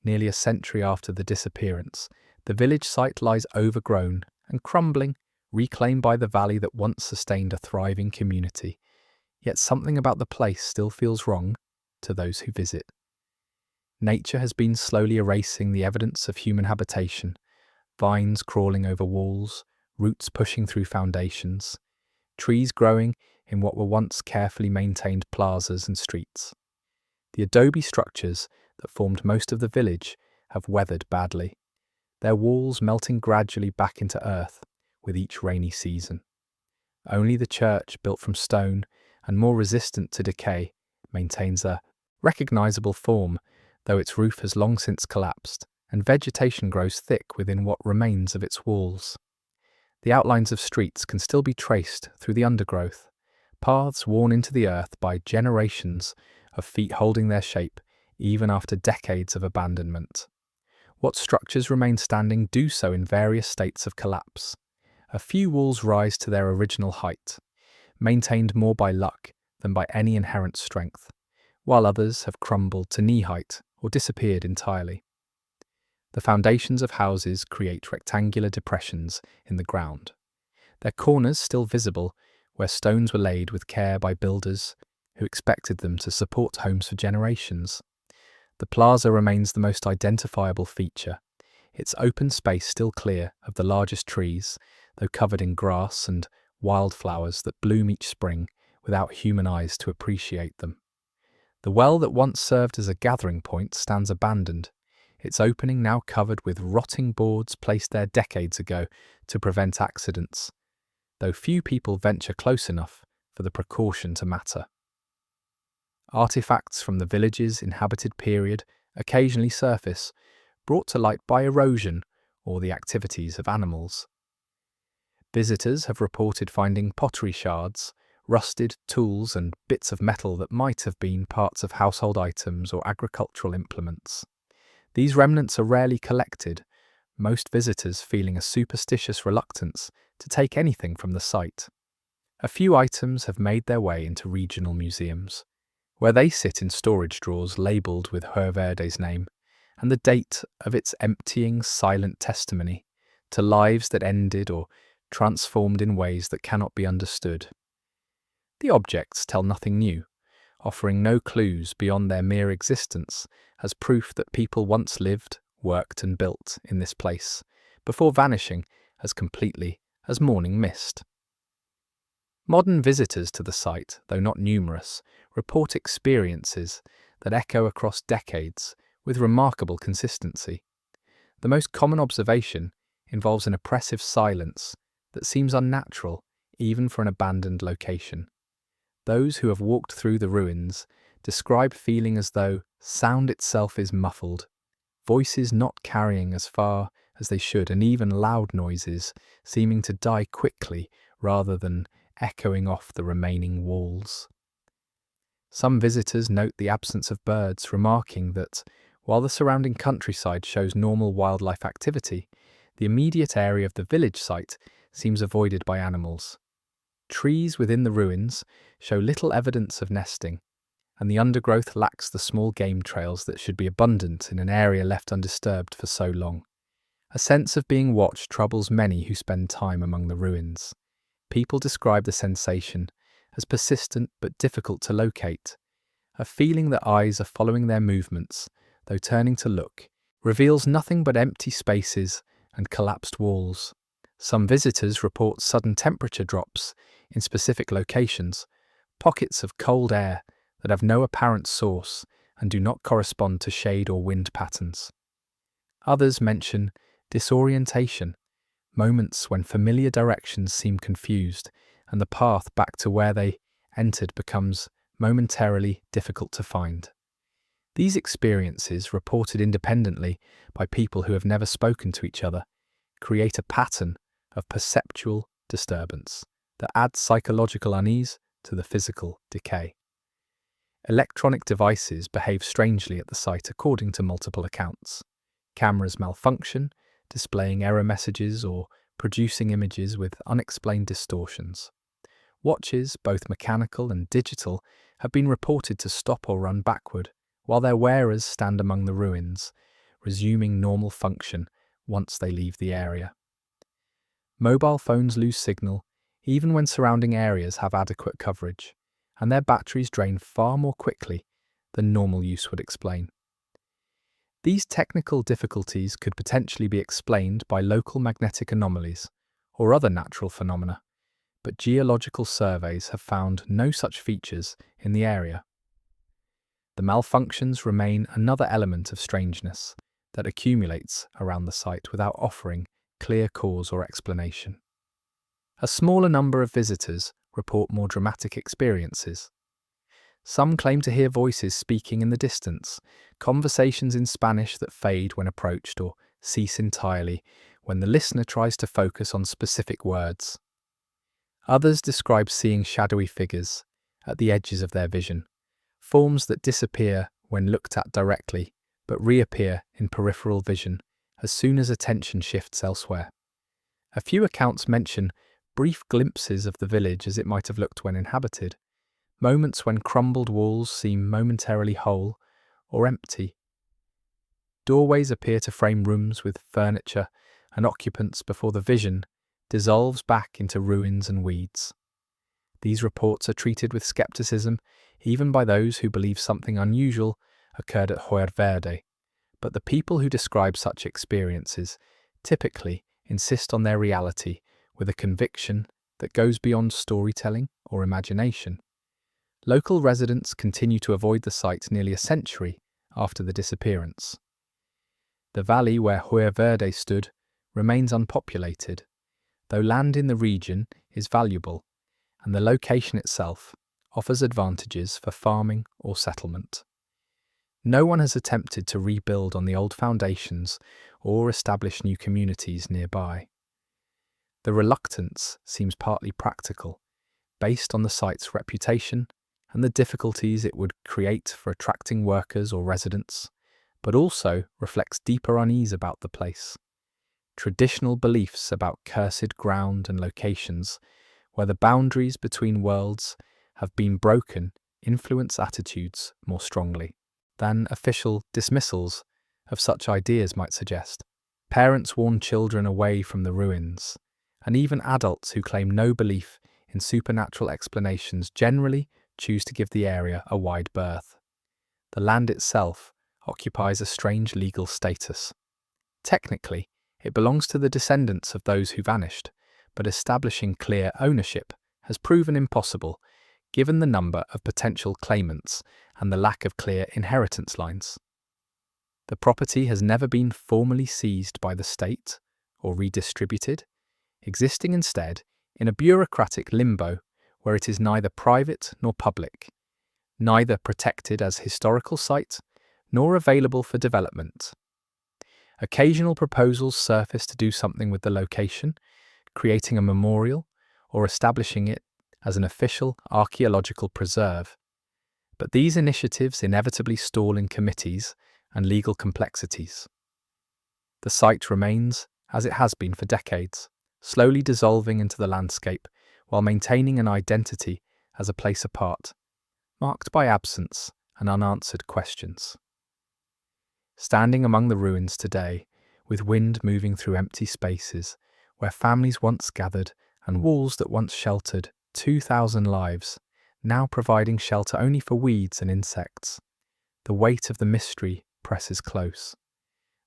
Nearly a century after the disappearance, the village site lies overgrown and crumbling, reclaimed by the valley that once sustained a thriving community. Yet something about the place still feels wrong to those who visit. Nature has been slowly erasing the evidence of human habitation, vines crawling over walls, roots pushing through foundations, trees growing in what were once carefully maintained plazas and streets. The adobe structures that formed most of the village have weathered badly, their walls melting gradually back into earth with each rainy season. Only the church, built from stone and more resistant to decay, maintains a recognizable form, though its roof has long since collapsed, and vegetation grows thick within what remains of its walls. The outlines of streets can still be traced through the undergrowth, paths worn into the earth by generations of feet holding their shape even after decades of abandonment. What structures remain standing do so in various states of collapse. A few walls rise to their original height, maintained more by luck than by any inherent strength, while others have crumbled to knee height or disappeared entirely. The foundations of houses create rectangular depressions in the ground, their corners still visible where stones were laid with care by builders who expected them to support homes for generations. The plaza remains the most identifiable feature, its open space still clear of the largest trees, though covered in grass and wildflowers that bloom each spring without human eyes to appreciate them. The well that once served as a gathering point stands abandoned, its opening now covered with rotting boards placed there decades ago to prevent accidents, though few people venture close enough for the precaution to matter. Artifacts from the village's inhabited period occasionally surface, brought to light by erosion or the activities of animals. Visitors have reported finding pottery shards, rusted tools and bits of metal that might have been parts of household items or agricultural implements. These remnants are rarely collected, most visitors feeling a superstitious reluctance to take anything from the site. A few items have made their way into regional museums, where they sit in storage drawers labelled with Heerverde's name and the date of its emptying silent testimony to lives that ended or transformed in ways that cannot be understood. The objects tell nothing new, offering no clues beyond their mere existence as proof that people once lived, worked and built in this place, before vanishing as completely as morning mist. Modern visitors to the site, though not numerous, report experiences that echo across decades with remarkable consistency. The most common observation involves an oppressive silence that seems unnatural even for an abandoned location. Those who have walked through the ruins describe feeling as though sound itself is muffled, voices not carrying as far as they should, and even loud noises seeming to die quickly rather than echoing off the remaining walls. Some visitors note the absence of birds, remarking that, while the surrounding countryside shows normal wildlife activity, the immediate area of the village site seems avoided by animals. Trees within the ruins show little evidence of nesting, and the undergrowth lacks the small game trails that should be abundant in an area left undisturbed for so long. A sense of being watched troubles many who spend time among the ruins. People describe the sensation as persistent but difficult to locate. A feeling that eyes are following their movements, though turning to look, reveals nothing but empty spaces and collapsed walls. Some visitors report sudden temperature drops in specific locations, pockets of cold air that have no apparent source and do not correspond to shade or wind patterns. Others mention disorientation, moments when familiar directions seem confused and the path back to where they entered becomes momentarily difficult to find. These experiences, reported independently by people who have never spoken to each other, create a pattern of perceptual disturbance that adds psychological unease to the physical decay. Electronic devices behave strangely at the site according to multiple accounts. Cameras malfunction, displaying error messages or producing images with unexplained distortions. Watches, both mechanical and digital, have been reported to stop or run backward, while their wearers stand among the ruins, resuming normal function once they leave the area. Mobile phones lose signal even when surrounding areas have adequate coverage, and their batteries drain far more quickly than normal use would explain. These technical difficulties could potentially be explained by local magnetic anomalies or other natural phenomena, but geological surveys have found no such features in the area. The malfunctions remain another element of strangeness that accumulates around the site without offering clear cause or explanation. A smaller number of visitors report more dramatic experiences. Some claim to hear voices speaking in the distance, conversations in Spanish that fade when approached or cease entirely when the listener tries to focus on specific words. Others describe seeing shadowy figures at the edges of their vision, forms that disappear when looked at directly but reappear in peripheral vision as soon as attention shifts elsewhere. A few accounts mention brief glimpses of the village as it might have looked when inhabited, moments when crumbled walls seem momentarily whole or empty. Doorways appear to frame rooms with furniture and occupants before the vision dissolves back into ruins and weeds. These reports are treated with skepticism even by those who believe something unusual occurred at Juer Verde, but the people who describe such experiences typically insist on their reality with a conviction that goes beyond storytelling or imagination. Local residents continue to avoid the site nearly a century after the disappearance. The valley where Juer Verde stood remains unpopulated, though land in the region is valuable, and the location itself offers advantages for farming or settlement. No one has attempted to rebuild on the old foundations or establish new communities nearby. The reluctance seems partly practical, based on the site's reputation and the difficulties it would create for attracting workers or residents, but also reflects deeper unease about the place. Traditional beliefs about cursed ground and locations, where the boundaries between worlds have been broken, influence attitudes more strongly than official dismissals of such ideas might suggest. Parents warn children away from the ruins, and even adults who claim no belief in supernatural explanations generally choose to give the area a wide berth. The land itself occupies a strange legal status. Technically, it belongs to the descendants of those who vanished, but establishing clear ownership has proven impossible given the number of potential claimants and the lack of clear inheritance lines. The property has never been formally seized by the state or redistributed, existing instead in a bureaucratic limbo where it is neither private nor public, neither protected as historical site nor available for development. Occasional proposals surface to do something with the location, creating a memorial or establishing it as an official archaeological preserve. But these initiatives inevitably stall in committees and legal complexities. The site remains as it has been for decades, slowly dissolving into the landscape while maintaining an identity as a place apart, marked by absence and unanswered questions. Standing among the ruins today, with wind moving through empty spaces, where families once gathered and walls that once sheltered 2,000 lives, now providing shelter only for weeds and insects, the weight of the mystery presses close.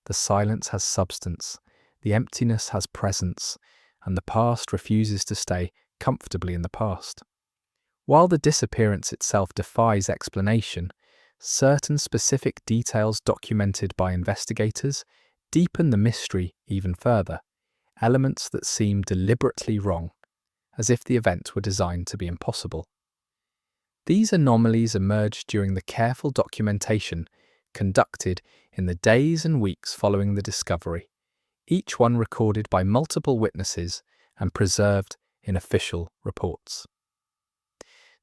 The silence has substance, the emptiness has presence, and the past refuses to stay comfortably in the past. While the disappearance itself defies explanation, certain specific details documented by investigators deepen the mystery even further, elements that seem deliberately wrong, as if the event were designed to be impossible. These anomalies emerged during the careful documentation conducted in the days and weeks following the discovery, each one recorded by multiple witnesses and preserved in official reports.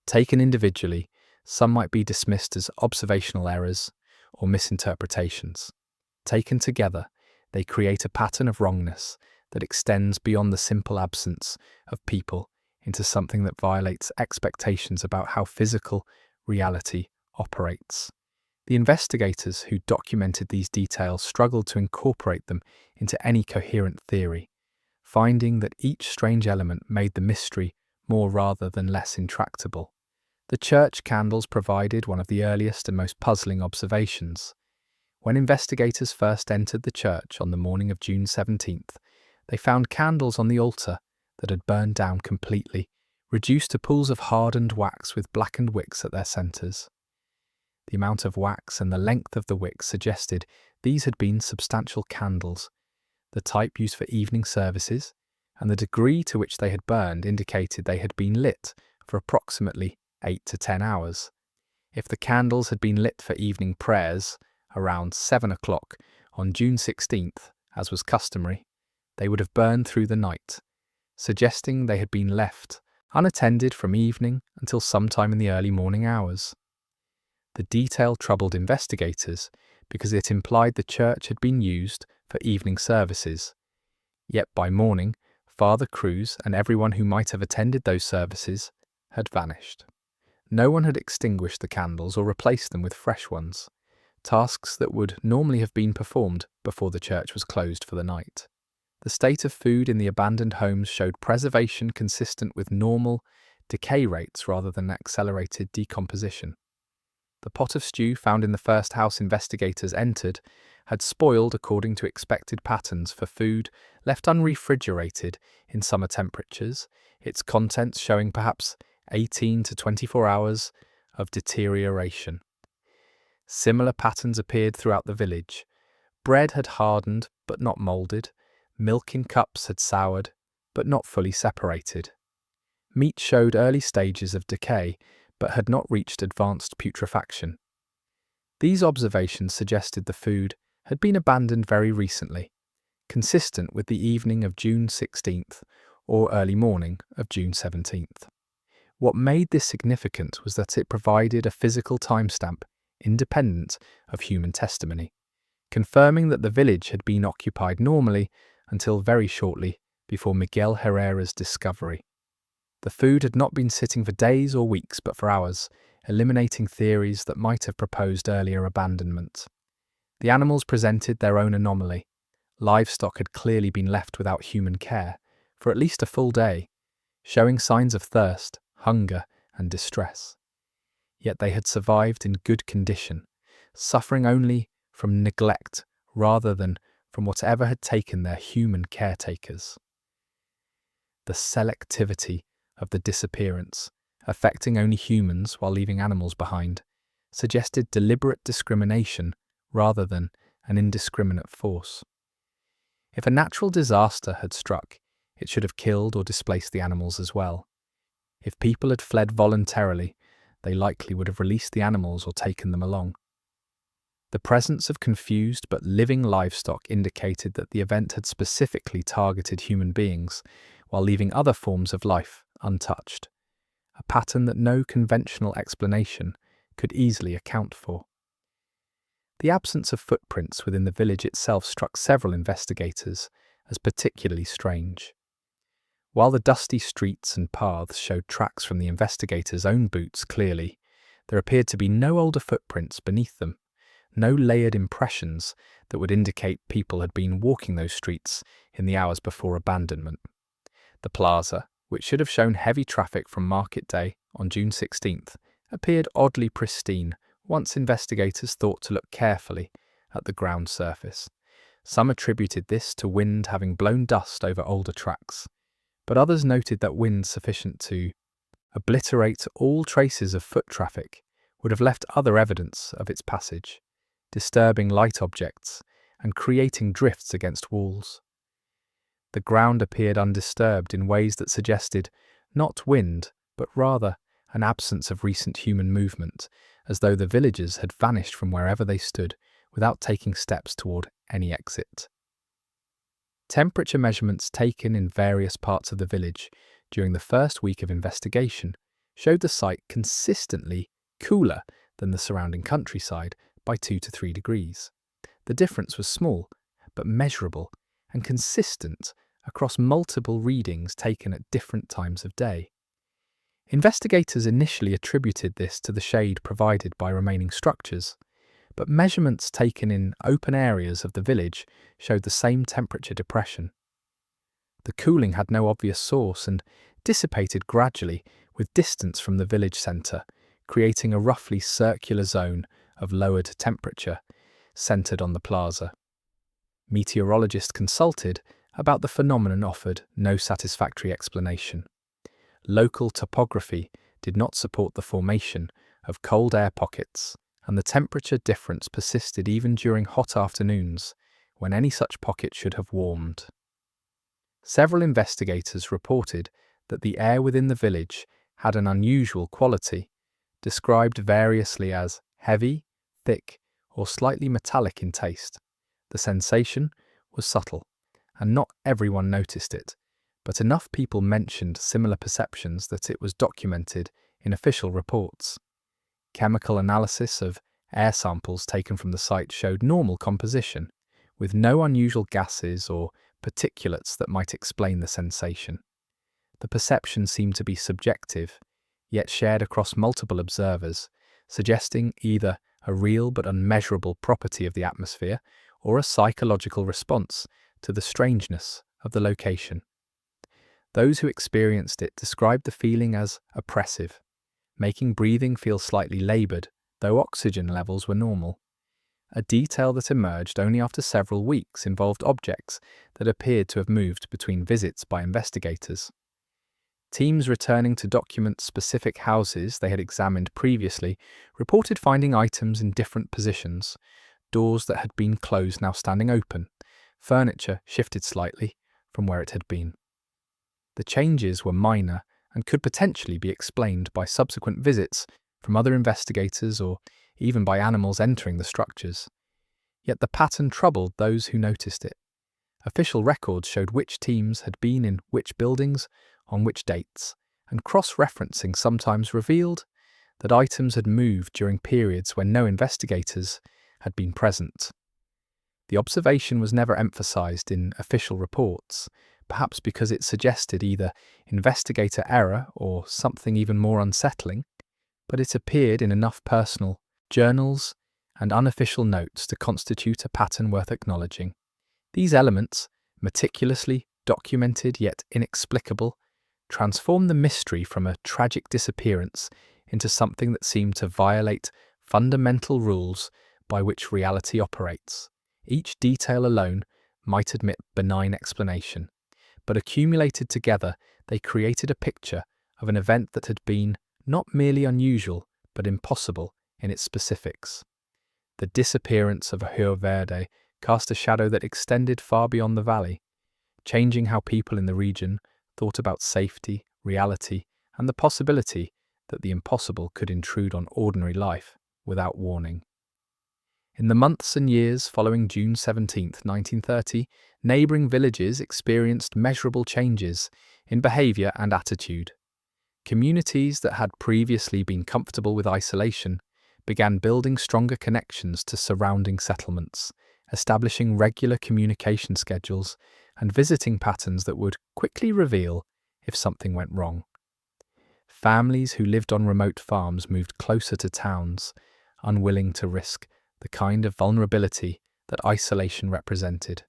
Taken individually, some might be dismissed as observational errors or misinterpretations. Taken together, they create a pattern of wrongness that extends beyond the simple absence of people into something that violates expectations about how physical reality operates. The investigators who documented these details struggled to incorporate them into any coherent theory, finding that each strange element made the mystery more rather than less intractable. The church candles provided one of the earliest and most puzzling observations. When investigators first entered the church on the morning of June 17th, they found candles on the altar that had burned down completely, reduced to pools of hardened wax with blackened wicks at their centres. The amount of wax and the length of the wicks suggested these had been substantial candles, the type used for evening services, and the degree to which they had burned indicated they had been lit for approximately 8 to 10 hours. If the candles had been lit for evening prayers around 7 o'clock on June 16th, as was customary, they would have burned through the night, suggesting they had been left unattended from evening until sometime in the early morning hours. The detail troubled investigators because it implied the church had been used for evening services. Yet by morning, Father Cruz and everyone who might have attended those services had vanished. No one had extinguished the candles or replaced them with fresh ones, tasks that would normally have been performed before the church was closed for the night. The state of food in the abandoned homes showed preservation consistent with normal decay rates rather than accelerated decomposition. The pot of stew found in the first house investigators entered had spoiled according to expected patterns for food left unrefrigerated in summer temperatures, its contents showing perhaps 18 to 24 hours of deterioration. Similar patterns appeared throughout the village. Bread had hardened but not moulded, milk in cups had soured but not fully separated. Meat showed early stages of decay but had not reached advanced putrefaction. These observations suggested the food had been abandoned very recently, consistent with the evening of June 16th or early morning of June 17th. What made this significant was that it provided a physical timestamp independent of human testimony, confirming that the village had been occupied normally until very shortly before Miguel Herrera's discovery. The food had not been sitting for days or weeks but for hours, eliminating theories that might have proposed earlier abandonment. The animals presented their own anomaly. Livestock had clearly been left without human care for at least a full day, showing signs of thirst, hunger, and distress. Yet they had survived in good condition, suffering only from neglect rather than from whatever had taken their human caretakers. The selectivity of the disappearance, affecting only humans while leaving animals behind, suggested deliberate discrimination rather than an indiscriminate force. If a natural disaster had struck, it should have killed or displaced the animals as well. If people had fled voluntarily, they likely would have released the animals or taken them along. The presence of confused but living livestock indicated that the event had specifically targeted human beings while leaving other forms of life untouched, a pattern that no conventional explanation could easily account for. The absence of footprints within the village itself struck several investigators as particularly strange. While the dusty streets and paths showed tracks from the investigators' own boots clearly, There appeared to be no older footprints beneath them, no layered impressions that would indicate people had been walking those streets in the hours before abandonment. The plaza, which should have shown heavy traffic from market day on June 16th, appeared oddly pristine once investigators thought to look carefully at the ground surface. Some attributed this to wind having blown dust over older tracks, but others noted that wind sufficient to obliterate all traces of foot traffic would have left other evidence of its passage, disturbing light objects and creating drifts against walls. The ground appeared undisturbed in ways that suggested not wind, but rather an absence of recent human movement, as though the villagers had vanished from wherever they stood without taking steps toward any exit. Temperature measurements taken in various parts of the village during the first week of investigation showed the site consistently cooler than the surrounding countryside by 2 to 3 degrees. The difference was small, but measurable and consistent across multiple readings taken at different times of day. Investigators initially attributed this to the shade provided by remaining structures, but measurements taken in open areas of the village showed the same temperature depression. The cooling had no obvious source and dissipated gradually with distance from the village centre, creating a roughly circular zone of lowered temperature centred on the plaza. Meteorologists consulted about the phenomenon offered no satisfactory explanation. Local topography did not support the formation of cold air pockets, and the temperature difference persisted even during hot afternoons, when any such pocket should have warmed. Several investigators reported that the air within the village had an unusual quality, described variously as heavy, thick, or slightly metallic in taste. The sensation was subtle, and not everyone noticed it, but enough people mentioned similar perceptions that it was documented in official reports. Chemical analysis of air samples taken from the site showed normal composition, with no unusual gases or particulates that might explain the sensation. The perception seemed to be subjective, yet shared across multiple observers, suggesting either a real but unmeasurable property of the atmosphere or a psychological response to the strangeness of the location. Those who experienced it described the feeling as oppressive, making breathing feel slightly laboured, though oxygen levels were normal. A detail that emerged only after several weeks involved objects that appeared to have moved between visits by investigators. Teams returning to document specific houses they had examined previously reported finding items in different positions, doors that had been closed now standing open, furniture shifted slightly from where it had been. The changes were minor and could potentially be explained by subsequent visits from other investigators or even by animals entering the structures. Yet the pattern troubled those who noticed it. Official records showed which teams had been in which buildings on which dates, and cross-referencing sometimes revealed that items had moved during periods when no investigators had been present. The observation was never emphasized in official reports, perhaps because it suggested either investigator error or something even more unsettling, but it appeared in enough personal journals and unofficial notes to constitute a pattern worth acknowledging. These elements, meticulously documented yet inexplicable, transformed the mystery from a tragic disappearance into something that seemed to violate fundamental rules by which reality operates. Each detail alone might admit benign explanation, but accumulated together they created a picture of an event that had been not merely unusual, but impossible in its specifics. The disappearance of Rio Verde cast a shadow that extended far beyond the valley, changing how people in the region thought about safety, reality, and the possibility that the impossible could intrude on ordinary life without warning. In the months and years following June 17, 1930, neighbouring villages experienced measurable changes in behaviour and attitude. Communities that had previously been comfortable with isolation began building stronger connections to surrounding settlements, establishing regular communication schedules and visiting patterns that would quickly reveal if something went wrong. Families who lived on remote farms moved closer to towns, unwilling to risk the kind of vulnerability that isolation represented.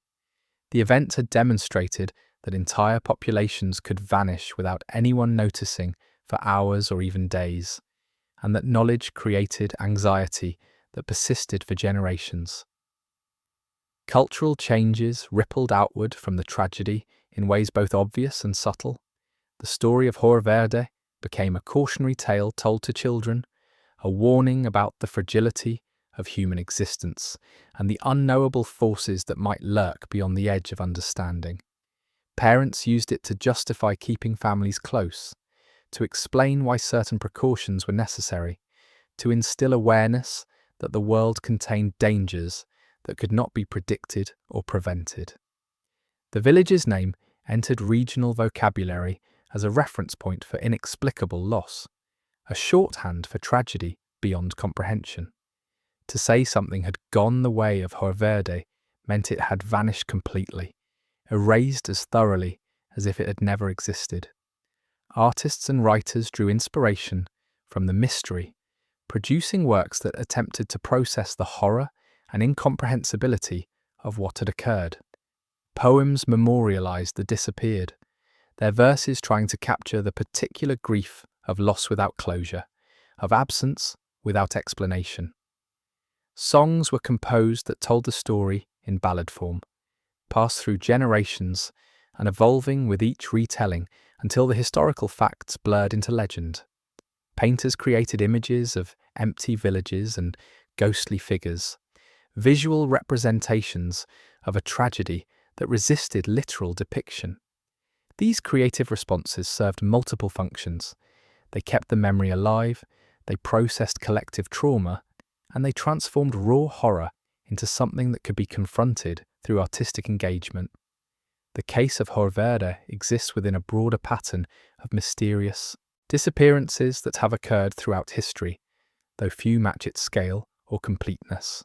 The event had demonstrated that entire populations could vanish without anyone noticing for hours or even days, and that knowledge created anxiety that persisted for generations. Cultural changes rippled outward from the tragedy in ways both obvious and subtle. The story of Hor Verde became a cautionary tale told to children, a warning about the fragility of human existence and the unknowable forces that might lurk beyond the edge of understanding. Parents used it to justify keeping families close, to explain why certain precautions were necessary, to instill awareness that the world contained dangers that could not be predicted or prevented. The village's name entered regional vocabulary as a reference point for inexplicable loss, a shorthand for tragedy beyond comprehension. To say something had gone the way of Hor Verde meant it had vanished completely, erased as thoroughly as if it had never existed. Artists and writers drew inspiration from the mystery, producing works that attempted to process the horror and incomprehensibility of what had occurred. Poems memorialized the disappeared, their verses trying to capture the particular grief of loss without closure, of absence without explanation. Songs were composed that told the story in ballad form, passed through generations and evolving with each retelling until the historical facts blurred into legend. Painters created images of empty villages and ghostly figures, visual representations of a tragedy that resisted literal depiction. These creative responses served multiple functions. They kept the memory alive, they processed collective trauma, and they transformed raw horror into something that could be confronted through artistic engagement. The case of Hor Verde exists within a broader pattern of mysterious disappearances that have occurred throughout history, though few match its scale or completeness.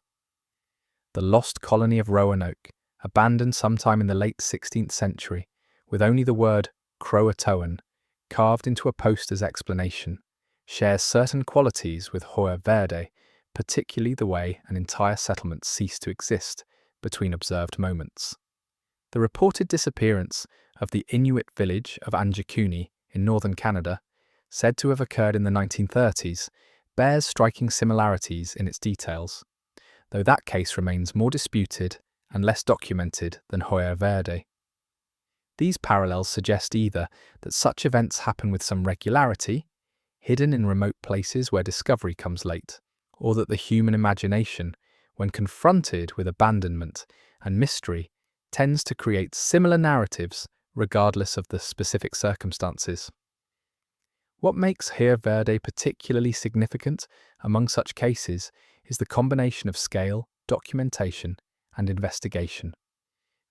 The lost colony of Roanoke, abandoned sometime in the late 16th century, with only the word Croatoan carved into a poster's explanation, shares certain qualities with Hor Verde, particularly the way an entire settlement ceased to exist between observed moments. The reported disappearance of the Inuit village of Anjakuni in northern Canada, said to have occurred in the 1930s, bears striking similarities in its details, though that case remains more disputed and less documented than Hor Verde. These parallels suggest either that such events happen with some regularity, hidden in remote places where discovery comes late, or that the human imagination, when confronted with abandonment and mystery, tends to create similar narratives regardless of the specific circumstances. What makes Hor Verde particularly significant among such cases is the combination of scale, documentation, and investigation.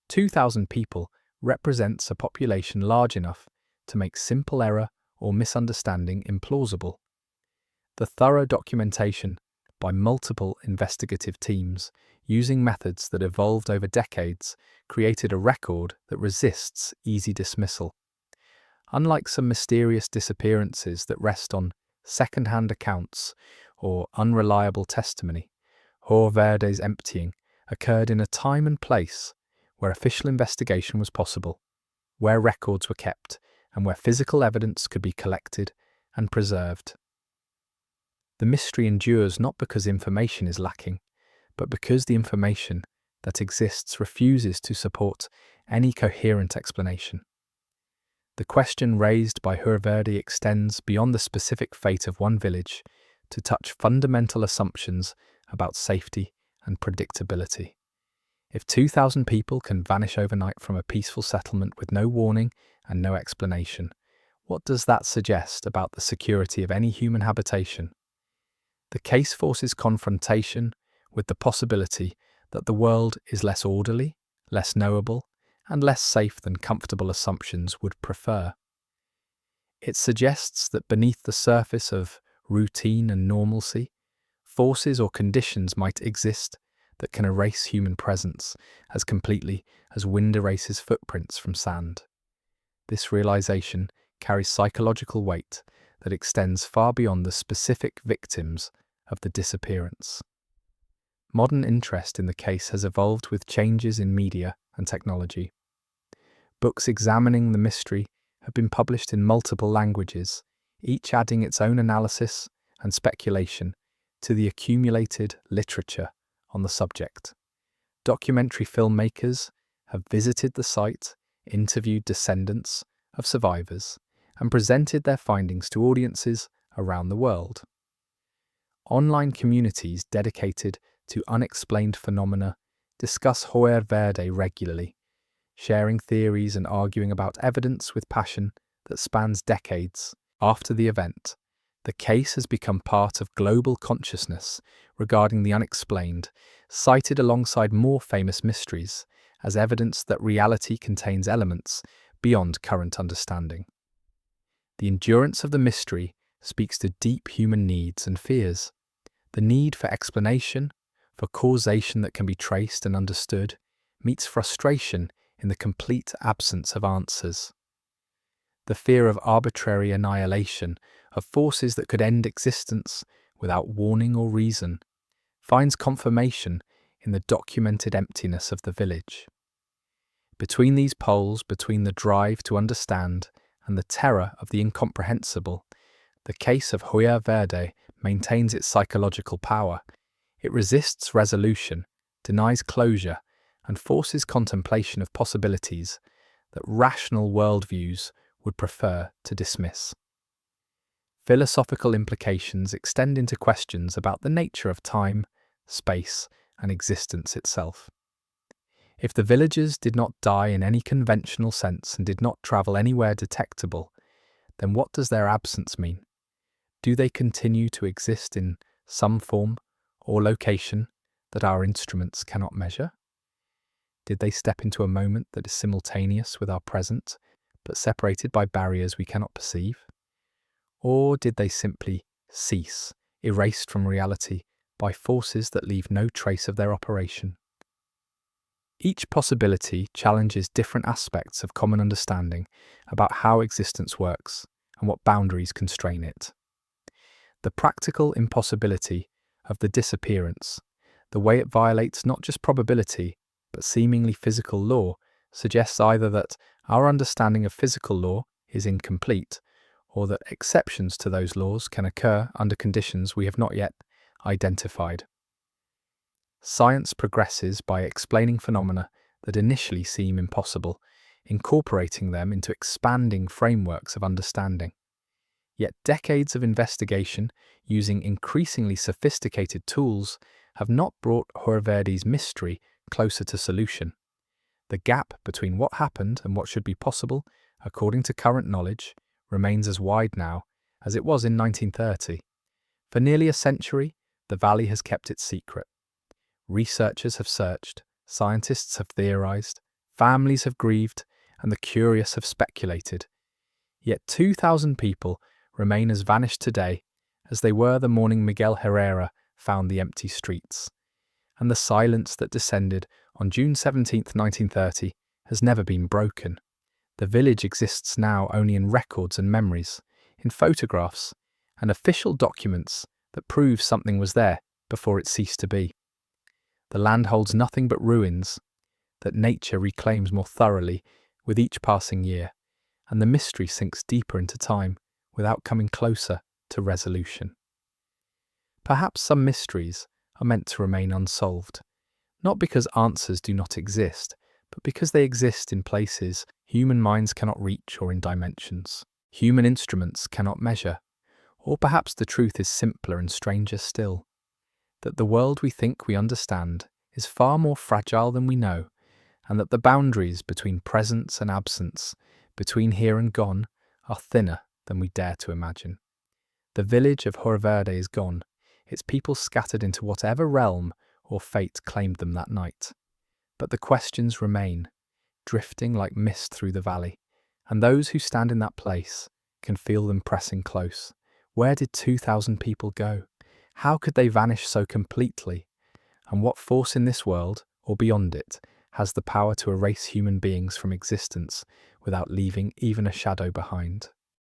2,000 people represents a population large enough to make simple error or misunderstanding implausible. The thorough documentation by multiple investigative teams using methods that evolved over decades created a record that resists easy dismissal. Unlike some mysterious disappearances that rest on second-hand accounts or unreliable testimony, Hor Verde's emptying occurred in a time and place where official investigation was possible, where records were kept, and where physical evidence could be collected and preserved. The mystery endures not because information is lacking, but because the information that exists refuses to support any coherent explanation. The question raised by Hor Verde extends beyond the specific fate of one village to touch fundamental assumptions about safety and predictability. If 2,000 people can vanish overnight from a peaceful settlement with no warning and no explanation, what does that suggest about the security of any human habitation? The case forces confrontation with the possibility that the world is less orderly, less knowable, and less safe than comfortable assumptions would prefer. It suggests that beneath the surface of routine and normalcy, forces or conditions might exist that can erase human presence as completely as wind erases footprints from sand. This realization carries psychological weight that extends far beyond the specific victims of the disappearance. Modern interest in the case has evolved with changes in media and technology. Books examining the mystery have been published in multiple languages, each adding its own analysis and speculation to the accumulated literature on the subject. Documentary filmmakers have visited the site, interviewed descendants of survivors, and presented their findings to audiences around the world. Online communities dedicated to unexplained phenomena discuss Joer Verde regularly, sharing theories and arguing about evidence with passion that spans decades. After the event, the case has become part of global consciousness regarding the unexplained, cited alongside more famous mysteries as evidence that reality contains elements beyond current understanding. The endurance of the mystery speaks to deep human needs and fears. The need for explanation, for causation that can be traced and understood, meets frustration in the complete absence of answers. The fear of arbitrary annihilation, of forces that could end existence without warning or reason, finds confirmation in the documented emptiness of the village. Between these poles, between the drive to understand and the terror of the incomprehensible, the case of Joer Verde maintains its psychological power. It resists resolution, denies closure, and forces contemplation of possibilities that rational worldviews would prefer to dismiss. Philosophical implications extend into questions about the nature of time, space, and existence itself. If the villagers did not die in any conventional sense and did not travel anywhere detectable, then what does their absence mean? Do they continue to exist in some form or location that our instruments cannot measure? Did they step into a moment that is simultaneous with our present, but separated by barriers we cannot perceive? Or did they simply cease, erased from reality by forces that leave no trace of their operation? Each possibility challenges different aspects of common understanding about how existence works and what boundaries constrain it. The practical impossibility of the disappearance, the way it violates not just probability, but seemingly physical law, suggests either that our understanding of physical law is incomplete, or that exceptions to those laws can occur under conditions we have not yet identified. Science progresses by explaining phenomena that initially seem impossible, incorporating them into expanding frameworks of understanding. Yet decades of investigation using increasingly sophisticated tools have not brought Joer Verde's mystery closer to solution. The gap between what happened and what should be possible, according to current knowledge, remains as wide now as it was in 1930. For nearly a century, the valley has kept its secret. Researchers have searched, scientists have theorized, families have grieved, and the curious have speculated. Yet 2,000 people remain as vanished today as they were the morning Miguel Herrera found the empty streets. And the silence that descended on June 17, 1930, has never been broken. The village exists now only in records and memories, in photographs, and official documents that prove something was there before it ceased to be. The land holds nothing but ruins that nature reclaims more thoroughly with each passing year, and the mystery sinks deeper into time without coming closer to resolution. Perhaps some mysteries are meant to remain unsolved, not because answers do not exist, but because they exist in places human minds cannot reach or in dimensions human instruments cannot measure. Or perhaps the truth is simpler and stranger still, that the world we think we understand is far more fragile than we know, and that the boundaries between presence and absence, between here and gone, are thinner than we dare to imagine. The village of Joer Verde is gone, its people scattered into whatever realm or fate claimed them that night. But the questions remain, drifting like mist through the valley, and those who stand in that place can feel them pressing close. Where did 2,000 people go? How could they vanish so completely? And what force in this world, or beyond it, has the power to erase human beings from existence without leaving even a shadow behind?